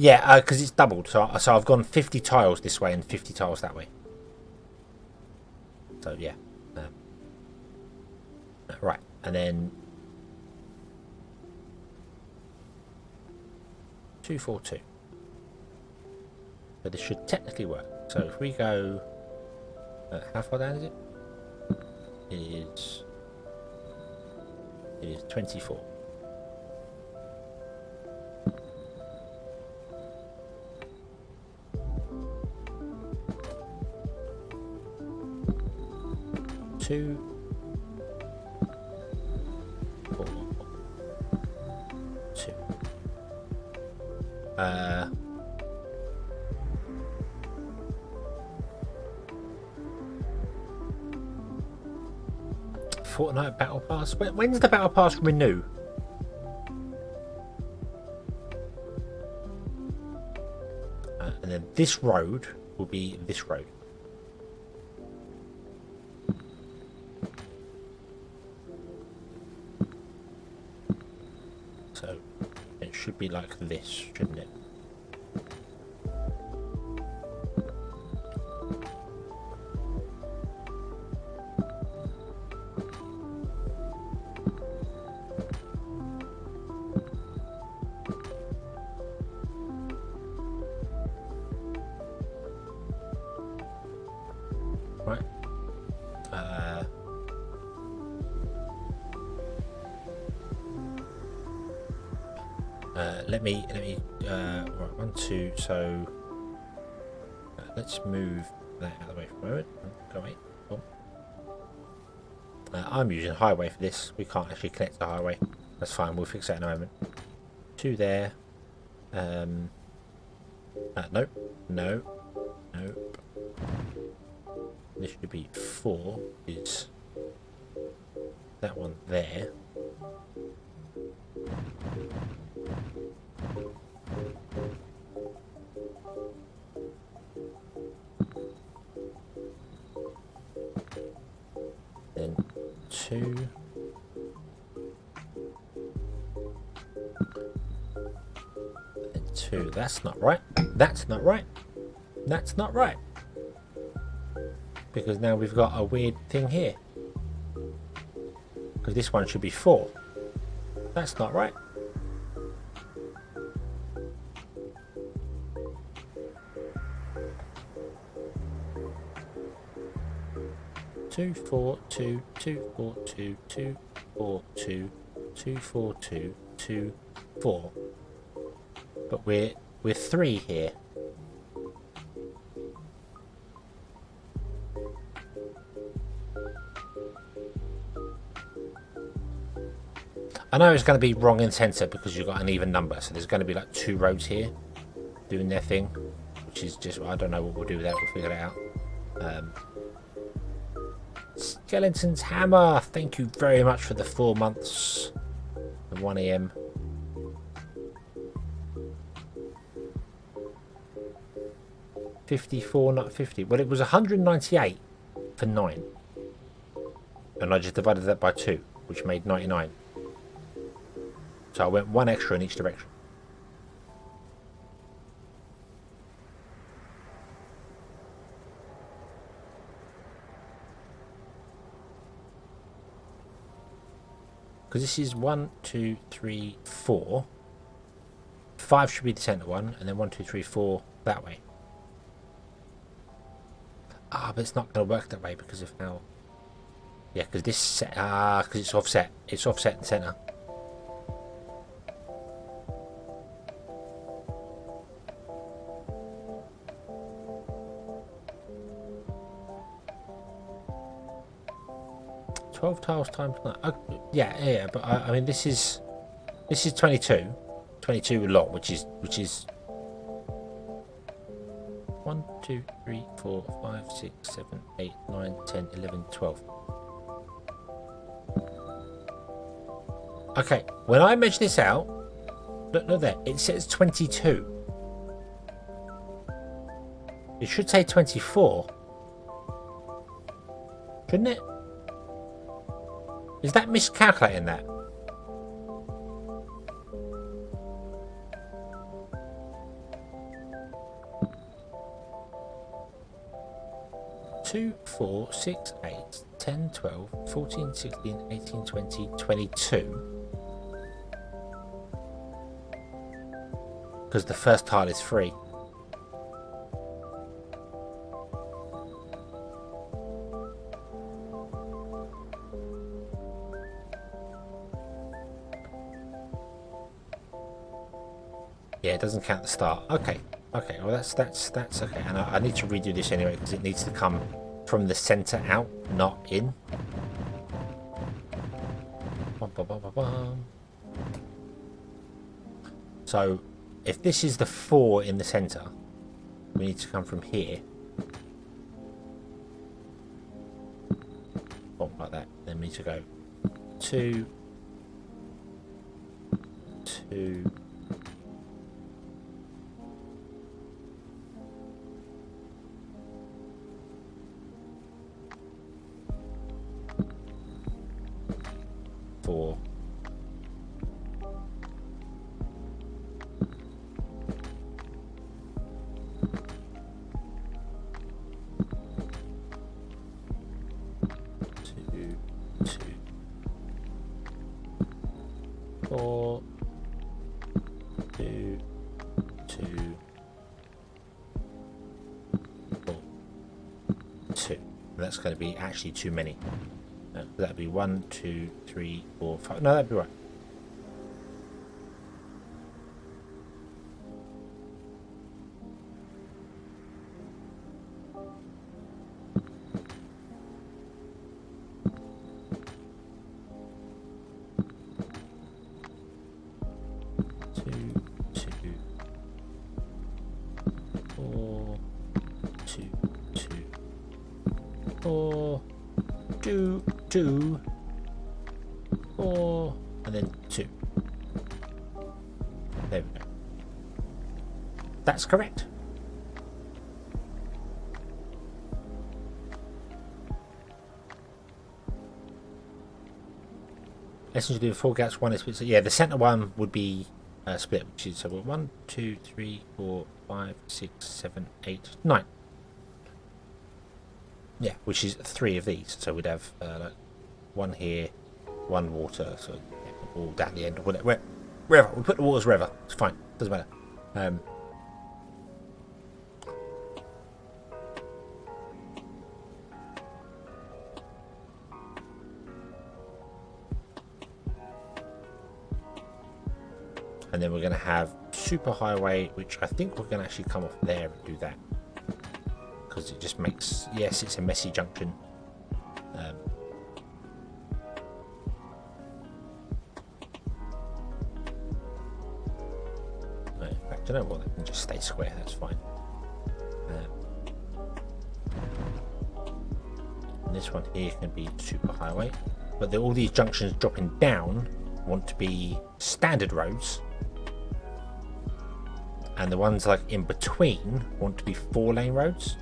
Yeah, because it's doubled. So I've gone 50 tiles this way and 50 tiles that way. So yeah. Right, and then 242. So this should technically work. So if we go, how far down is it? It is 24. Two, 4, 2. Fortnite Battle Pass. When's the Battle Pass renew? And then this road will be this road. So it should be like this, shouldn't it? Right. Let me right, 1, 2, so let's move that out of the way for a moment. Go away. Oh. I'm using highway for this. We can't actually connect to the highway. That's fine, we'll fix that in a moment. 2 there. Nope. No. Nope. This should be 4, is that one there. Then 2. Then 2. That's not right. That's not right. That's not right. Because now we've got a weird thing here. Because this one should be 4. That's not right. Two, 4, 2, 2, 4, 2, 2, 4, 2, 2, 4, 2, 2, 4. But we're 3 here. I know it's going to be wrong in centre because you've got an even number, so there's going to be like 2 roads here doing their thing, which is just, I don't know what we'll do with that, we'll figure it out. Skeleton's Hammer, thank you very much for the 4 months at 1 AM. $54, not 50. Well, it was 198 for 9, and I just divided that by 2, which made 99. So I went 1 extra in each direction. Because this is 1, 2, 3, 4. 5 should be the centre one, and then 1, 2, 3, 4 that way. Ah, but it's not going to work that way because of how. Yeah, because this because it's offset. It's offset in the centre. $12 tiles times 9. Yeah, but I mean this is 22 a lot, which is 1, 2, 3, 4, 5, 6, 7, 8, 9, 10, 11, 12. Okay, when I measure this out, look there, it says 22. It should say 24, shouldn't it? Is that miscalculating that? 2, 4, 6, 8, 10, 12, 14, 16, 18, 20, 22. Because the first tile is free. Yeah, it doesn't count the start. Okay, okay. Well, that's okay. And I need to redo this anyway because it needs to come from the center out, not in. Bum, bum, bum, bum, bum. So, if this is the 4 in the center, we need to come from here. Oh, like that. Then we need to go 2, 2. 4. 4, 2, 2, 4, 2. That's going to be actually too many. No, that'd be 1, 2, 3, 4, 5. No, that'd be right. Two, 4, and then 2. There we go. That's correct. Essentially, the 4 gaps, 1 is split. So yeah, the center one would be split, which is so 1, 2, 3, 4, 5, 6, 7, 8, 9. Yeah, which is 3 of these. So we'd have like 1 here, 1 water, so yeah, all down the end, wherever. We put the waters wherever. It's fine. Doesn't matter. And then we're going to have super highway, which I think we're going to actually come off there and do that. Because it just makes, yes, it's a messy junction. In fact, I don't know what, they can just stay square, that's fine. And this one here can be super highway. But all these junctions dropping down want to be standard roads. And the ones like in between want to be 4-lane roads.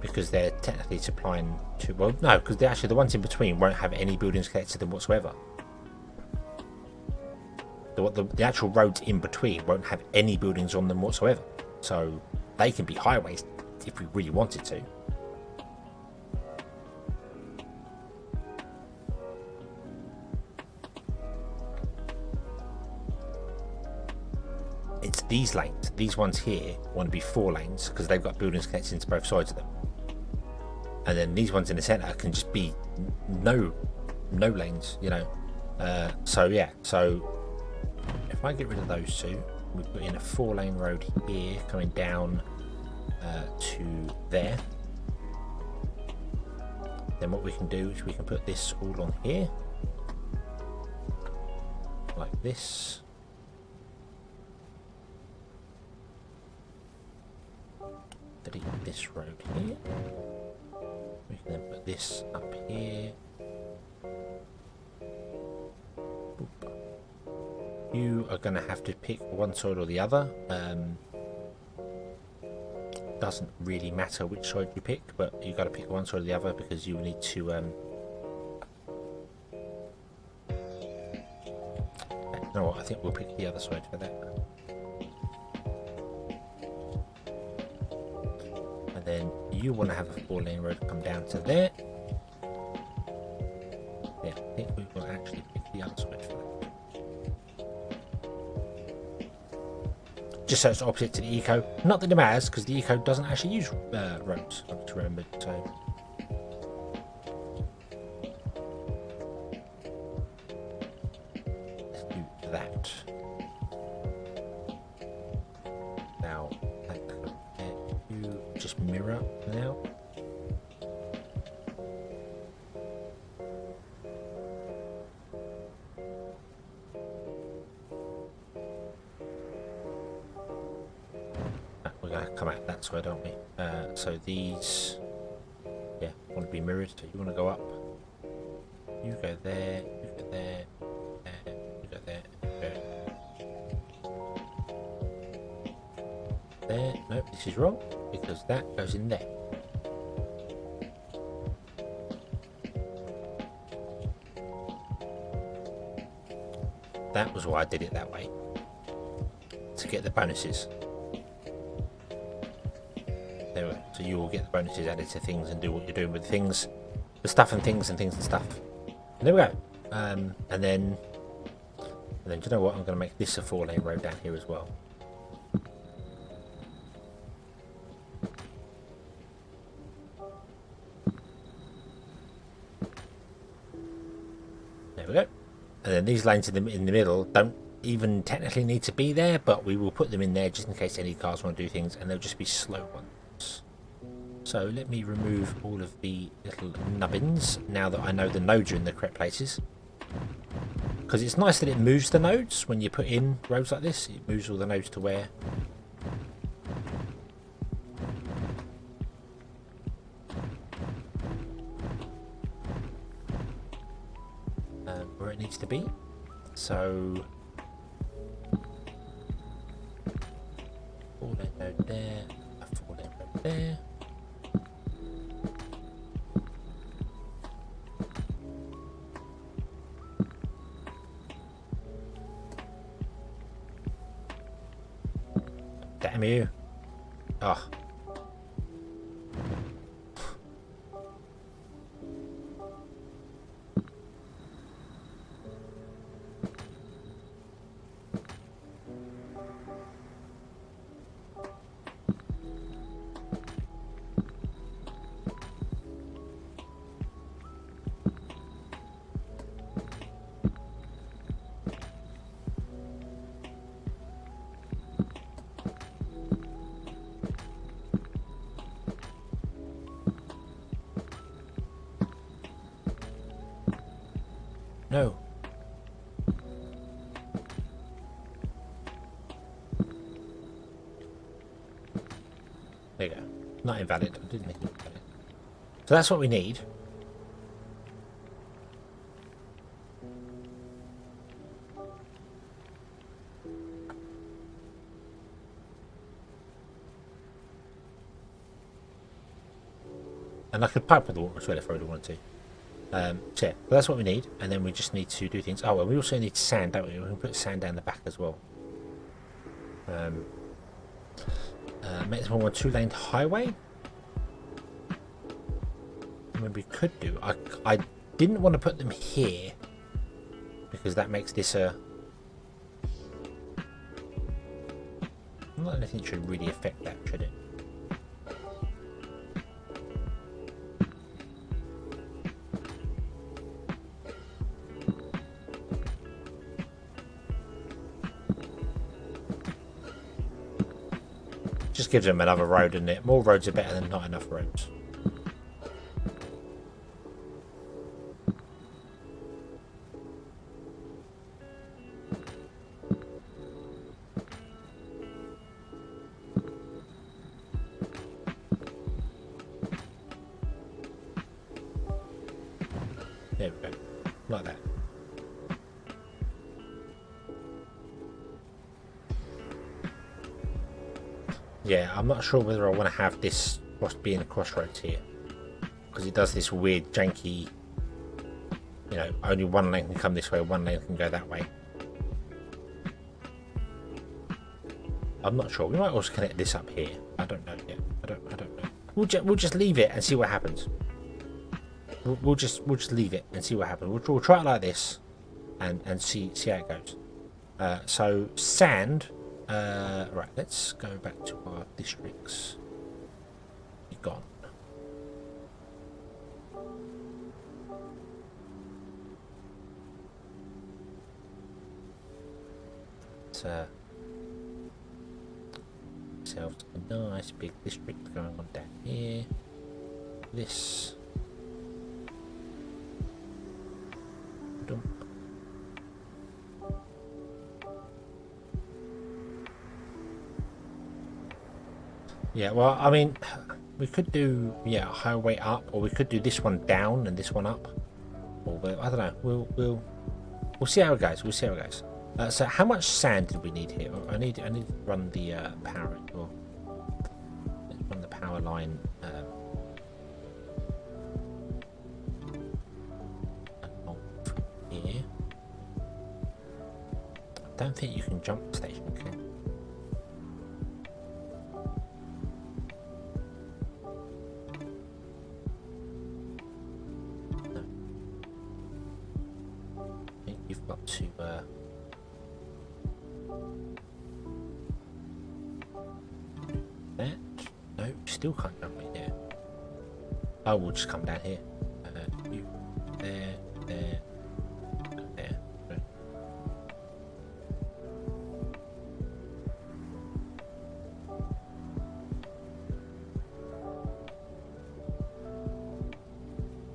Because they're technically supplying to, well, no, because actually the ones in between won't have any buildings connected to them whatsoever. The actual roads in between won't have any buildings on them whatsoever. So they can be highways if we really wanted to. It's these lanes, these ones here want to be 4 lanes because they've got buildings connected to both sides of them. And then these ones in the center can just be no lanes, you know. So yeah, so if I get rid of those 2, we put in a 4-lane road here coming down to there. Then what we can do is we can put this all on here like this. Delete this road here. We can then put this up here. Boop. You are going to have to pick one side or the other. Doesn't really matter which side you pick, but you got to pick one side or the other because you need to. You know what? I think we'll pick the other side for that. Then you want to have a 4-lane road come down to there. Yeah, I think we will actually pick the other switch for that. Just so it's opposite to the eco. Not that it matters, because the eco doesn't actually use roads, I've just remembered. So let's do that. Now, you just mirror now. We're going to come out that side, aren't we? So these, yeah, want to be mirrored. So you want to go up. You go there. You go there. You go there. Go there. Nope, this is wrong because that goes in there. That was why I did it that way, to get the bonuses. There we go. So you will get the bonuses added to things and do what you're doing with things, the stuff and things and things and stuff. And there we go. And then do you know what? I'm going to make this a 4-lane road down here as well. There we go. And then these lanes in the middle don't even technically need to be there, but we will put them in there just in case any cars want to do things, and they'll just be slow ones. So let me remove all of the little nubbins now that I know the nodes are in the correct places. Because it's nice that it moves the nodes when you put in roads like this. It moves all the nodes to where it needs to be. So 4-lane road there, a 4-lane road there. Damn you. Oh. No. There you go. Not invalid. I didn't make it invalid. So that's what we need. And I could pipe with the water as well if I really wanted to. So yeah, that's what we need, and then we just need to do things. Oh, well, we also need sand, don't we? We can put sand down the back as well. Make this more a 2-lane highway. I mean, we could do. I didn't want to put them here because that makes this a. Not anything should really affect that, should it? Just gives them another road, and it more roads are better than not enough roads. There we go, like that. Yeah, I'm not sure whether I want to have this being a crossroads here, because it does this weird janky, you know, only one lane can come this way, one lane can go that way. I'm not sure. We might also connect this up here. I don't know yet. I don't know. we'll just leave it and see what happens. We'll just leave it and see what happens. We'll try it like this, and see how it goes. So sand. Right, let's go back to our districts. You're gone. Ourselves a nice big district going on down here. This. Dump. Yeah, well, I mean, we could do a highway up, or we could do this one down and this one up, or I don't know. We'll see how it goes. We'll see how it goes. So how much sand did we need here? I need to run the power. Or let's run the power line. Along here. I don't think you can jump the station, can you? No. I think you've got to. No, still can't jump in there. Oh, we'll just come down here. You, there, there. Right.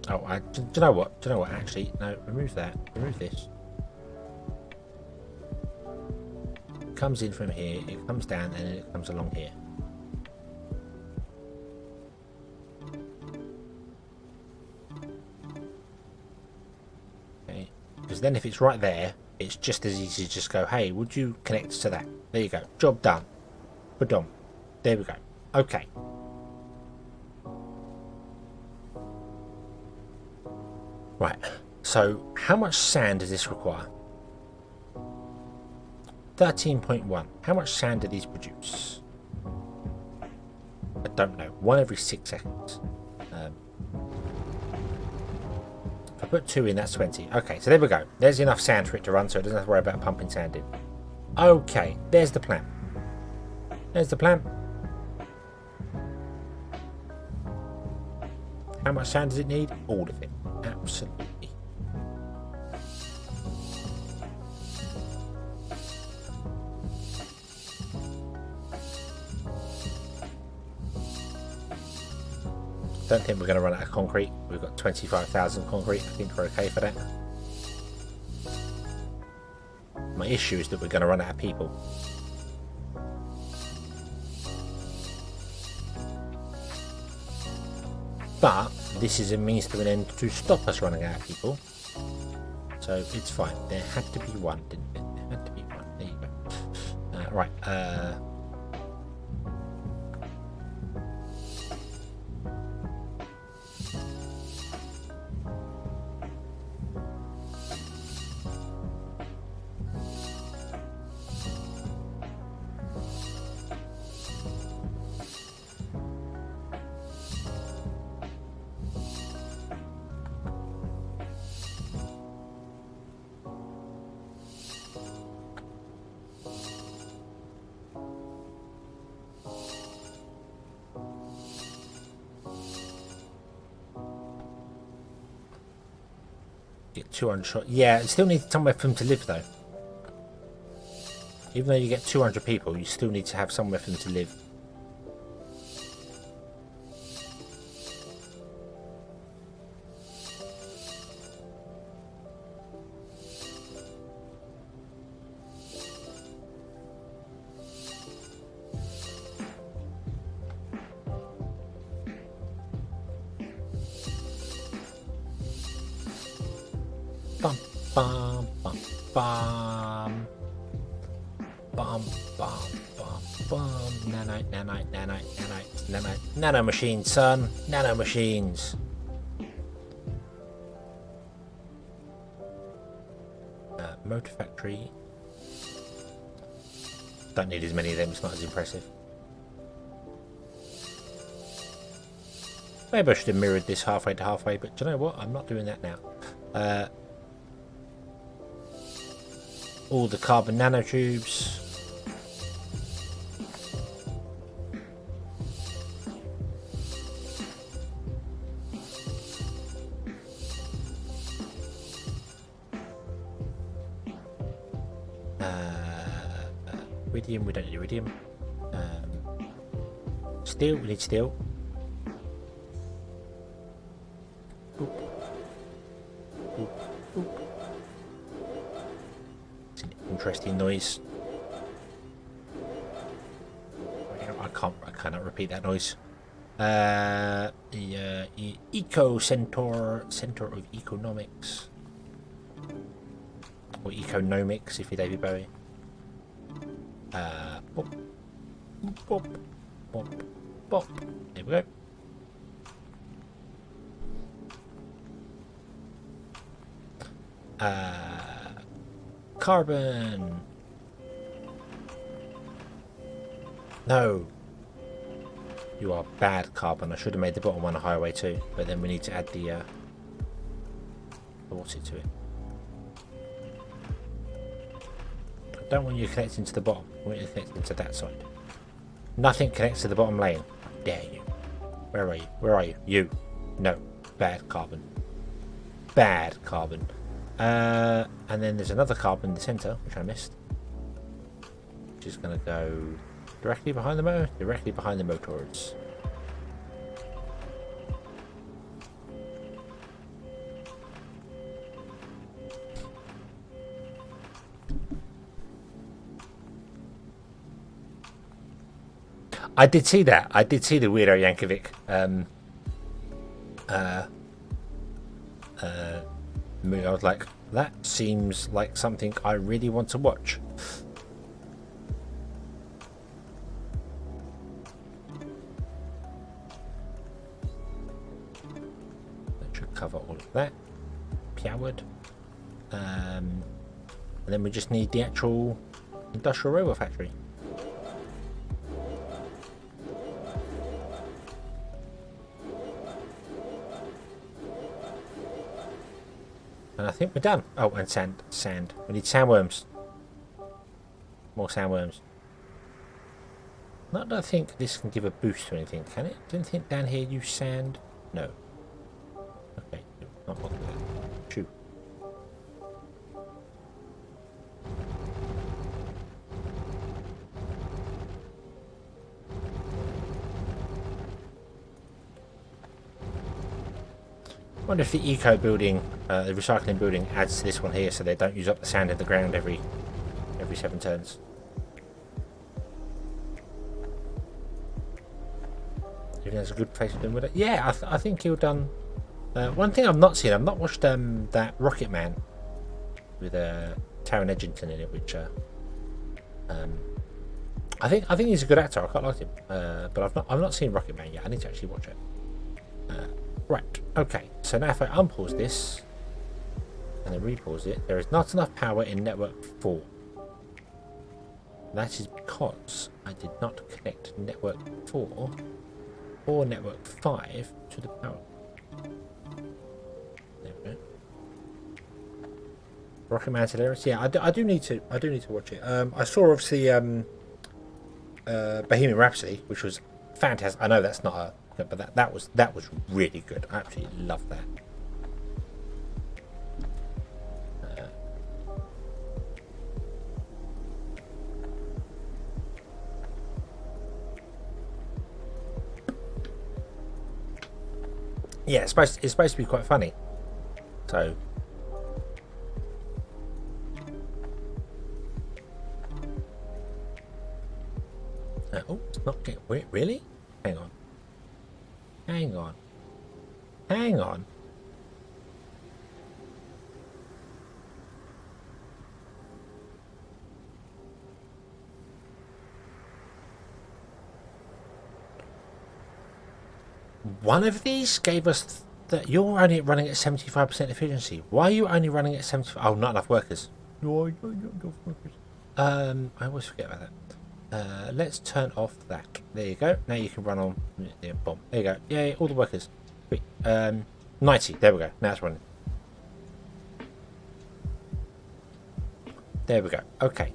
Oh, do you know what? Do you know what? Actually, no. Remove that. Remove this. It comes in from here. It comes down, and then it comes along here. Because then if it's right there, it's just as easy to just go, hey, would you connect to that? There you go. Job done. Put on. There we go. Okay. Right. So how much sand does this require? 13.1. How much sand do these produce? I don't know. 1 every 6 seconds. If I put 2 in, that's 20. Okay, so there we go. There's enough sand for it to run, so it doesn't have to worry about pumping sand in. Okay, there's the plan. There's the plan. How much sand does it need? All of it. Absolutely. Don't think we're going to run out of concrete. We've got 25,000 concrete. I think we're okay for that. My issue is that we're going to run out of people. But this is a means to an end to stop us running out of people. So it's fine. There had to be one, didn't there? There had to be one. There you go. Right. Get 200 shot. Yeah, it still needs somewhere for them to live though. Even though you get 200 people, you still need to have somewhere for them to live. Bum, bum, bum, bum. Bum, bum, bum, bum. Nanite, nanite, nanite, nanite, nanite. Nano machines, son. Nano machines. Motor factory. Don't need as many of them, it's not as impressive. Maybe I should have mirrored this halfway to halfway, but do you know what? I'm not doing that now. All the carbon nanotubes. Iridium, we don't need iridium. Steel, we need steel. Boop. Boop. Boop. It's an interesting noise. I cannot repeat that noise. The Eco Center of Economics, or Economics if you're David Bowie. Bop, bop, bop, bop. There we go. Carbon. No. You are bad, carbon. I should have made the bottom one a highway too, but then we need to add the what's it to it. I don't want you connecting to the bottom. I want you connecting to that side. Nothing connects to the bottom lane. How dare you? Where are you? Where are you? You. No. Bad carbon. Bad carbon. And then there's another carbon in the centre, which I missed. Which is going to go directly behind the motor. Directly behind the motors. I did see that. I did see the Weirdo Yankovic movie. I was like, that seems like something I really want to watch. That should cover all of that. Powered. And then we just need the actual industrial robot factory. And I think we're done. Oh, and sand. We need sandworms. More sandworms. Not that I think this can give a boost to anything, can it? Didn't think down here use sand. No. Okay, not bothered with that. Shoot. I wonder if the eco building, the recycling building, adds to this one here, so they don't use up the sand in the ground every 7 turns. If there's a good place of doing with it, yeah, I think he'll done. One thing I've not seen, I've not watched that Rocket Man with Taron Egerton in it, which I think he's a good actor. I quite like him, but I've not seen Rocket Man yet. I need to actually watch it. Right, okay, so now if I unpause this and then repause it, there is not enough power in network 4. That is because I did not connect network 4 or network 5 to the power. There we go. Rocket Man Hilarious. Yeah, I do need to watch it. I saw obviously Bohemian Rhapsody, which was fantastic. I know that's not a, but that was really good. I absolutely loved that. Yeah, it's supposed to be quite funny. So oh, it's not getting. Wait, really? Hang on. Hang on. Hang on. One of these gave us that you're only running at 75% efficiency. Why are you only running at 75? Oh, not enough workers. No, not enough workers. I always forget about that. Let's turn off that. There you go. Now you can run on. Yeah, boom. There you go. Yay, all the workers. Wait, 90. There we go. Now it's running. There we go. Okay.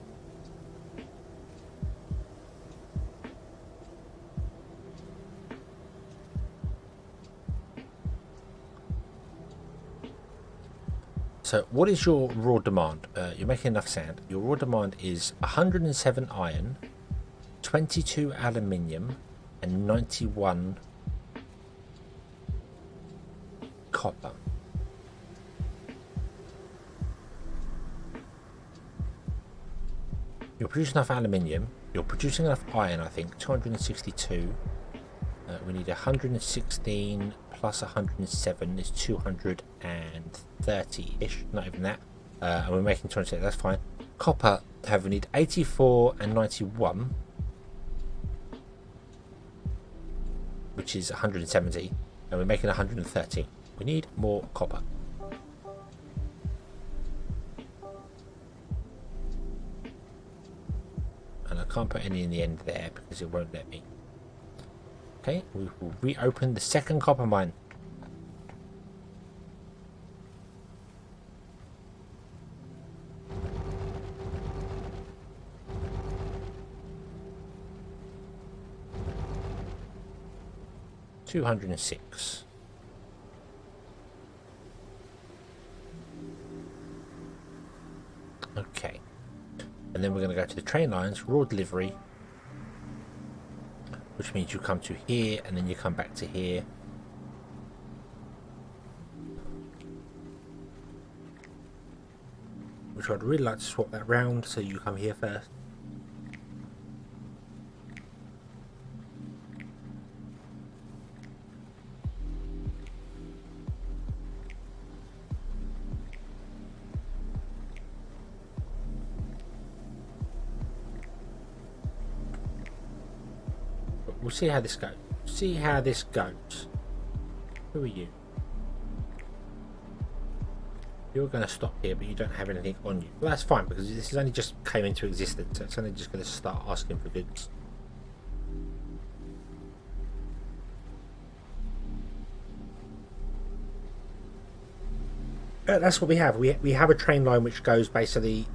So what is your raw demand? You're making enough sand. Your raw demand is 107 iron, 22 aluminium, and 91 copper. You're producing enough aluminium. You're producing enough iron, I think. 262. We need 116 plus 107 is 230-ish. Not even that. And we're making 26. That's fine. Copper, we need 84 and 91. Which is 170. And we're making 130. We need more copper. And I can't put any in the end there because it won't let me. Okay, we will reopen the second copper mine. $206. Okay. And then we're going to go to the train lines, raw delivery, which means you come to here and then you come back to here. Which I'd really like to swap that round so you come here first. We'll see how this goes. See how this goes. Who are you? You're going to stop here, but you don't have anything on you. Well, that's fine, because this is only just came into existence, so it's only just going to start asking for goods. That's what we have. We have a train line which goes basically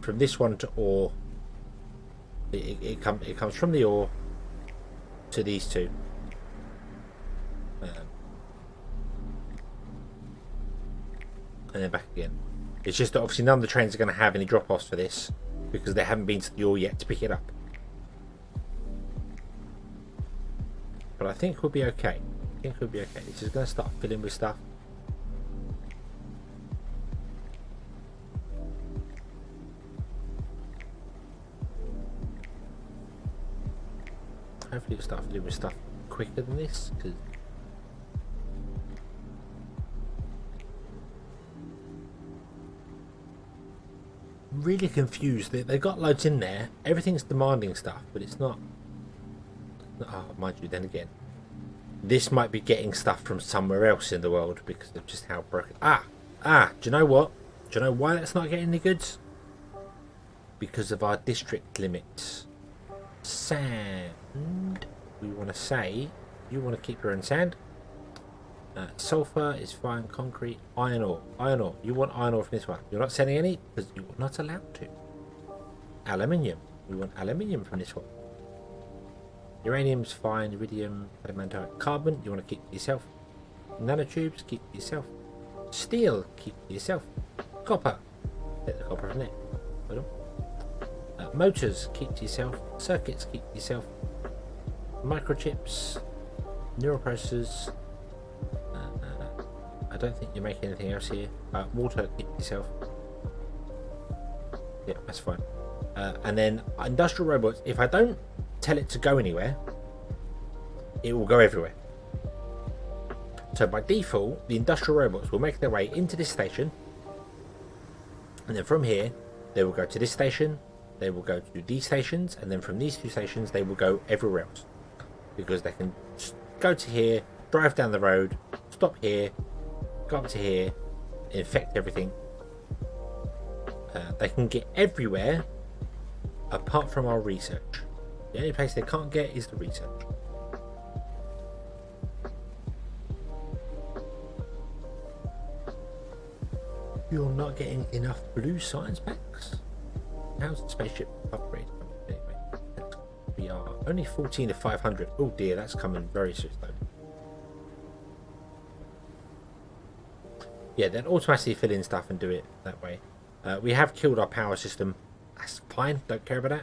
from this one to ore. It comes from the ore to these two. And then back again. It's just that obviously none of the trains are going to have any drop-offs for this because they haven't been to the ore yet to pick it up. But I think we'll be okay. I think we'll be okay. It's just going to start filling with stuff. Hopefully it'll start filling with stuff quicker than this, because really confused. They got loads in there. Everything's demanding stuff, but it's not. Oh, mind you, then again, this might be getting stuff from somewhere else in the world because of just how broken. Do you know what? Do you know why that's not getting any goods? Because of our district limits. Sand. We want to say you want to keep your own sand. Sulfur is fine. Concrete. Iron ore. Iron ore. You want iron ore from this one. You're not selling any because you're not allowed to. Aluminium. We want aluminium from this one. Uranium's fine. Iridium. Adamantite. Carbon. You want to keep to yourself. Nanotubes. Keep to yourself. Steel. Keep to yourself. Copper. Take the copper from there. Motors. Keep to yourself. Circuits. Keep to yourself. Microchips. Neural processors. I don't think you're making anything else here. Water, keep yourself. Yeah, that's fine. And then industrial robots, if I don't tell it to go anywhere, it will go everywhere. So by default, the industrial robots will make their way into this station. And then from here, they will go to this station. They will go to these stations. And then from these two stations, they will go everywhere else. Because they can go to here, drive down the road, stop here, go up to here, infect everything. They can get everywhere apart from our research. The only place they can't get is the research. You're not getting enough blue science packs. How's the spaceship upgrade? Anyway, we are only 14 of 500. Oh dear, that's coming very soon. Yeah, then automatically fill in stuff and do it that way. We have killed our power system. That's fine. Don't care about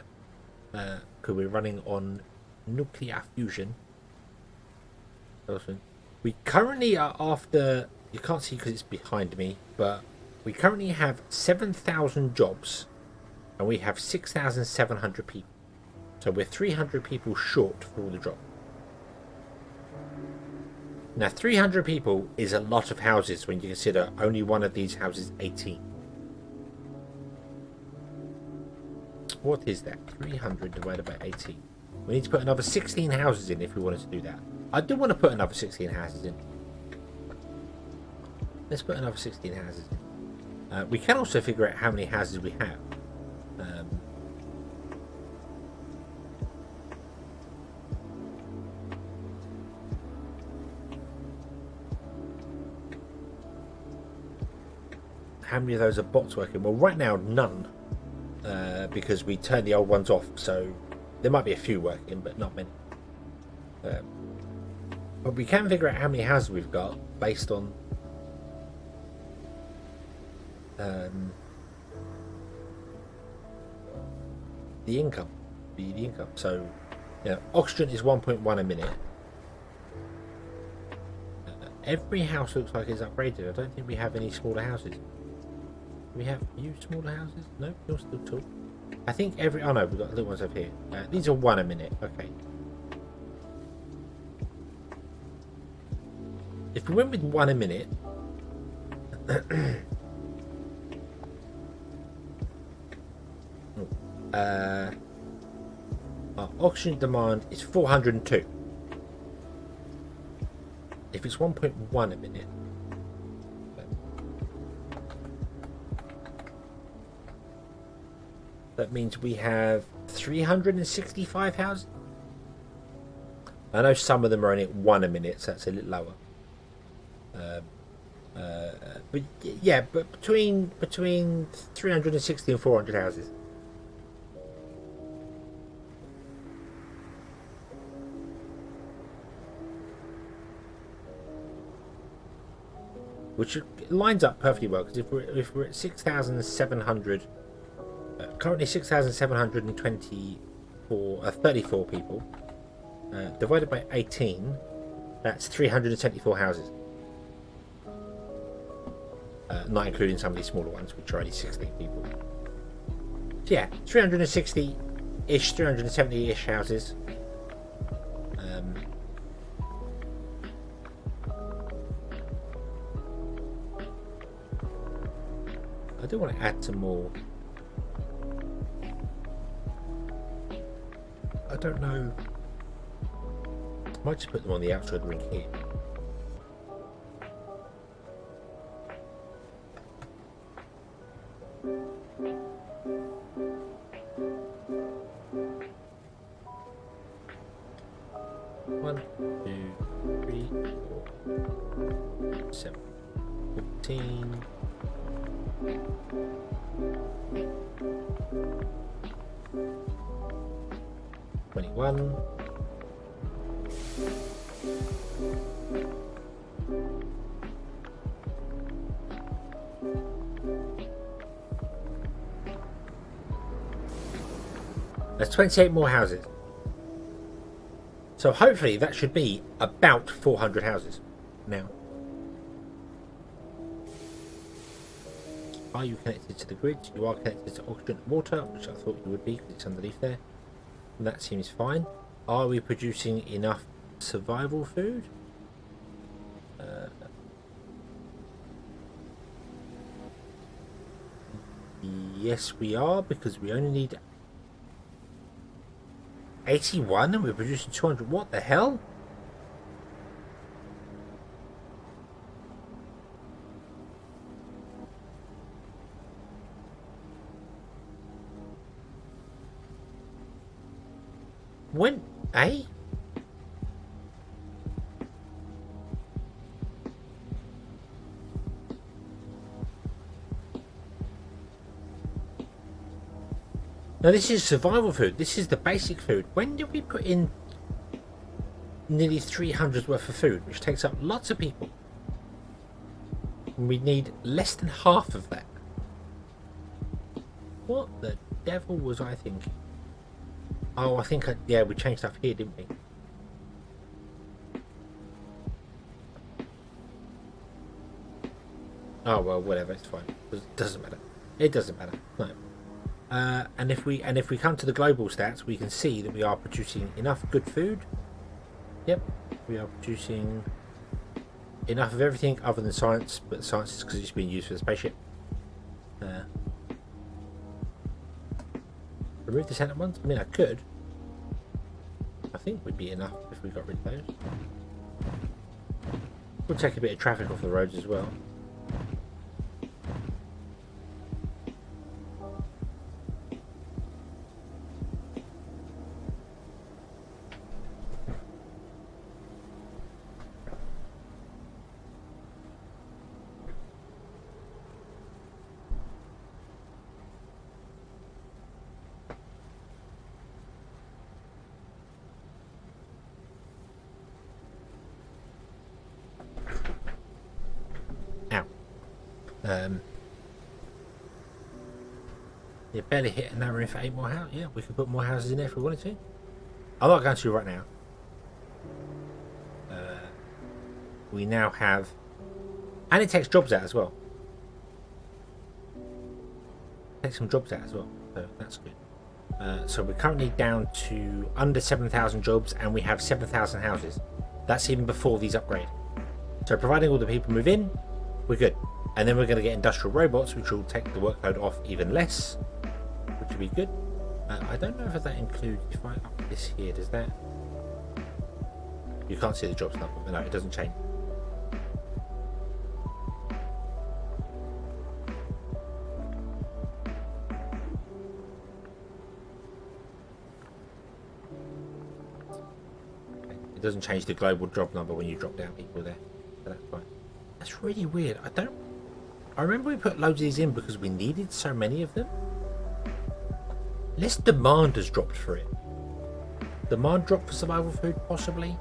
that. Because we're running on nuclear fusion. We currently are after. You can't see because it's behind me, but we currently have 7,000 jobs, and we have 6,700 people. So we're 300 people short for all the jobs. Now, 300 people is a lot of houses when you consider only one of these houses 18. What is that? 300 divided by 18. We need to put another 16 houses in if we wanted to do that. I do want to put another 16 houses in. Let's put another 16 houses in. We can also figure out how many houses we have. How many of those are bots working? Well, right now, none. Because we turned the old ones off. So there might be a few working, but not many. But we can figure out how many houses we've got based on the income. The income. So, you know, oxygen is 1.1 a minute. Every house looks like it's upgraded. I don't think we have any smaller houses. Do we have few smaller houses? No, you're still tall. I think every... Oh no, we've got little ones over here. These are 1 a minute. Okay. If we went with 1 a minute... our oxygen demand is 402. If it's 1.1 a minute... That means we have 365 houses. I know some of them are only at 1 a minute, so that's a little lower. But yeah, but between 360 and 400 houses. Which lines up perfectly well, because if we're at 6,700. Currently 6,724, 34 people, divided by 18, that's 374 houses. Not including some of these smaller ones, which are only 16 people. So yeah, 360-ish, 370-ish houses. I do want to add some more. I don't know. I might just put them on the outside ring here. One, 2, 3, 4, 7, 14. One. There's 28 more houses. So hopefully that should be about 400 houses now. Are you connected to the grid? You are connected to oxygen and water, which I thought you would be because it's underneath there. That seems fine. Are we producing enough survival food? Yes, we are, because we only need 81 and we're producing 200. What the hell? When, eh? Now this is survival food. This is the basic food. When did we put in nearly 300 worth of food, which takes up lots of people? We need less than half of that. What the devil was I thinking? Oh, I think, yeah, we changed stuff here, didn't we? Oh well, whatever, it's fine. It doesn't matter. It doesn't matter. No. And if we come to the global stats, we can see that we are producing enough good food. Yep, we are producing enough of everything other than science, but science is because it's being used for the spaceship. Remove the center ones? I mean, I could. I think would be enough if we got rid of those. We'll take a bit of traffic off the roads as well. You barely hit an hour in for 8 more houses. Yeah, we could put more houses in there if we wanted to. I'm not going to right now. We now have, and it takes jobs out as well. Takes some jobs out as well, so that's good. So we're currently down to under 7,000 jobs, and we have 7,000 houses. That's even before these upgrade. So providing all the people move in, we're good. And then we're going to get industrial robots, which will take the workload off even less, which will be good. I don't know if that includes, if I up this here, does that? You can't see the jobs number, but no, it doesn't change. Okay. It doesn't change the global job number when you drop down people there, so that's fine. That's really weird. I remember we put loads of these in because we needed so many of them. Less demand has dropped for it. Demand dropped for survival food, possibly.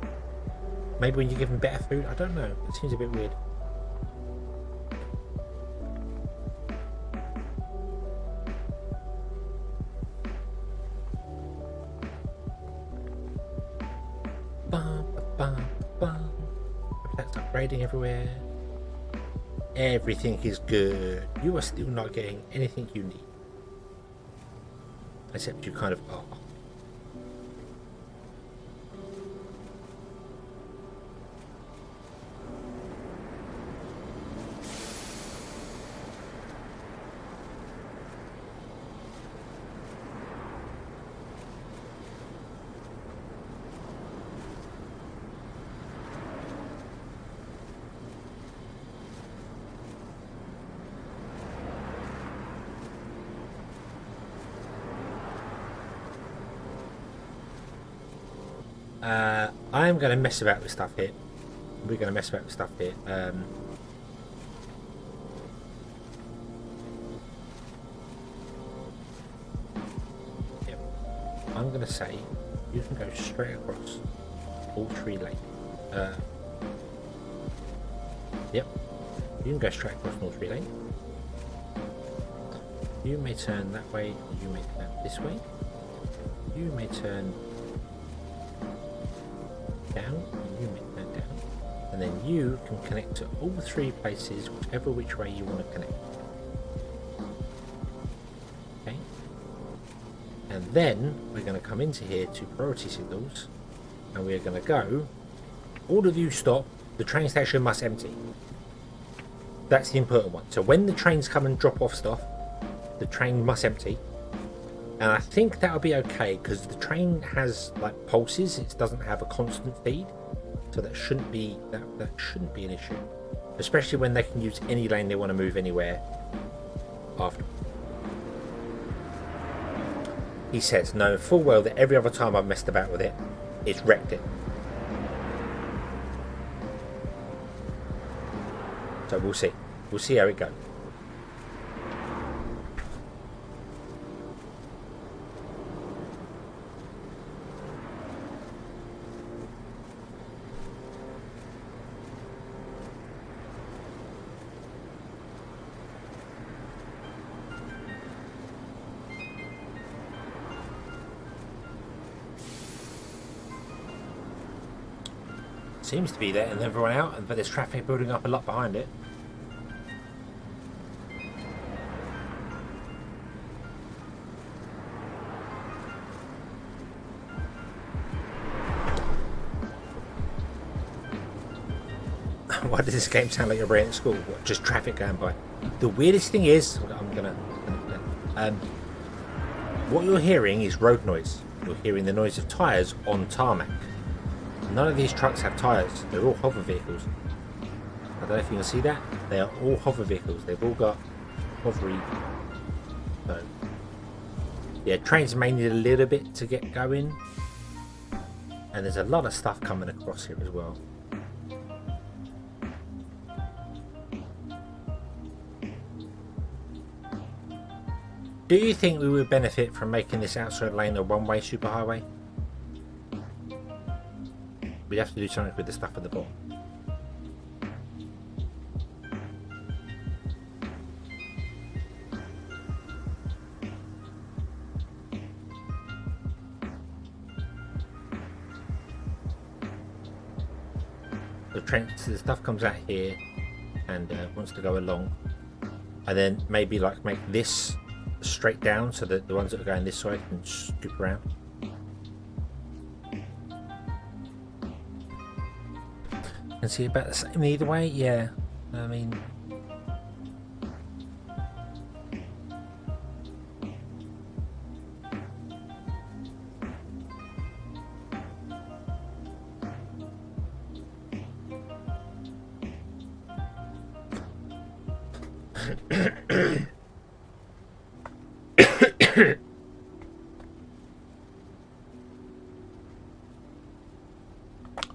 Maybe when you give them better food. I don't know. It seems a bit weird. That's upgrading everywhere. Everything is good. You are still not getting anything you need. Except you kind of are. I'm going to mess about with stuff here. We're going to mess about with stuff here. Yep. I'm going to say you can go straight across all 3 lanes. Yep. You can go straight across all 3 lanes. You may turn that way, or you may turn this way. You may turn down, you may turn down, and then you can connect to all 3 places, whichever which way you want to connect. Okay, and then we're going to come into here to priority signals, and we're going to go, all of you stop, the train station must empty. That's the important one. So when the trains come and drop off stuff, the train must empty. And I think that'll be okay because the train has like pulses. It doesn't have a constant feed, so that shouldn't be that shouldn't be an issue. Especially when they can use any lane they want to move anywhere after. He says, knowing full well that every other time I've messed about with it, it's wrecked it. So we'll see. We'll see how it goes. Seems to be there and everyone out, but there's traffic building up a lot behind it. Why does this game sound like you're at school? What, just traffic going by? The weirdest thing is, what you're hearing is road noise. You're hearing the noise of tyres on tarmac. None of these trucks have tyres. They're all hover vehicles. I don't know if you can see that. They are all hover vehicles. They've all got hovery. So, yeah, trains may need a little bit to get going. And there's a lot of stuff coming across here as well. Do you think we would benefit from making this outside lane a one-way superhighway? We'd have to do something with the stuff at the bottom. The stuff comes out here and wants to go along, and then maybe like make this straight down so that the ones that are going this side can scoop around. Can see about the same either way. Yeah, I mean,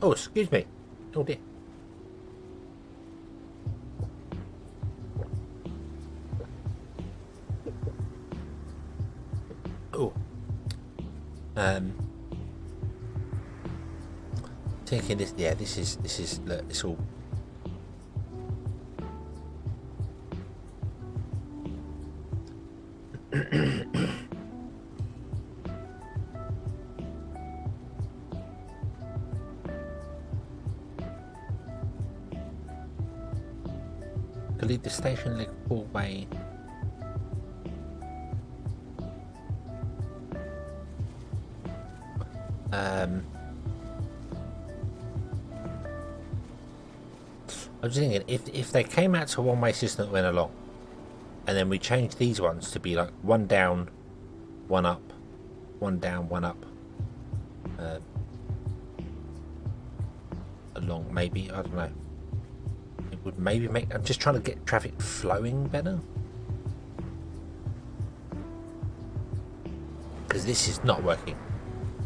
oh, excuse me. Oh dear. Oh. Taking this. Yeah, this is. Look, it's all. To leave the station leg four-way. I was thinking if they came out to a one-way system that went along, and then we changed these ones to be like one down, one up, one down, one up, along maybe, I don't know. It would maybe make, I'm just trying to get traffic flowing better. Because this is not working.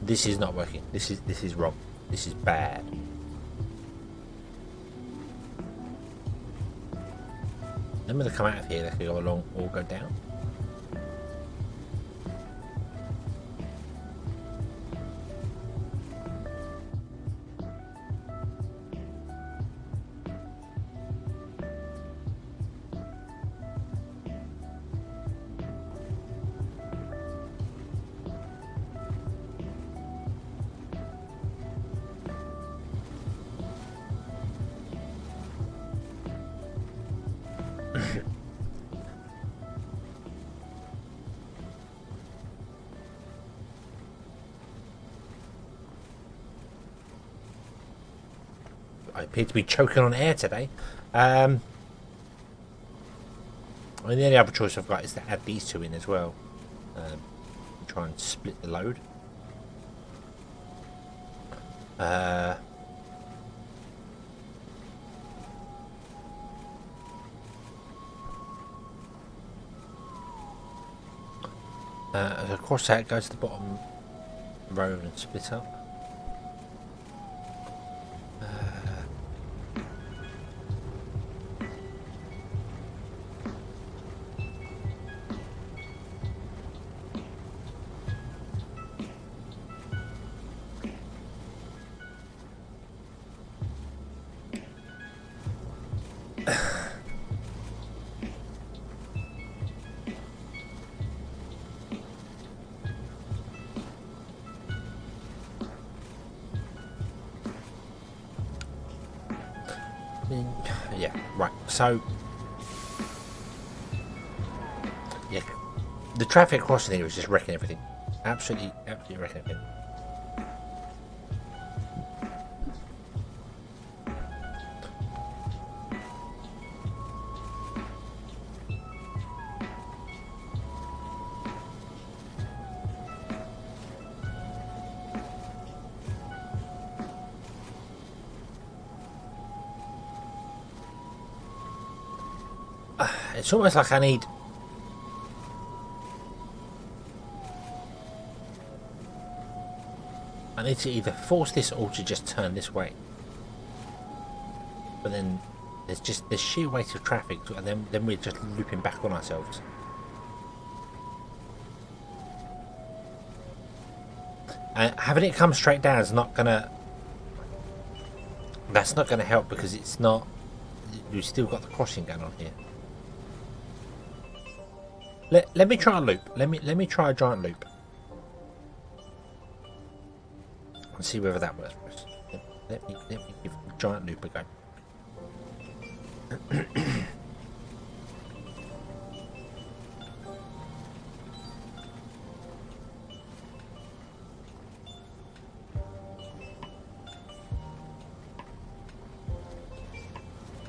This is not working. This is wrong. This is bad. Then when they come out of here, they can go along or go down. I appear to be choking on air today. I mean, the only other choice I've got is to add these two in as well. Try and split the load. Across that goes to the bottom row and split up. Yeah, right. So, yeah, the traffic crossing here is just wrecking everything. Absolutely wrecking everything. It's almost like I need to either force this or to just turn this way. But then there's just this sheer weight of traffic, and then we're just looping back on ourselves. And having it come straight down is not gonna. That's not gonna help because it's not. We've still got the crossing going on here. Let me try a loop. Let me try a giant loop. And see whether that works for us. Let me give a giant loop a go.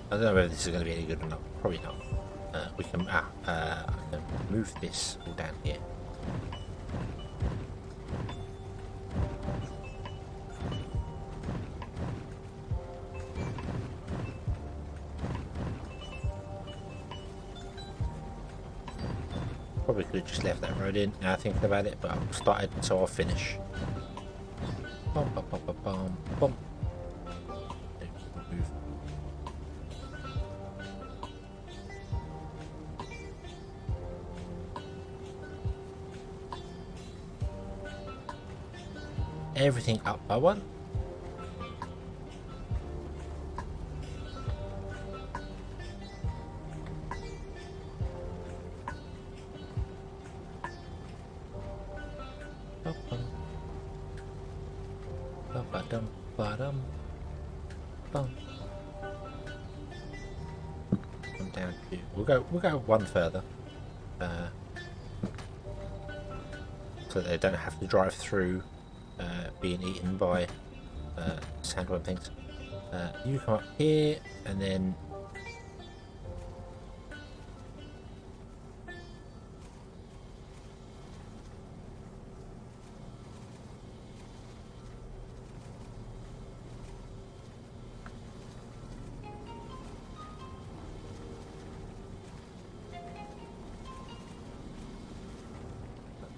I don't know whether this is going to be any good or not. Probably not. We can I can move this all down here. Probably could have just left that road in. Now thinking about it, but I've started, so I'll finish. Bum, bum, bum, bum, bum, bum. Move. Everything up by one. I'm down to. We'll go one further, so they don't have to drive through being eaten by sandworm things. You come up here and then.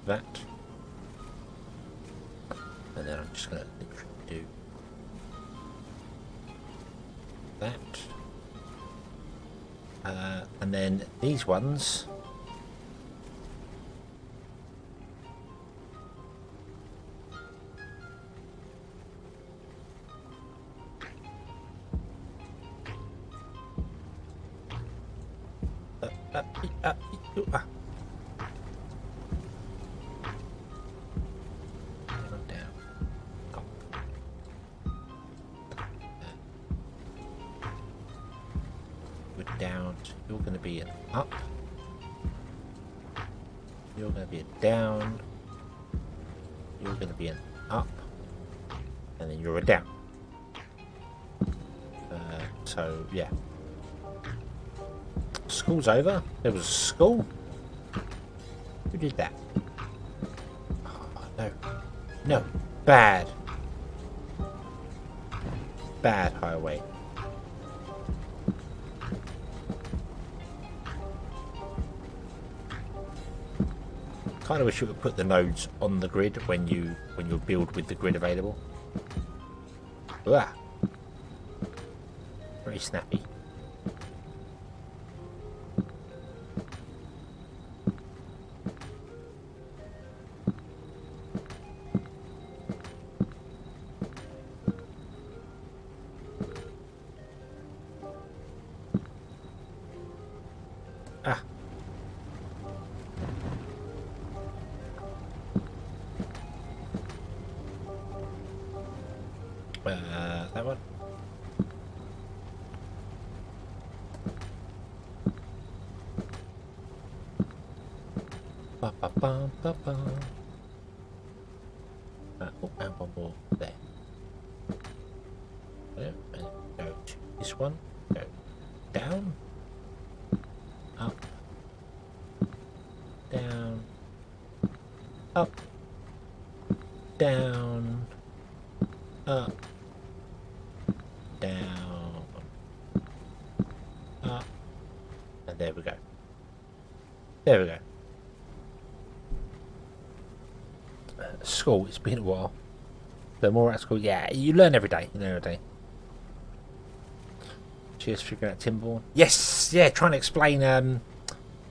That, and then I'm just going to literally do that, and then these ones down. You're going to be an up. You're going to be a down. You're going to be an up. And then you're a down. So, yeah. School's over. There was a school. Who did that? Oh, no. No. Bad. Bad highway. Kind of wish you could put the nodes on the grid when you build with the grid available. Ah, very snappy. Ah. That one. Ba, ba, ba, ba, ba. Oh, and one more there. And go to this one. Go down, up, down, up, down, up, down, up, and there we go. There we go. School, it's been a while. The more at school, yeah, you learn every day. You learn every day. Cheers, figuring out Timborne. Yes, yeah, trying to explain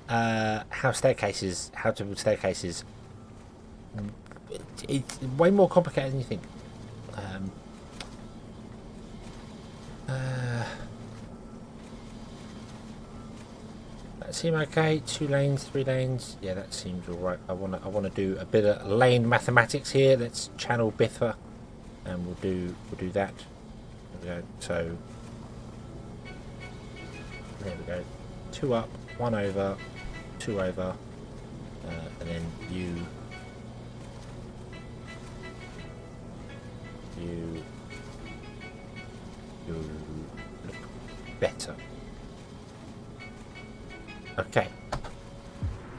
how staircases, how to build staircases. It's way more complicated than you think. That seem okay. 2 lanes, 3 lanes. Yeah, that seems alright. I wanna do a bit of lane mathematics here. Let's channel Biffa, and we'll do that. There we go. So there we go. 2 up, 1 over, 2 over, and then you look better. Okay,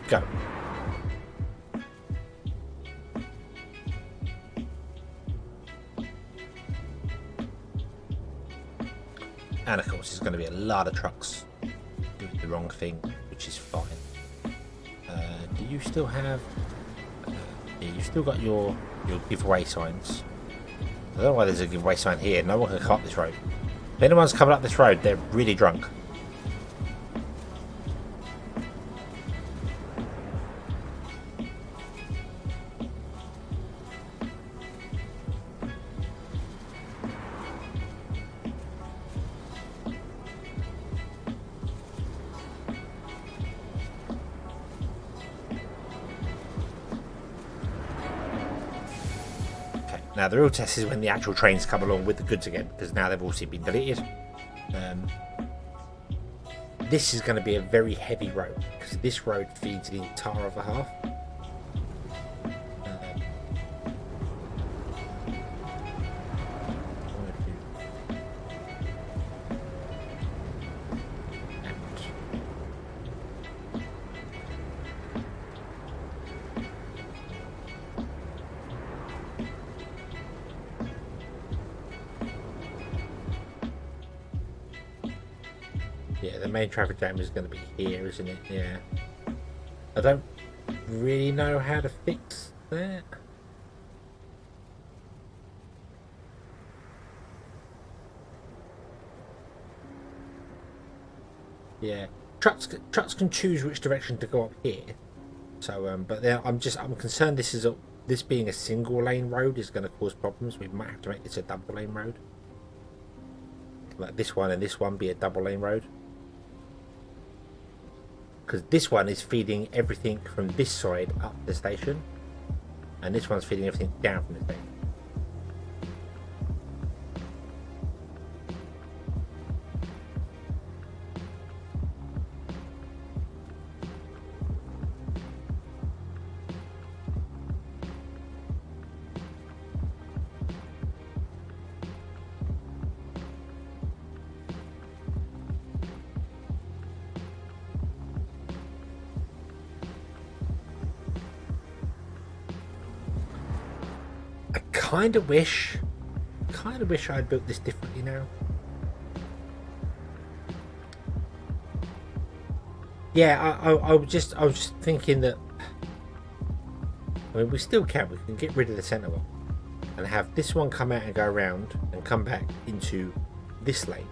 go. And of course, there's going to be a lot of trucks doing the wrong thing, which is fine. Do you still have? Yeah, you've still got your giveaway signs. I don't know why there's a giveaway sign here. No one can come up this road. If anyone's coming up this road, they're really drunk. Now the real test is when the actual trains come along with the goods again, because now they've also been deleted. This is going to be a very heavy road, because this road feeds the entire other half. Yeah, the main traffic jam is going to be here, isn't it? Yeah. I don't really know how to fix that. Yeah, trucks can choose which direction to go up here. So, but I'm concerned this being a single lane road is going to cause problems. We might have to make this a double lane road. Like this one and this one be a double lane road. Because this one is feeding everything from this side up the station, and this one's feeding everything down from the station. Kind of wish I'd built this differently now. Yeah, I was just thinking that. I mean, we still can. We can get rid of the centre one and have this one come out and go around and come back into this lane,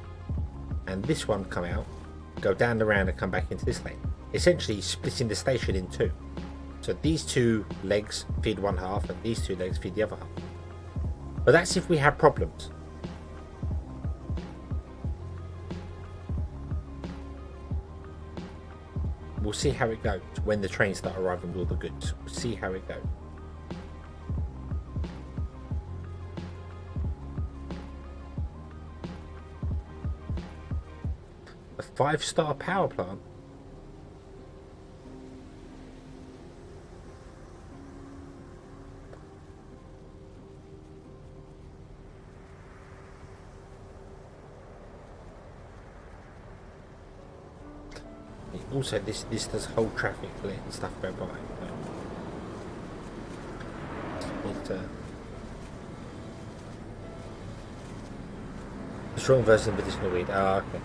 and this one come out, go down the round and come back into this lane. Essentially, splitting the station in two. So these 2 legs feed one half, and these 2 legs feed the other half. But that's if we have problems. We'll see how it goes when the trains start arriving with all the goods. We'll see how it goes. A 5-star power plant. also this does hold traffic, letting stuff go by. The strong version of medicinal weed. Ah, okay.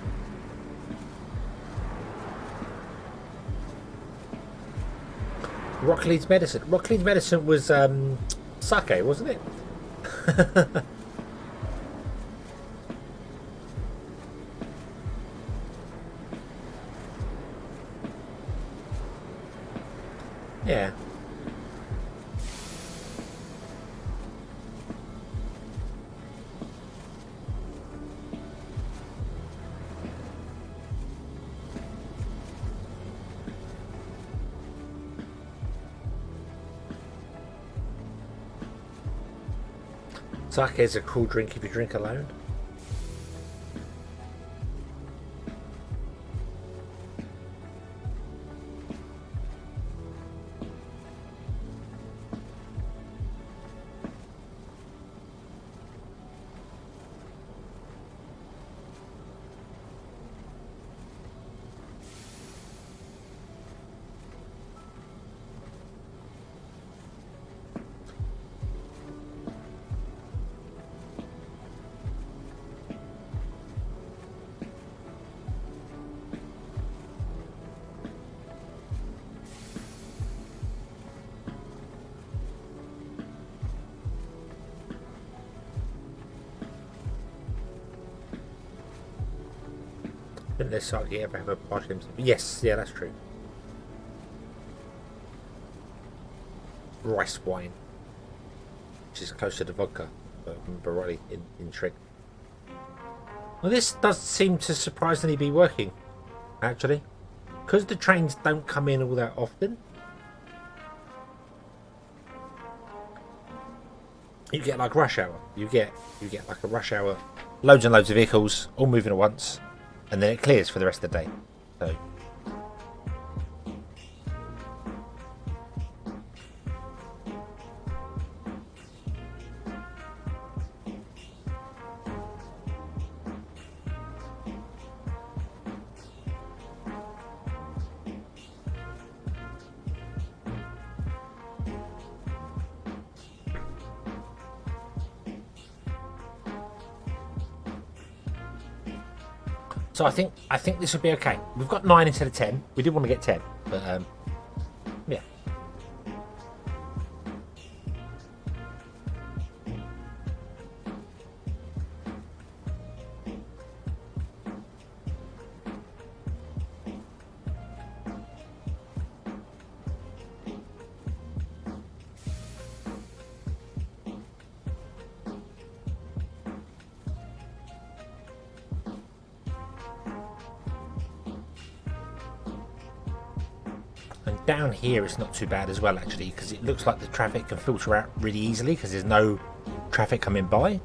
Rockleeds medicine. Rockleeds medicine was sake, wasn't it? Yeah. Sake is a cool drink if you drink alone. Didn't this sake ever have a partial? Yes, yeah, that's true. Rice wine, which is closer to vodka, but rightly in trick. Well, this does seem to surprisingly be working, actually, because the trains don't come in all that often. You get like rush hour. You get like a rush hour, loads and loads of vehicles all moving at once, and then it clears for the rest of the day. So. So I think this will be okay. We've got 9 instead of 10. We did want to get 10, but yeah. Down here it's not too bad as well, actually, because it looks like the traffic can filter out really easily because there's no traffic coming by.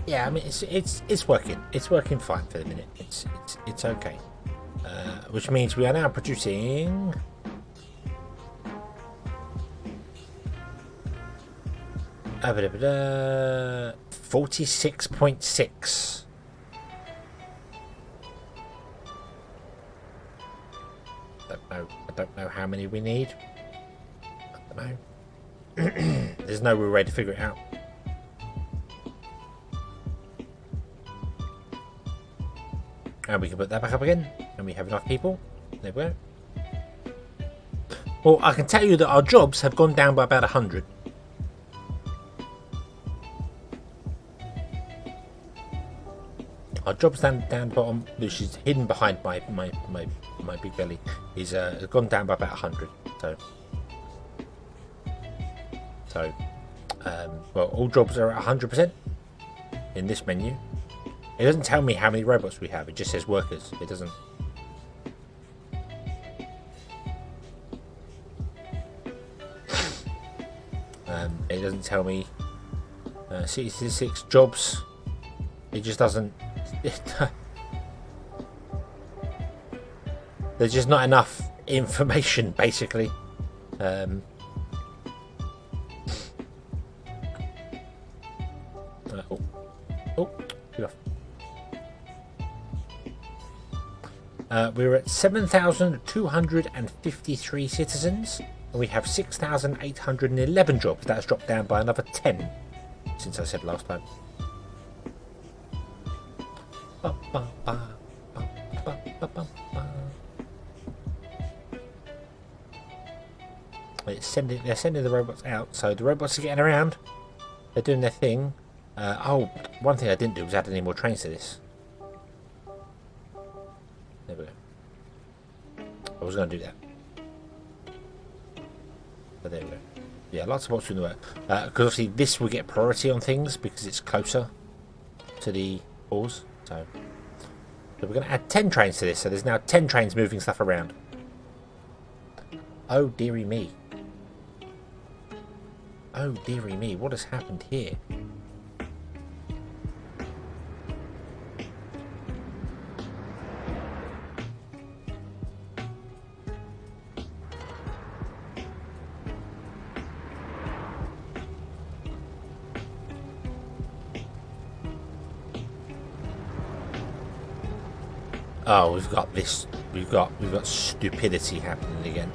Yeah, I mean it's working. It's working fine for the minute. It's okay, which means we are now producing. 46.6. I don't know how many we need. I don't know. There's no real way to figure it out. And we can put that back up again, and we have enough people. There we go. Well, I can tell you that our jobs have gone down by about 100. Our jobs down the bottom, which is hidden behind my big belly, is gone down by about 100. So, well, all jobs are at 100% in this menu. It doesn't tell me how many robots we have. It just says workers. It doesn't. It doesn't tell me 66 jobs. It just doesn't. There's just not enough information, basically. Get off. We're at 7,253 citizens, and we have 6,811 jobs. That's dropped down by another 10 since I said last time. They're sending the robots out, so the robots are getting around. They're doing their thing. One thing I didn't do was add any more trains to this. There we go. I was going to do that. But there we go. Yeah, lots of options in the work. Because obviously this will get priority on things because it's closer to the ores. So we're going to add 10 trains to this. So there's now 10 trains moving stuff around. Oh, dearie me. Oh, dearie me. What has happened here? Oh, we've got this. We've got stupidity happening again.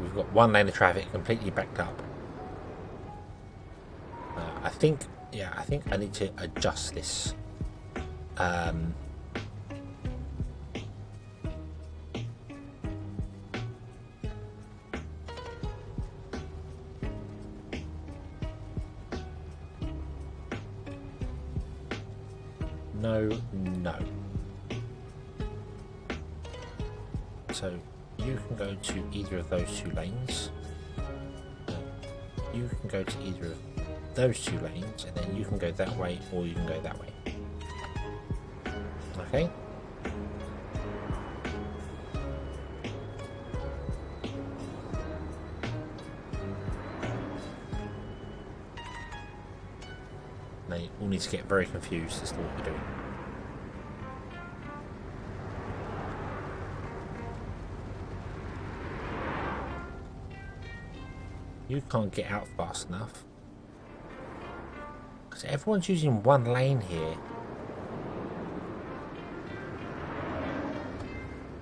We've got one lane of traffic completely backed up. I think I need to adjust this. No. So you can go to either of those two lanes. You can go to either of those two lanes, and then you can go that way, or you can go that way. Okay. Now you all need to get very confused as to what we're doing. You can't get out fast enough. Because everyone's using one lane here.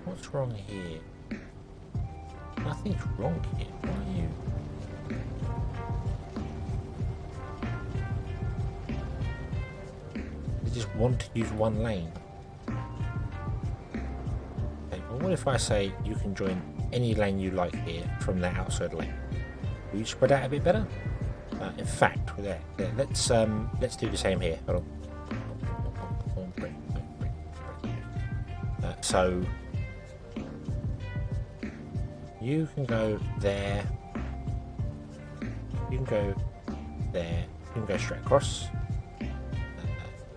What's wrong here? Nothing's wrong here. What are you? They just want to use one lane. Okay, well, what if I say you can join any lane you like here from the outside lane? Will you spread out a bit better? In fact, there. Let's do the same here. Hold on. So you can go there. You can go there. You can go straight across.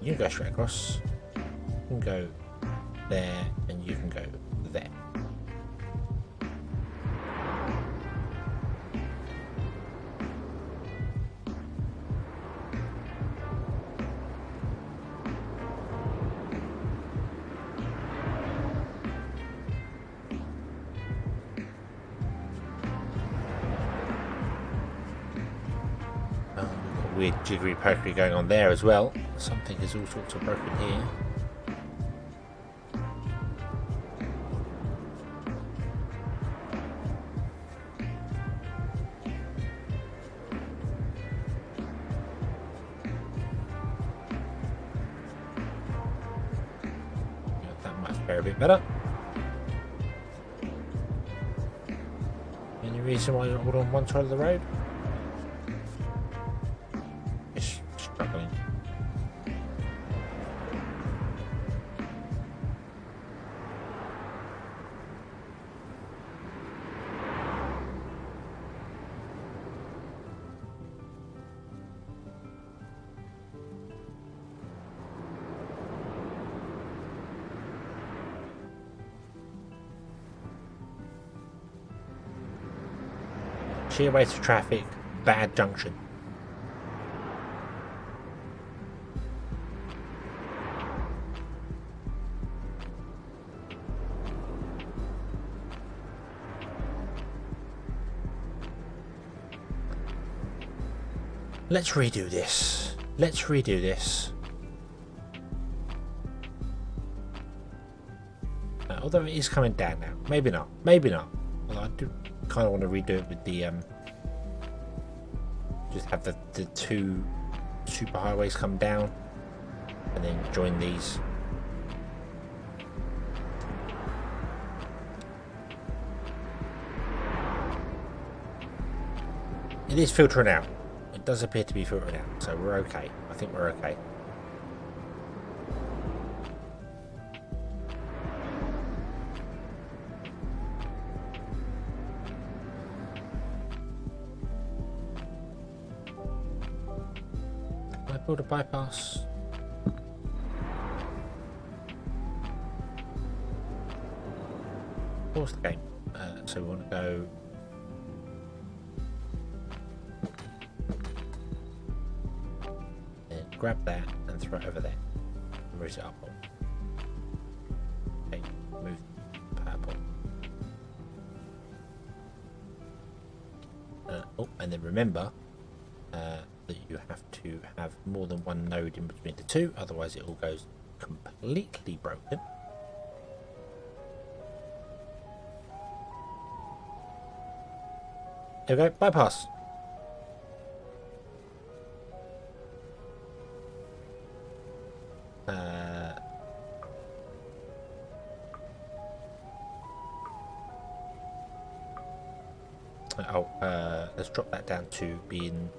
You can go straight across. You can go there, and you can go there. Weird jiggery pokery going on there as well. Something is all sorts of broken here. Yeah, that might fare a bit better. Any reason why you're all on one side of the road? Struggling. sheer waste of traffic, bad junction. Let's redo this. Let's redo this. Although it is coming down now. Maybe not. Maybe not. Although I do kind of want to redo it with the just have the two superhighways come down and then join these. It is filtering out. It does appear to be filtering out, so we're okay. I think we're okay. Can I build a bypass? Pause the game. So we want to go. Grab that and throw it over there. And route it up on. Okay, move purple. Oh, and then remember that you have to have more than one node in between the two, otherwise it all goes completely broken. There we go, bypass. Let's drop that down to being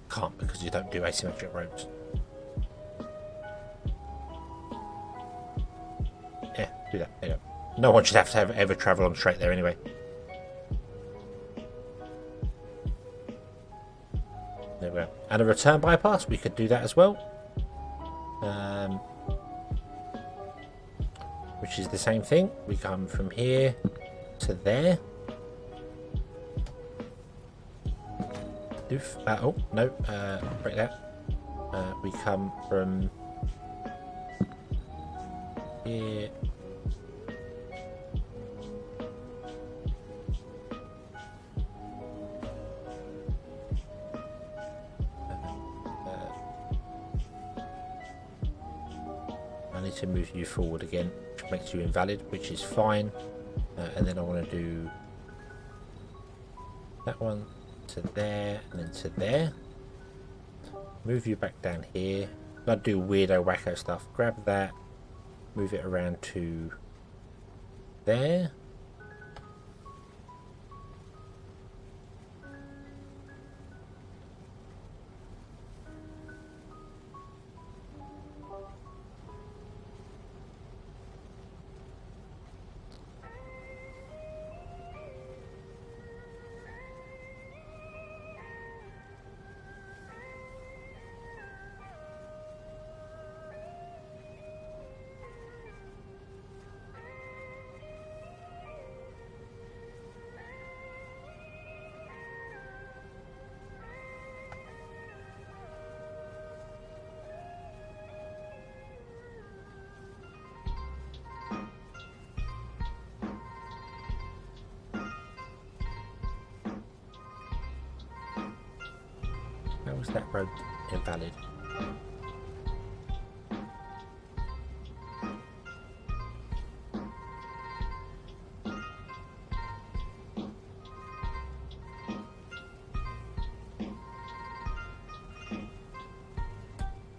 can't because you don't do asymmetric roads. Yeah, do that. There you go. No one should have to ever travel on straight there anyway. There we go. And a return bypass, we could do that as well. Which is the same thing. We come from here to there. Oh, no, break that. We come from here. I need to move you forward again, which makes you invalid, which is fine. And then I want to do that one to there and then to there. Move you back down here. I'd do weirdo wacko stuff. Grab that, move it around to there. How was that road invalid?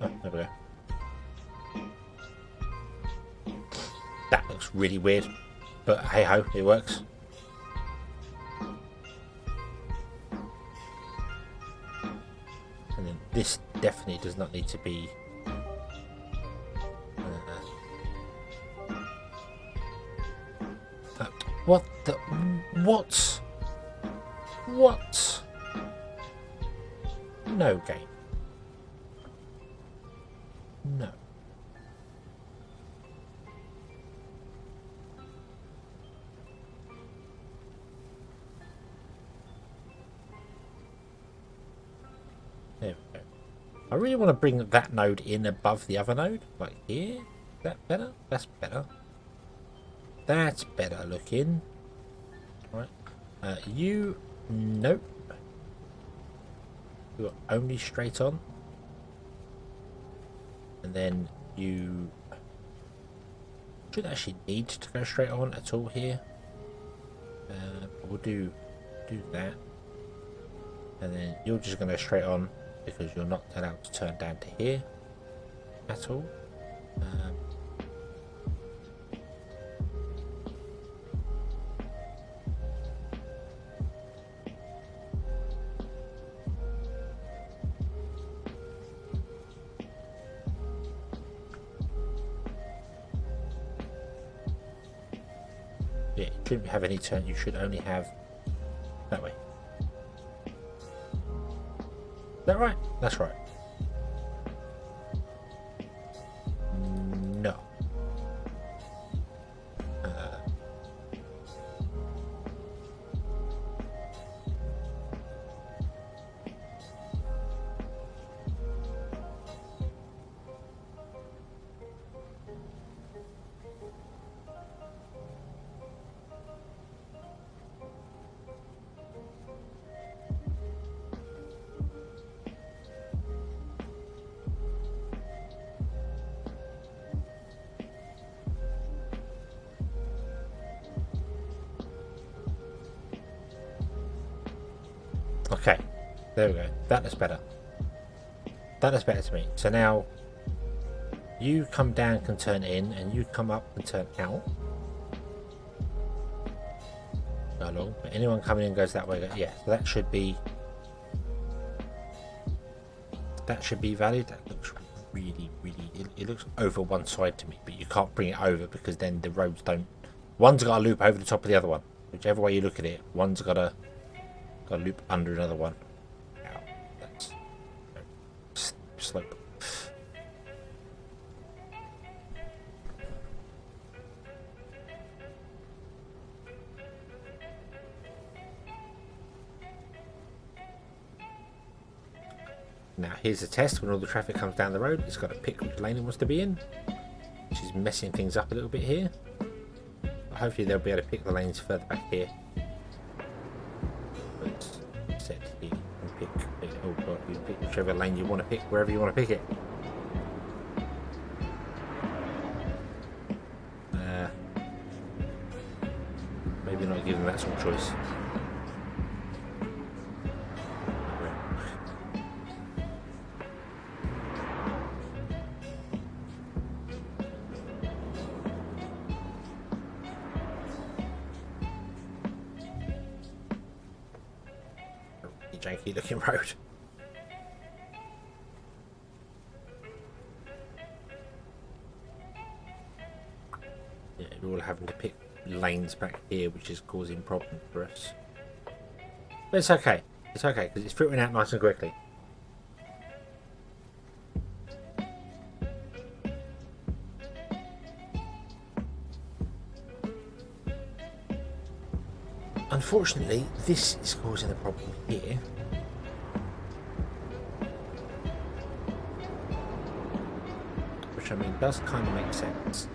Oh, there we go. That looks really weird, but hey ho, it works. This definitely does not need to be what the what no game, no. There we go. I really want to bring that node in above the other node, like here. Is that better? That's better. That's better looking. Right. You, nope. You're only straight on. And then you should actually need to go straight on at all here. We'll do that. And then you're just going to go straight on because you're not allowed to turn down to here at all. Yeah, you shouldn't have any turn. You should only have that way. Is that right? That's right. No. Okay, there we go. That looks better. That looks better to me. So now you come down, can turn in, and you come up and turn out. Go along. But anyone coming in goes that way. Yeah, so that should be valid. That looks really, it looks over one side to me, but you can't bring it over because then the roads don't. One's got to loop over the top of the other one. Whichever way you look at it, one's got to loop under another one. Ow, that's slope. Now here's a test. When all the traffic comes down the road, it's got to pick which lane it wants to be in, which is messing things up a little bit here. But hopefully they'll be able to pick the lanes further back here. Set here and pick. Oh god, you pick whichever lane you want to pick, wherever you want to pick it. Maybe not give them that sort of choice. Janky looking road. Yeah, we're all having to pick lanes back here, which is causing problems for us. But it's okay. It's okay because it's filtering out nice and quickly. Unfortunately, this is causing a problem here. Which I mean does kind of make sense.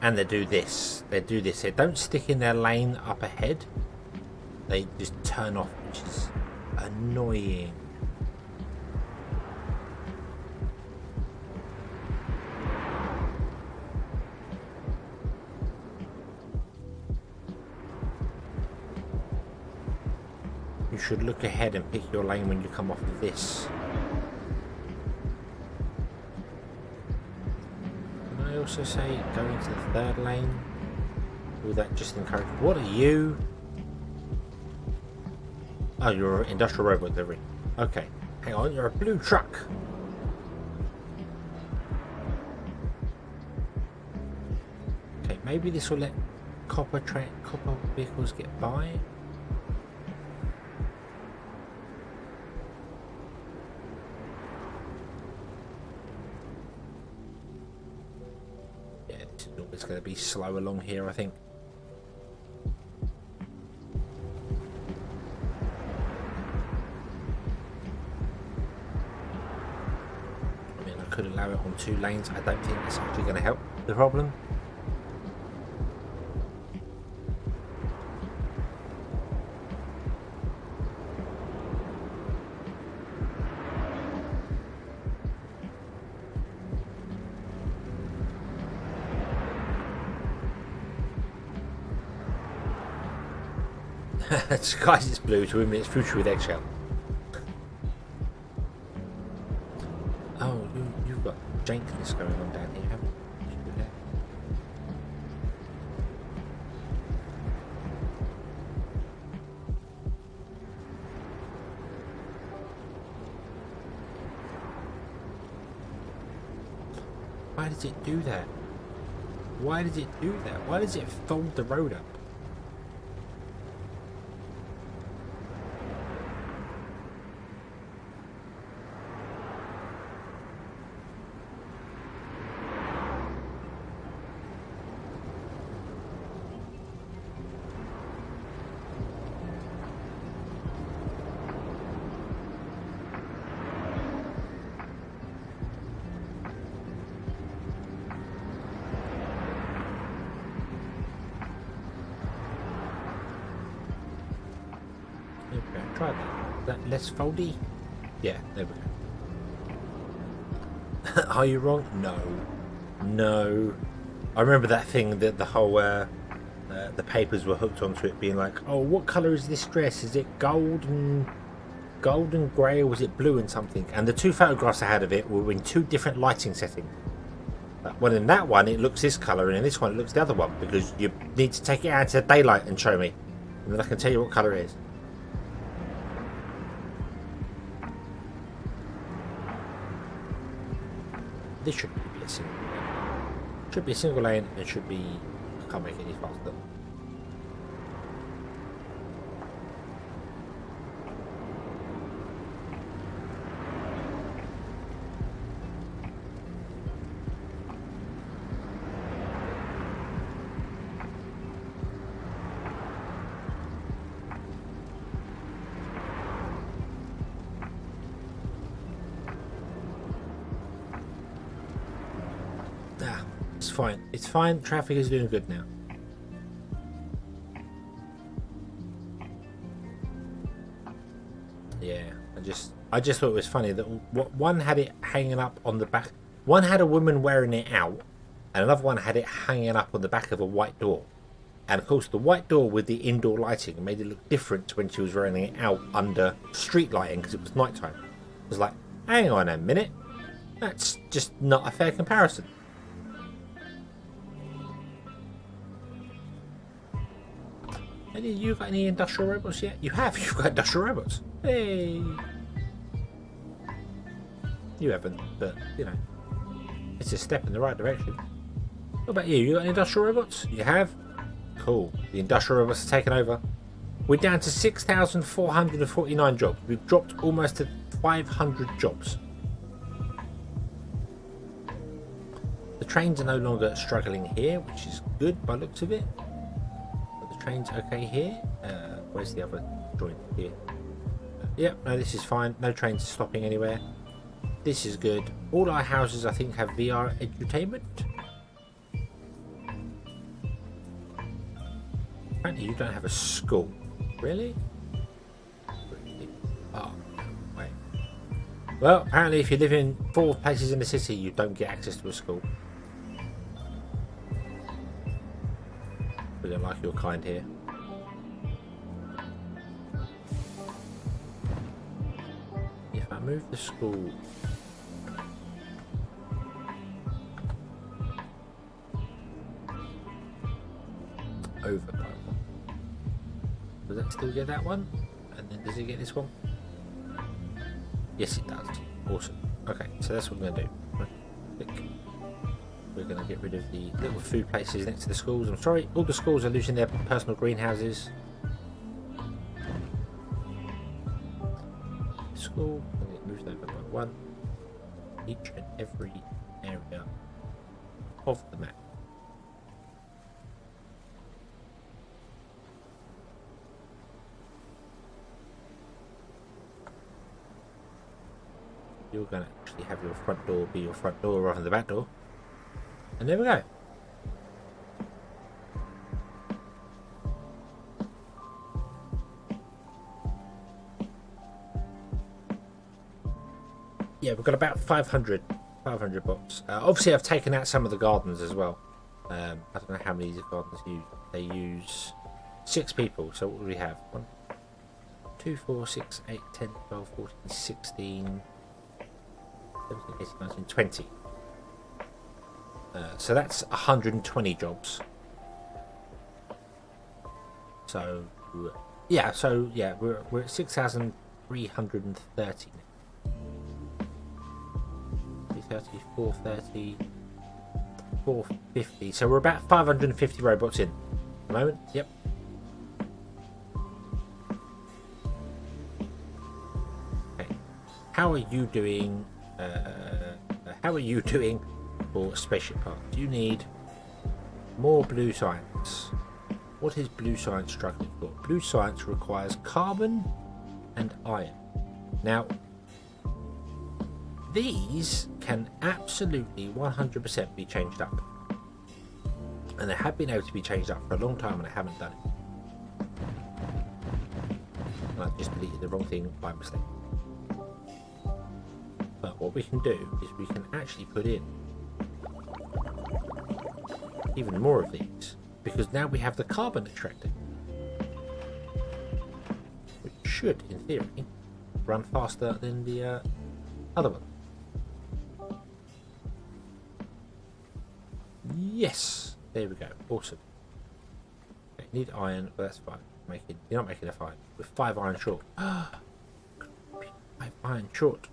And they do this. They don't stick in their lane up ahead. They just turn off, which is annoying. You should look ahead and pick your lane when you come off of this. Also say go into the third lane. Will that just encourage? What are you? Oh, you're an industrial robot delivery. Okay. Hang on, you're a blue truck. Okay, maybe this will let copper vehicles get by. Yeah, this is always going to be slow along here, I think. Could allow it on 2 lanes. I don't think that's actually going to help the problem. Guys, it's blue to him. It's future with eggshell. Oh, you've got jankiness going on down here, haven't you? Why does it do that? Why does it do that? Why does it fold the road up? Okay, try that. Is that less foldy? Yeah, there we go. Are you wrong? No. No. I remember that thing that the whole the papers were hooked onto it being like, oh, what colour is this dress? Is it gold and grey, or was it blue and something? And the 2 photographs I had of it were in 2 different lighting settings. Well, in that one it looks this colour, and in this one it looks the other one, because you need to take it out into daylight and show me, and then I can tell you what colour it is. This should be a single lane. Should be a single lane, and should be... I can't make it any faster. It's fine. It's fine. Traffic is doing good now. Yeah, I just thought it was funny that one had it hanging up on the back. One had a woman wearing it out, and another one had it hanging up on the back of a white door. And of course, the white door with the indoor lighting made it look different to when she was wearing it out under street lighting, because it was nighttime. It was like, hang on a minute, that's just not a fair comparison. You got any industrial robots yet? You have. You've got industrial robots. Hey. You haven't, but you know, it's a step in the right direction. What about you? You got any industrial robots? You have. Cool. The industrial robots are taking over. We're down to 6,449 jobs. We've dropped almost to 500 jobs. The trains are no longer struggling here, which is good by the looks of it. Trains okay here. Where's the other joint here? Yep, no, this is fine. No trains stopping anywhere. This is good. All our houses, I think, have VR edutainment. Apparently, you don't have a school. Really? Oh, wait. Well, apparently, if you live in 4 places in the city, you don't get access to a school. We don't like your kind here. If I move the school over, does that still get that one? And then does it get this one? Yes, it does. Awesome. Okay, so that's what we're going to do. We're going to get rid of the little food places next to the schools. I'm sorry, all the schools are losing their personal greenhouses. School, and it moves over by one. Each and every area of the map. You're going to actually have your front door be your front door rather than the back door. And there we go. Yeah, we've got about 500 bots. Obviously, I've taken out some of the gardens as well. I don't know how many gardens use. They use 6 people. So what do we have? 1, 2, 4, 6, 8, 10, 12, 14, 16, 17, 18, 19, 20. So that's 120 jobs. So yeah, we're at 6,330 now. 330, 430, 450. So we're about 550 robots in at the moment. Yep. Okay. How are you doing? How are you doing for spaceship parts? You need more blue science. What is blue science struggling for? Blue science requires carbon and iron. Now, these can absolutely 100% be changed up. And they have been able to be changed up for a long time and I haven't done it. And I've just deleted the wrong thing by mistake. But what we can do is we can actually put in even more of these, because now we have the carbon extractor, which should, in theory, run faster than the other one. Yes, there we go. Awesome. Okay, need iron, but that's fine. You're not making a 5. We're 5 iron short. 5 iron short.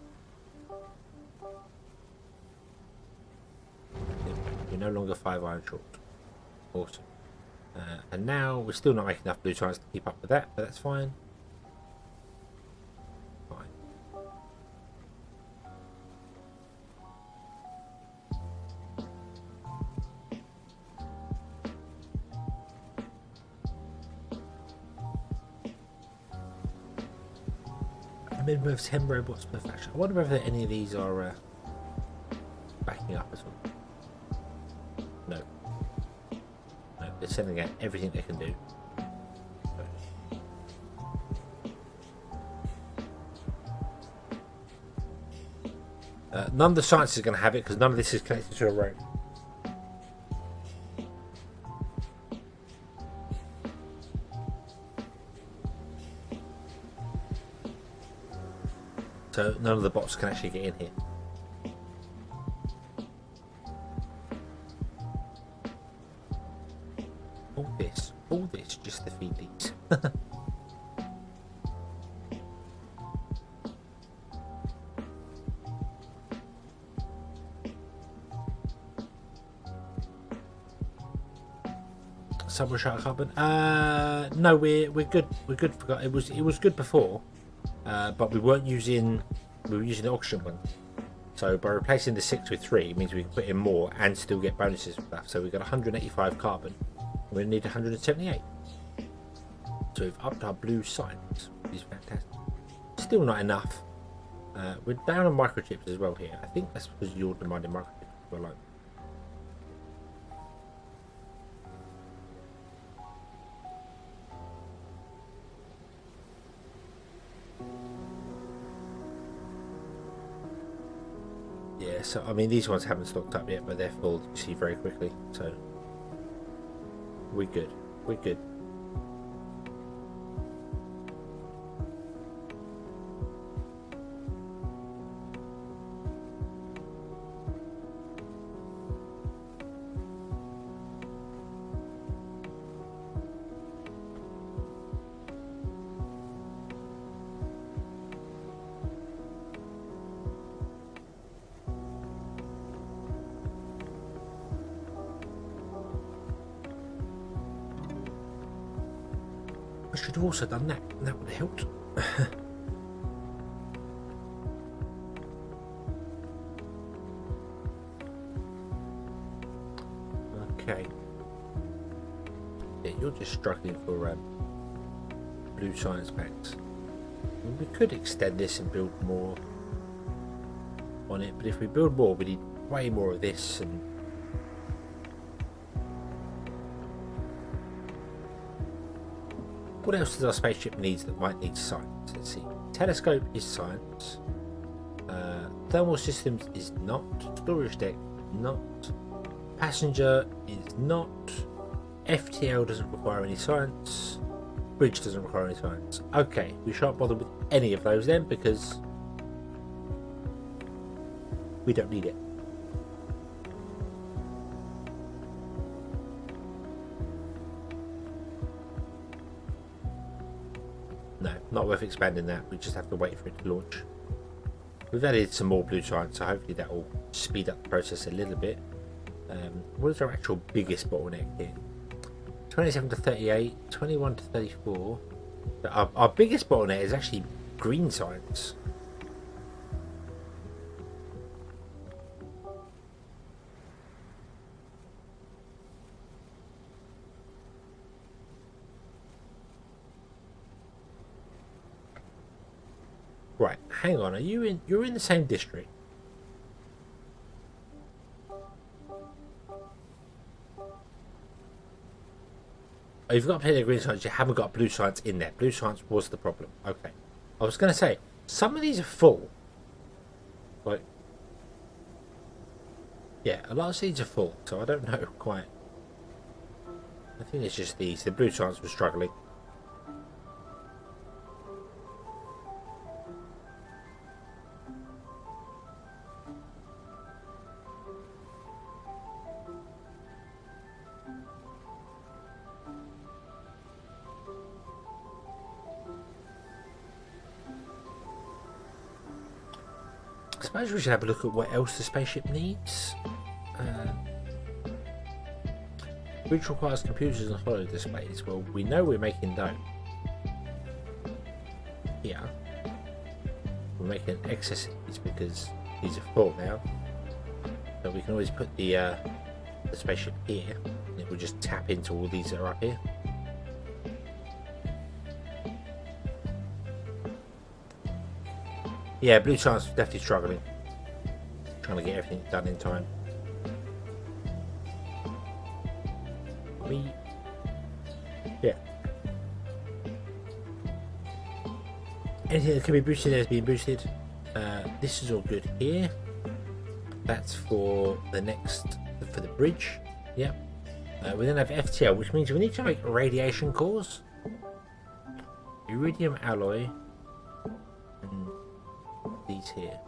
We're no longer 5 iron short. Awesome. And now we're still not making enough blue science to keep up with that, but that's fine. Fine. A minimum of 10 robots per faction. I wonder whether any of these are backing up at all. No. No, they're sending out everything they can do. None of the science is going to have it because none of this is connected to a road. So none of the bots can actually get in here. All this just to feed these. Subway shark carbon? No, we're good. We're good. It was good before, but we were using the oxygen one. So by replacing the 6 with 3 means we can put in more and still get bonuses and stuff. So we've got 185 carbon. We need 178. So we've upped our blue science, which is fantastic. Still not enough. We're down on microchips as well here. I think that's because you're demanding microchips as well. Yeah, so I mean these ones haven't stocked up yet, but they're full, you see, very quickly. So we're good. We're good. I should have also done that. That would have helped. Okay. Yeah, you're just struggling for blue science packs. We could extend this and build more on it, but if we build more, we need way more of this. And what else does our spaceship need that might need science? Let's see. Telescope is science. Thermal systems is not. Storage deck, not. Passenger is not. FTL doesn't require any science. Bridge doesn't require any science. Okay, we shan't bother with any of those then because we don't need it. No, not worth expanding that. We just have to wait for it to launch. We've added some more blue science, so hopefully that will speed up the process a little bit. What is our actual biggest bottleneck here? 27 to 38, 21 to 34. Our biggest bottleneck is actually green science. Right, hang on. You're in the same district? Oh, you've got plenty of green science, you haven't got blue science in there. Blue science was the problem. Okay. I was going to say, some of these are full. Like, yeah, a lot of seeds are full, so I don't know quite. I think it's just these. The blue science was struggling. I suppose we should have a look at what else the spaceship needs. Which requires computers and holo displays. Well, we know we're making those. Here. We're making necessities because these are full now. So we can always put the spaceship here. And it will just tap into all these that are up here. Yeah, blue science is definitely struggling. Trying to get everything done in time. Yeah. Anything that can be boosted has been boosted. This is all good here. That's for the the bridge. Yep. We then have FTL, which means we need to make radiation cores. Iridium alloy. And these here.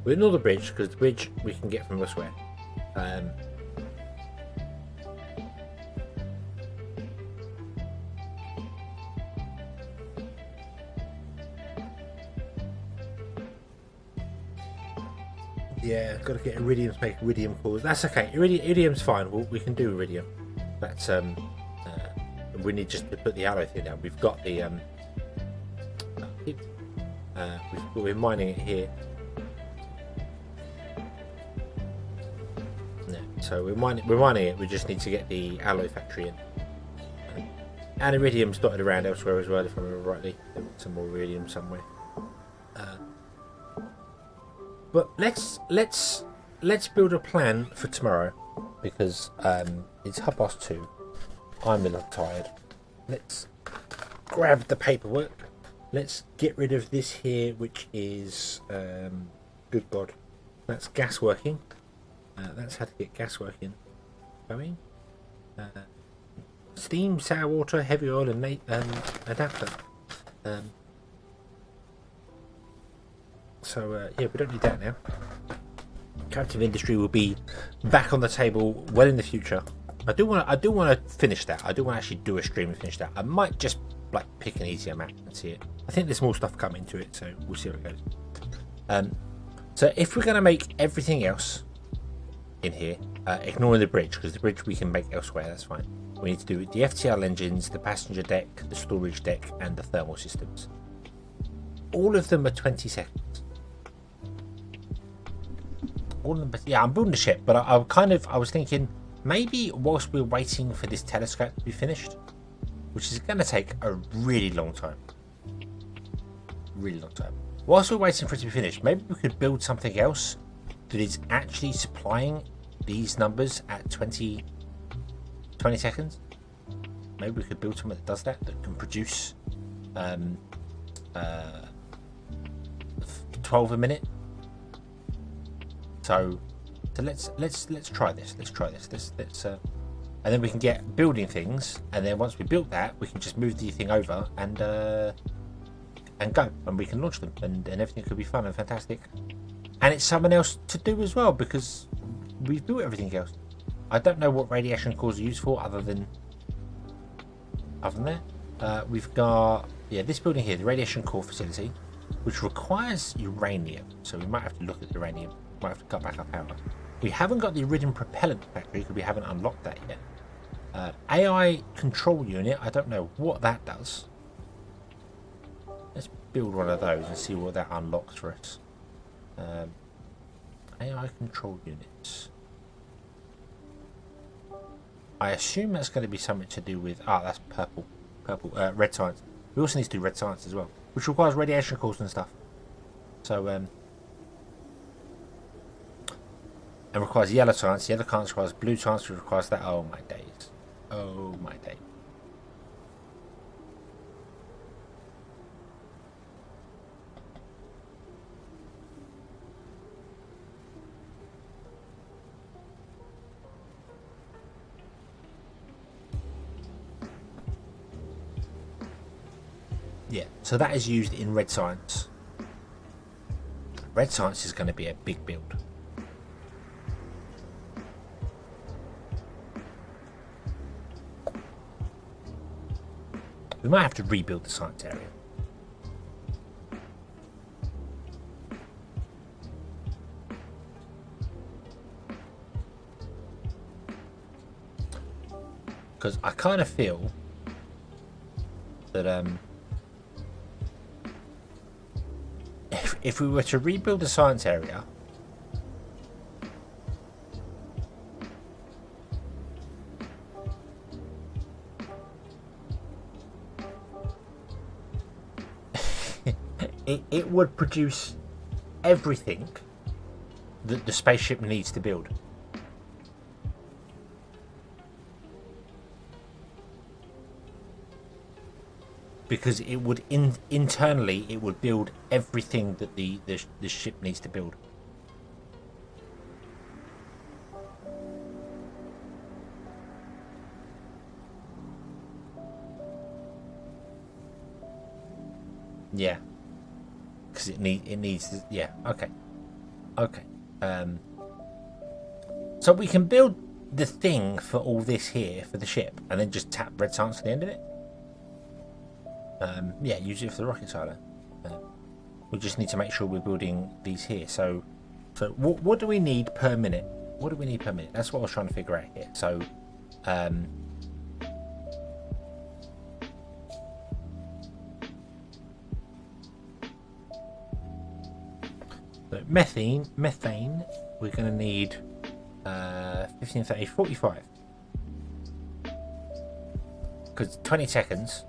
We ignore the bridge because the bridge we can get from elsewhere. Yeah, got to get iridium to make iridium cores. That's okay. Iridium's fine. We can do iridium. That's we need just to put the alloy thing down. We've got the we're mining it here. Yeah, so we're mining it. We just need to get the alloy factory in. And iridium's dotted around elsewhere as well, if I remember rightly. There's some more iridium somewhere. But let's build a plan for tomorrow because it's 2:30. I'm a little tired. Let's grab the paperwork. Let's get rid of this here, which is good God, that's gas working. That's how to get gas working going. Steam, sour water, heavy oil, and adapter. So yeah, we don't need that now. Captive industry will be back on the table well in the future. I do want to finish that. I do want to actually do a stream and finish that. I might just like pick an easier map and see it. I think there's more stuff coming to it, so we'll see how it goes. So if we're going to make everything else in here, ignoring the bridge, because the bridge we can make elsewhere, that's fine. We need to do the FTL engines, the passenger deck, the storage deck, and the thermal systems. All of them are 20 seconds. All of them, yeah, I'm building the ship, but I was thinking maybe whilst we're waiting for this telescope to be finished, which is going to take a really long time. Really long time. Whilst we're waiting for it to be finished, maybe we could build something else that is actually supplying these numbers at 20 seconds. Maybe we could build something that does that can produce 12 a minute. So let's try this. And then we can get building things, and then once we built that, we can just move the thing over and go, and we can launch them, and everything could be fun and fantastic. And it's someone else to do as well, because we've built everything else. I don't know what radiation cores are used for other than that. We've got this building here, the radiation core facility, which requires uranium, so we might have to look at uranium. Might have to cut back our power. We haven't got the iridium propellant factory because we haven't unlocked that yet. AI control unit, I don't know what that does. Let's build one of those and see what that unlocks for us. AI control units. I assume that's going to be something to do with... that's purple. Red science. We also need to do red science as well, which requires radiation cores and stuff. So, and requires yellow science. Yellow science requires blue science, which requires that. Oh my days. Oh my days. Yeah, so that is used in red science. Red science is going to be a big build. We might have to rebuild the science area. Because I kind of feel that if we were to rebuild the science area, it would produce everything that the spaceship needs to build. Because it would internally it would build everything that the ship needs to build. Yeah. Because it needs yeah, okay. So we can build the thing for all this here for the ship and then just tap red science at the end of it. Yeah, use it for the rocket silo. We just need to make sure we're building these here. So what do we need per minute? What do we need per minute? That's what I was trying to figure out here. So methane, we're going to need 15, 30, 45. Because 20 seconds.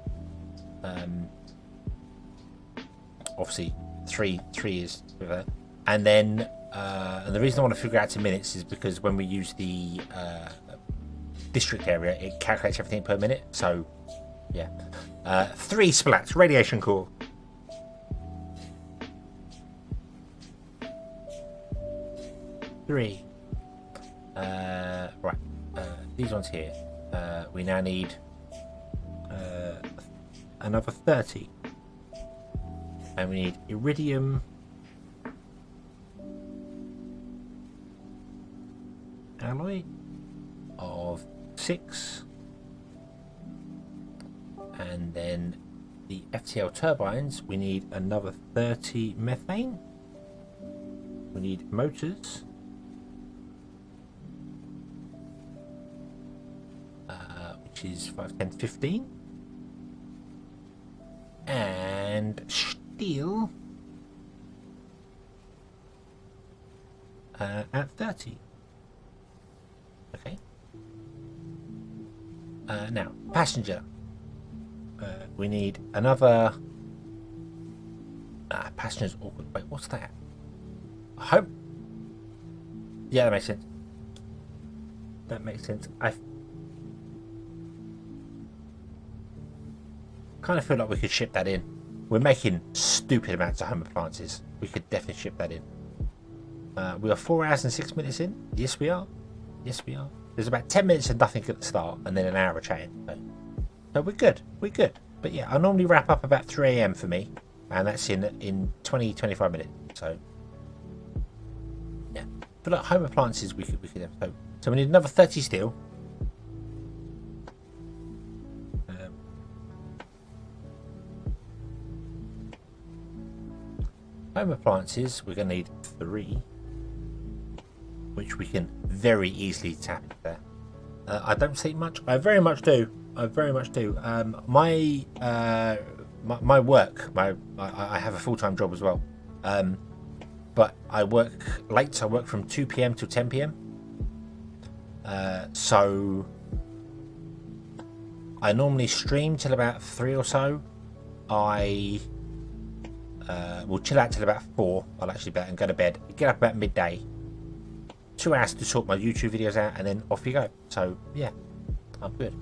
Obviously 3 is with that, and then and the reason I want to figure out to minutes is because when we use the district area, it calculates everything per minute. So yeah, 3 splats radiation core. Three. Right. These ones here. We now need another 30. And we need iridium alloy of 6. And then the FTL turbines, we need another 30 methane. We need motors. Which is 5, 10, 15. And steel at 30. Okay. Now, passenger. We need another... passenger's awkward. Wait, what's that? Hope... Yeah, that makes sense. That makes sense. I kind of feel like we could ship that in. We're making stupid amounts of home appliances. We could definitely ship that in. We are 4 hours and 6 minutes in. Yes, we are. Yes, we are. There's about 10 minutes of nothing at the start, and then an hour of chatting. So we're good. We're good. But yeah, I normally wrap up about 3 a.m. for me, and that's in 20, 25 minutes. So yeah, but like home appliances, we could have. So we need another 30 steel. Home appliances, we're going to need 3, which we can very easily tap into there. I don't sleep much. I very much do. I very much do. My work, I have a full-time job as well. But I work late, so I work from 2 p.m. till 10 p.m. So I normally stream till about 3 or so. I will chill out till about 4. I'll actually bet and go to bed. Get up about midday. 2 hours to sort my YouTube videos out, and then off you go. So yeah, I'm good.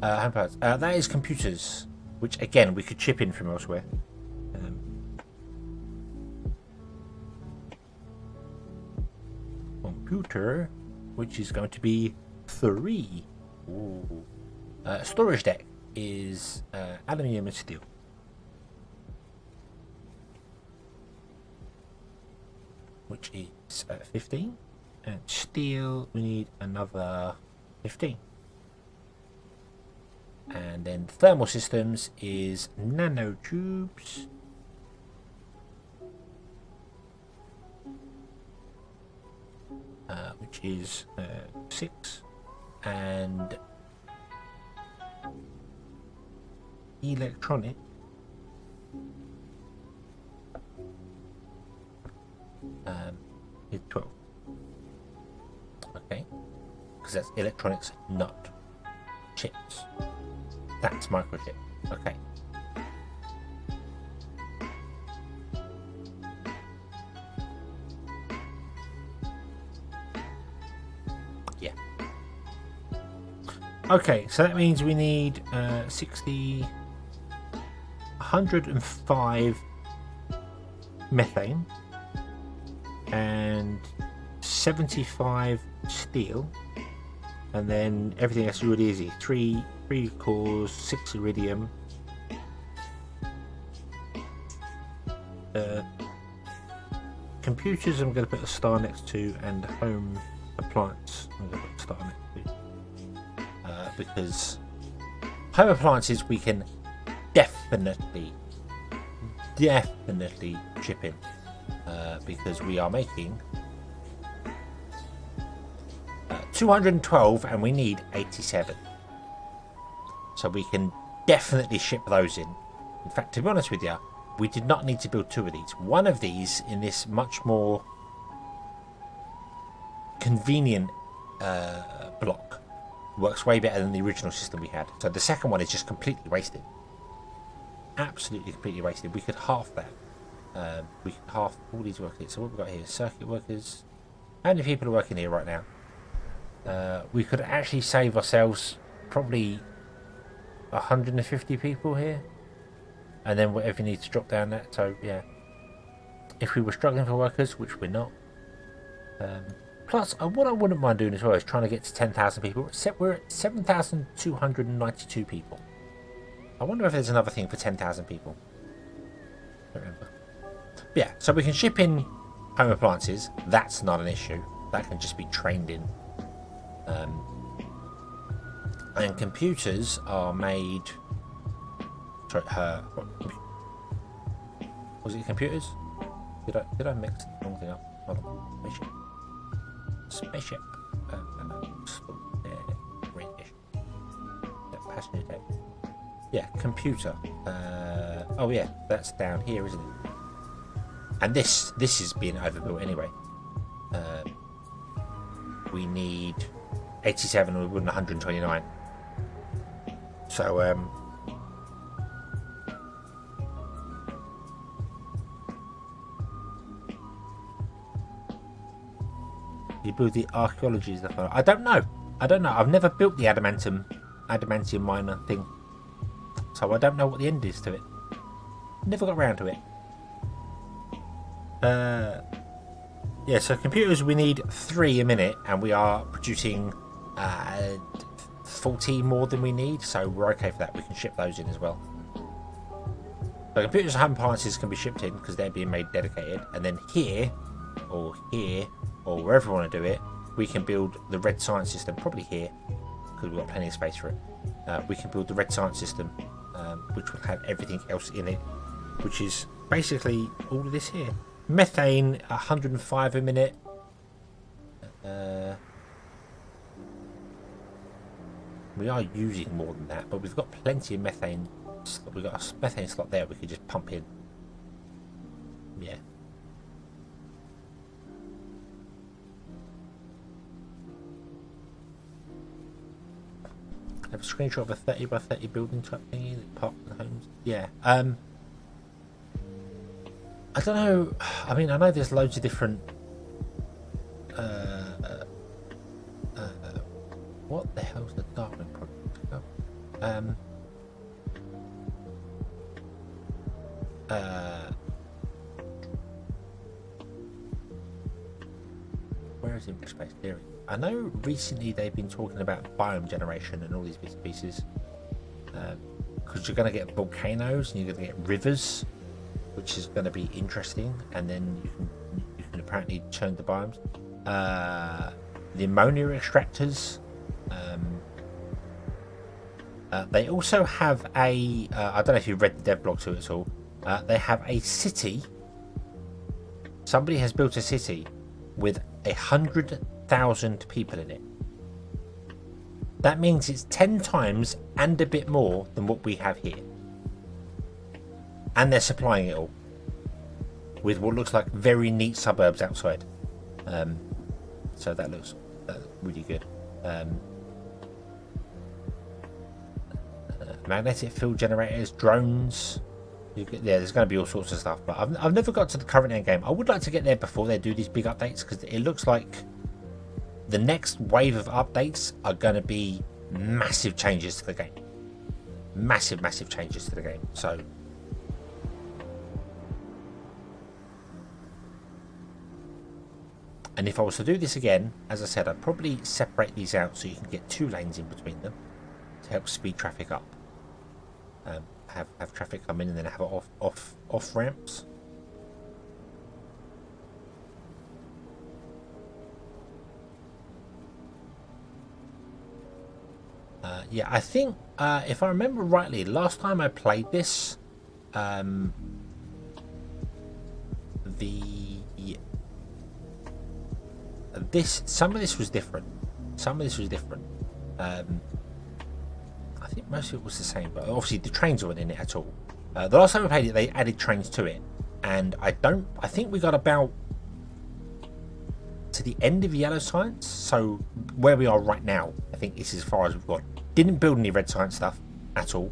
Home parts. That is computers, which again we could chip in from elsewhere. Computer, which is going to be 3. Ooh. Storage deck is aluminium and steel. Which is 15. And steel, we need another 15. And then thermal systems is nanotubes. Which is 6. And electronic is 12. Okay, because that's electronics, not chips. That's microchip. Okay. Yeah. Okay, so that means we need 60, 105 methane and 75 steel, and then everything else is really easy. 3 cores, 6 iridium, computers I'm going to put a star next to, and home appliance I'm going to put a star next to, because home appliances we can definitely chip in, because we are making 212 and we need 87, so we can definitely ship those in. In fact, to be honest with you, we did not need to build 2 of these. One of these in this much more convenient block works way better than the original system we had, so the second one is just completely wasted, absolutely completely wasted. We could half that. We could half all these workers. So what we've got here, circuit workers. How many people are working here right now? We could actually save ourselves probably 150 people here, and then whatever you need to drop down that. So yeah, if we were struggling for workers, which we're not. Plus, what I wouldn't mind doing as well is trying to get to 10,000 people. We're at 7,292 people. I wonder if there's another thing for 10,000 people. I don't remember. But yeah, so we can ship in home appliances. That's not an issue. That can just be trained in. And computers are made. Sorry, was it computers? Did I mix the wrong thing up? Hold on. Spaceship. British. Passenger deck. Yeah, computer. Oh yeah, that's down here, isn't it? And this is being overbuilt anyway. We need 87, or we wouldn't 129. So you build the archaeology stuff. I don't know. I've never built the adamantium miner thing, so I don't know what the end is to it. Never got around to it. Yeah, so computers, we need 3 a minute, and we are producing 40 more than we need, so we're okay for that. We can ship those in as well. So computers and home appliances can be shipped in because they're being made dedicated, and then here, or wherever we want to do it, we can build the red science system, probably here, because we've got plenty of space for it. We can build the red science system, which will have everything else in it, which is basically all of this here. Methane, 105 a minute. We are using more than that, but we've got plenty of methane. We've got a methane slot there we could just pump in. Yeah. I have a screenshot of a 30 by 30 building type thingy that parks in the homes. Yeah. I don't know. I mean, I know there's loads of different. What the hell's the Darwin project? Where is InfraSpace theory? I know recently they've been talking about biome generation and all these bits and pieces. Because you're going to get volcanoes and you're going to get rivers, which is going to be interesting, and then you can apparently turn the biomes. The ammonia extractors. They also have a. I don't know if you've read the dev blog to it at all. They have a city. Somebody has built a city with 100,000 people in it. That means it's 10 times and a bit more than what we have here. And they're supplying it all with what looks like very neat suburbs outside. So that looks really good. Magnetic field generators, drones. There's going to be all sorts of stuff, but I've never got to the current end game. I would like to get there before they do these big updates, because it looks like the next wave of updates are going to be massive changes to the game. Massive changes to the game. So and if I was to do this again, as I said, I'd probably separate these out so you can get 2 lanes in between them to help speed traffic up. Have traffic come in and then have it off ramps. Yeah, I think if I remember rightly, last time I played this, some of this was different. I think most of it was the same, but obviously the trains weren't in it at all. The last time I played it, they added trains to it, and I think we got about to the end of yellow science. So where we are right now, I think this is as far as we've got. Didn't build any red science stuff at all,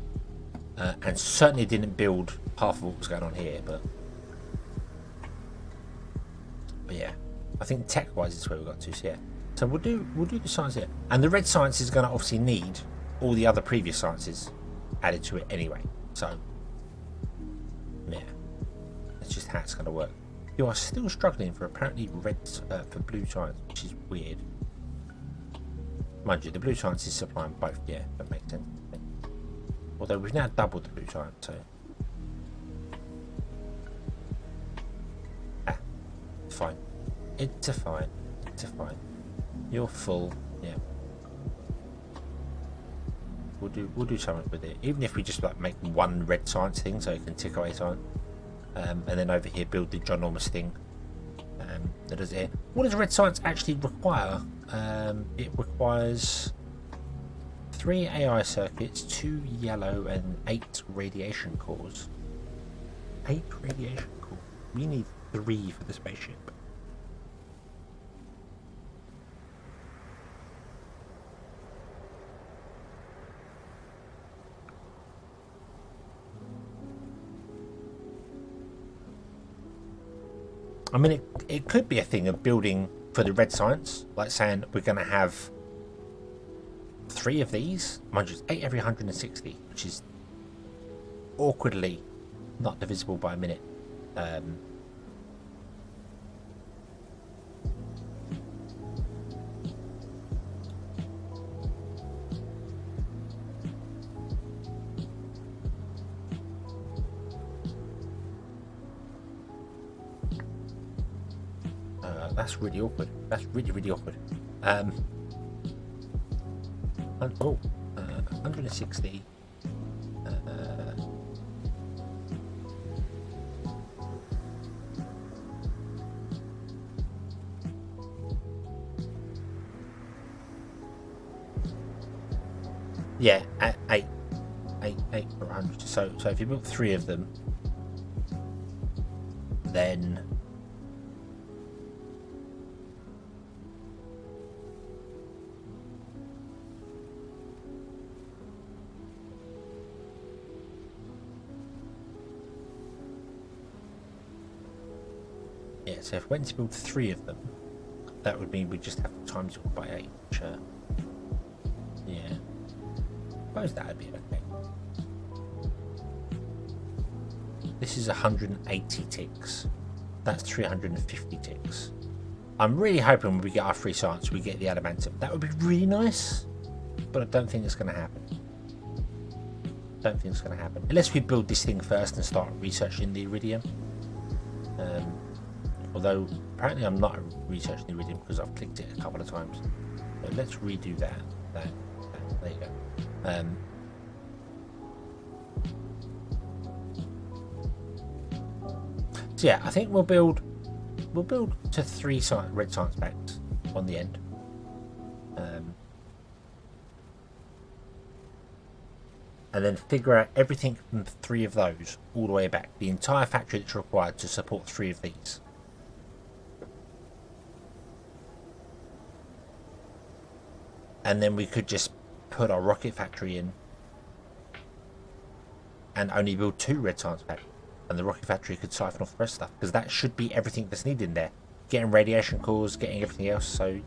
and certainly didn't build half of what was going on here. But yeah, I think tech-wise is where we got to. So yeah, so we'll do the science here, and the red science is going to obviously need all the other previous sciences added to it anyway. So yeah, that's just how it's going to work. You are still struggling for apparently for blue science, which is weird. Mind you, the blue science is supplying both. Yeah, that makes sense. Although we've now doubled the blue science, so fine. It's a fine. You're full. Yeah. we'll do something with it. Even if we just like make one red science thing so it can tick away time, and then over here build the ginormous thing that does it. What does red science actually require? It requires 3 AI circuits, 2 yellow, and 8 radiation cores. 8 radiation cores. We need 3 for the spaceship. I mean, it could be a thing of building for the red science, like saying we're going to have 3 of these. Mind you, it's 8 every 160, which is awkwardly not divisible by a minute. That's really awkward. That's really awkward. 160. Yeah, at 8 per 100. So if you built 3 of them, then so if we went to build 3 of them, that would mean we just have to times it by 8, which, yeah, I suppose that would be okay. This is 180 ticks. That's 350 ticks. I'm really hoping when we get our free science, we get the adamantium. That would be really nice, but I don't think it's going to happen. Don't think it's going to happen. Unless we build this thing first and start researching the iridium. Although, apparently I'm not researching the iridium because I've clicked it a couple of times. So let's redo that. There you go. So yeah, I think we'll build to 3 red science packs on the end. And then figure out everything from 3 of those all the way back. The entire factory that's required to support 3 of these. And then we could just put our rocket factory in and only build 2 red science packs. And the rocket factory could siphon off the rest of stuff, because that should be everything that's needed in there. Getting radiation cores, getting everything else. So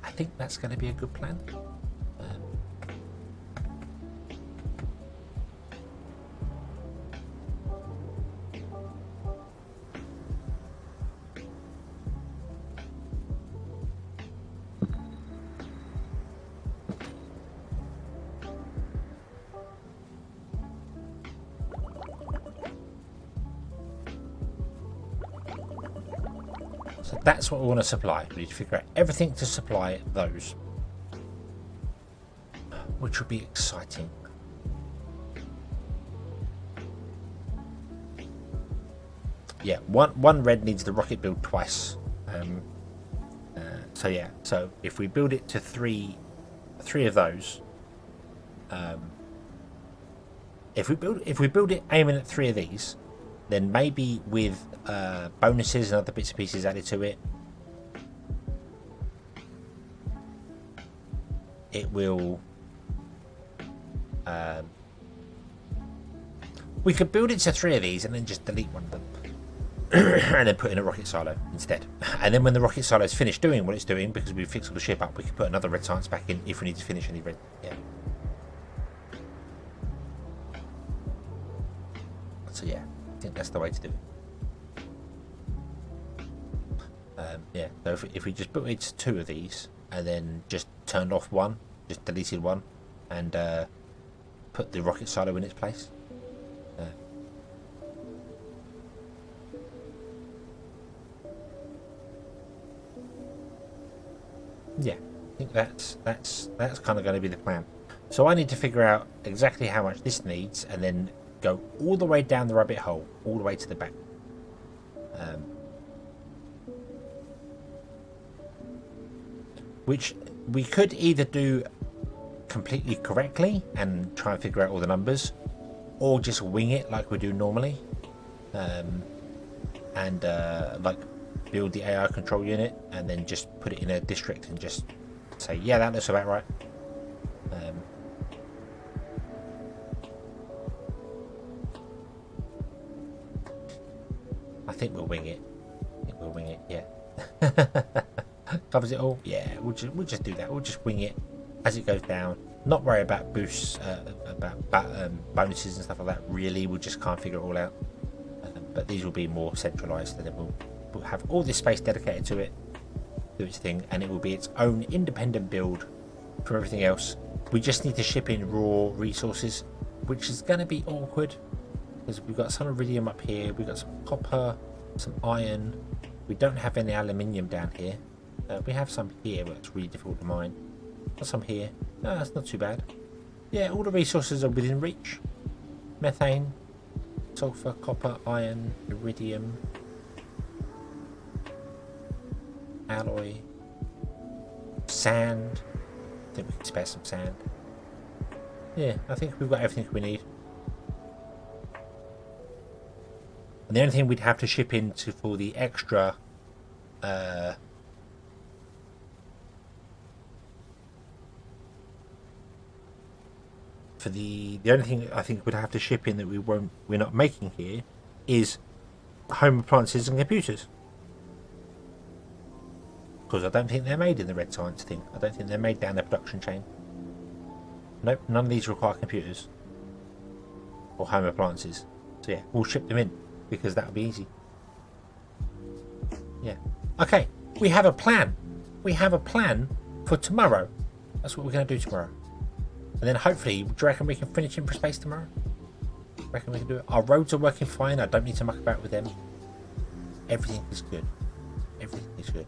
I think that's going to be a good plan. So that's what we want to supply. We need to figure out everything to supply those, which will be exciting. Yeah, one red needs the rocket build twice. So yeah, so if we build it to three of those, if we build it aiming at 3 of these, then maybe with bonuses and other bits and pieces added to it, it will. We could build it to 3 of these and then just delete one of them, and then put in a rocket silo instead. And then when the rocket silo is finished doing what it's doing, because we've fixed all the ship up, we can put another red science back in if we need to finish any red. Yeah. So yeah, I think that's the way to do it. Yeah, so if we just put it to 2 of these and then just turned off one, just deleted one, and put the rocket silo in its place. Yeah, I think that's kind of going to be the plan. So I need to figure out exactly how much this needs and then go all the way down the rabbit hole, all the way to the back. Which we could either do completely correctly and try and figure out all the numbers, or just wing it like we do normally, and like build the AI control unit and then just put it in a district and just say, yeah, that looks about right. I think we'll wing it. Yeah. Covers it all. Yeah, we'll just do that. We'll just wing it as it goes down. Not worry about boosts, about bonuses and stuff like that. Really, we just can't figure it all out. But these will be more centralized, and then we'll have all this space dedicated to it, do its thing, and it will be its own independent build from everything else. We just need to ship in raw resources, which is going to be awkward because we've got some iridium up here, we've got some copper, some iron. We don't have any aluminium down here. We have some here, but it's really difficult to mine. Got some here. No, that's not too bad. Yeah, all the resources are within reach. Methane, sulfur, copper, iron, iridium, alloy, sand. I think we can spare some sand. Yeah, I think we've got everything we need. And the only thing we'd have to ship into for the extra the only thing I think we'd have to ship in that we're not making here is home appliances and computers, because I don't think they're made in the red science thing. I don't think they're made down the production chain. Nope, none of these require computers or home appliances. So yeah, we'll ship them in because that'll be easy. Yeah. Okay, we have a plan. We have a plan for tomorrow. That's what we're going to do tomorrow. And then hopefully, do you reckon we can finish InfraSpace tomorrow? Reckon we can do it? Our roads are working fine. I don't need to muck about with them. Everything is good. Everything is good.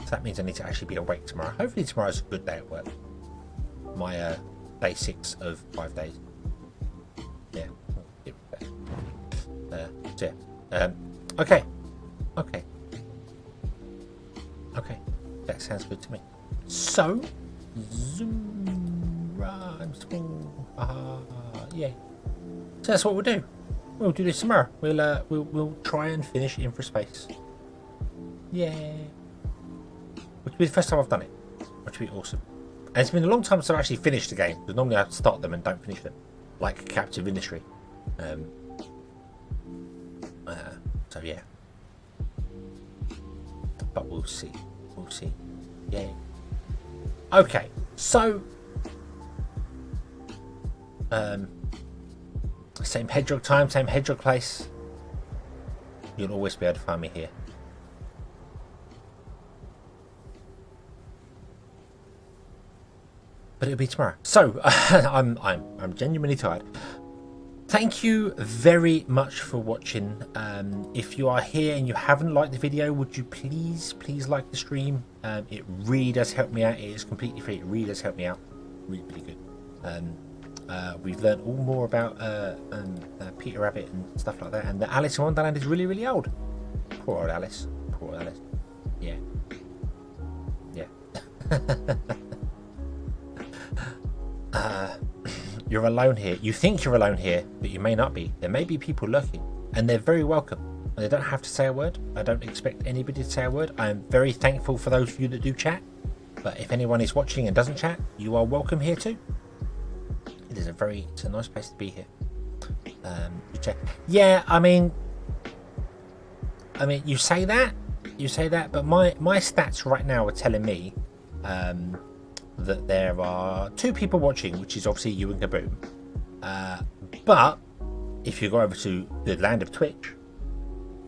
So that means I need to actually be awake tomorrow. Hopefully tomorrow's a good day at work. My day 6 of 5 days. Yeah. So yeah. Okay. That sounds good to me. So, zoom, run, small, yeah. So that's what we'll do. We'll do this tomorrow. We'll try and finish InfraSpace. Yeah. Which will be the first time I've done it. Which will be awesome. And it's been a long time since I've actually finished the game. Because normally I start them and don't finish them, like Captive Industry. So yeah. But we'll see. We'll see. Yeah. Okay. So. Same hedgehog time, same hedgehog place. You'll always be able to find me here. But it'll be tomorrow. So I'm genuinely tired. Thank you very much for watching. If you are here and you haven't liked the video, would you please like the stream? It really does help me out. It is completely free. It really does help me out. Really good. We've learned all more about Peter Rabbit and stuff like that. And the Alice in Wonderland is really old. Poor old Alice. Poor old Alice. Yeah. You're alone here. You think you're alone here, but you may not be. There may be people lurking, and they're very welcome. And they don't have to say a word. I don't expect anybody to say a word. I am very thankful for those of you that do chat. But if anyone is watching and doesn't chat, you are welcome here too. It's a nice place to be here. Yeah, I mean, you say that, but my stats right now are telling me that there are 2 people watching, which is obviously you and Kaboom. But if you go over to the land of Twitch,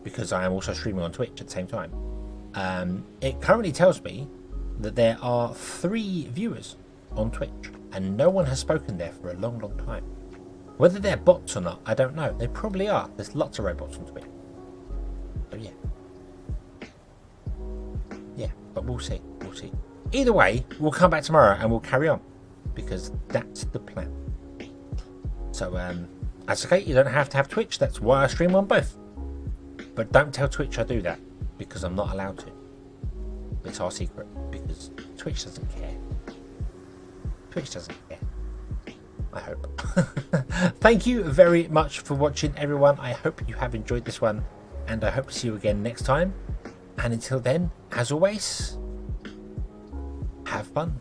because I am also streaming on Twitch at the same time, it currently tells me that there are 3 viewers on Twitch, and no one has spoken there for a long time. Whether they're bots or not, I don't know. They probably are. There's lots of robots on Twitch. So yeah, but we'll see. Either way, we'll come back tomorrow and we'll carry on, because that's the plan. So that's okay. You don't have to have Twitch. That's why I stream on both. But don't tell Twitch I do that, because I'm not allowed to. It's our secret, because Twitch doesn't care. I hope. Thank you very much for watching, everyone. I hope you have enjoyed this one, and I hope to see you again next time. And until then, as always, have fun.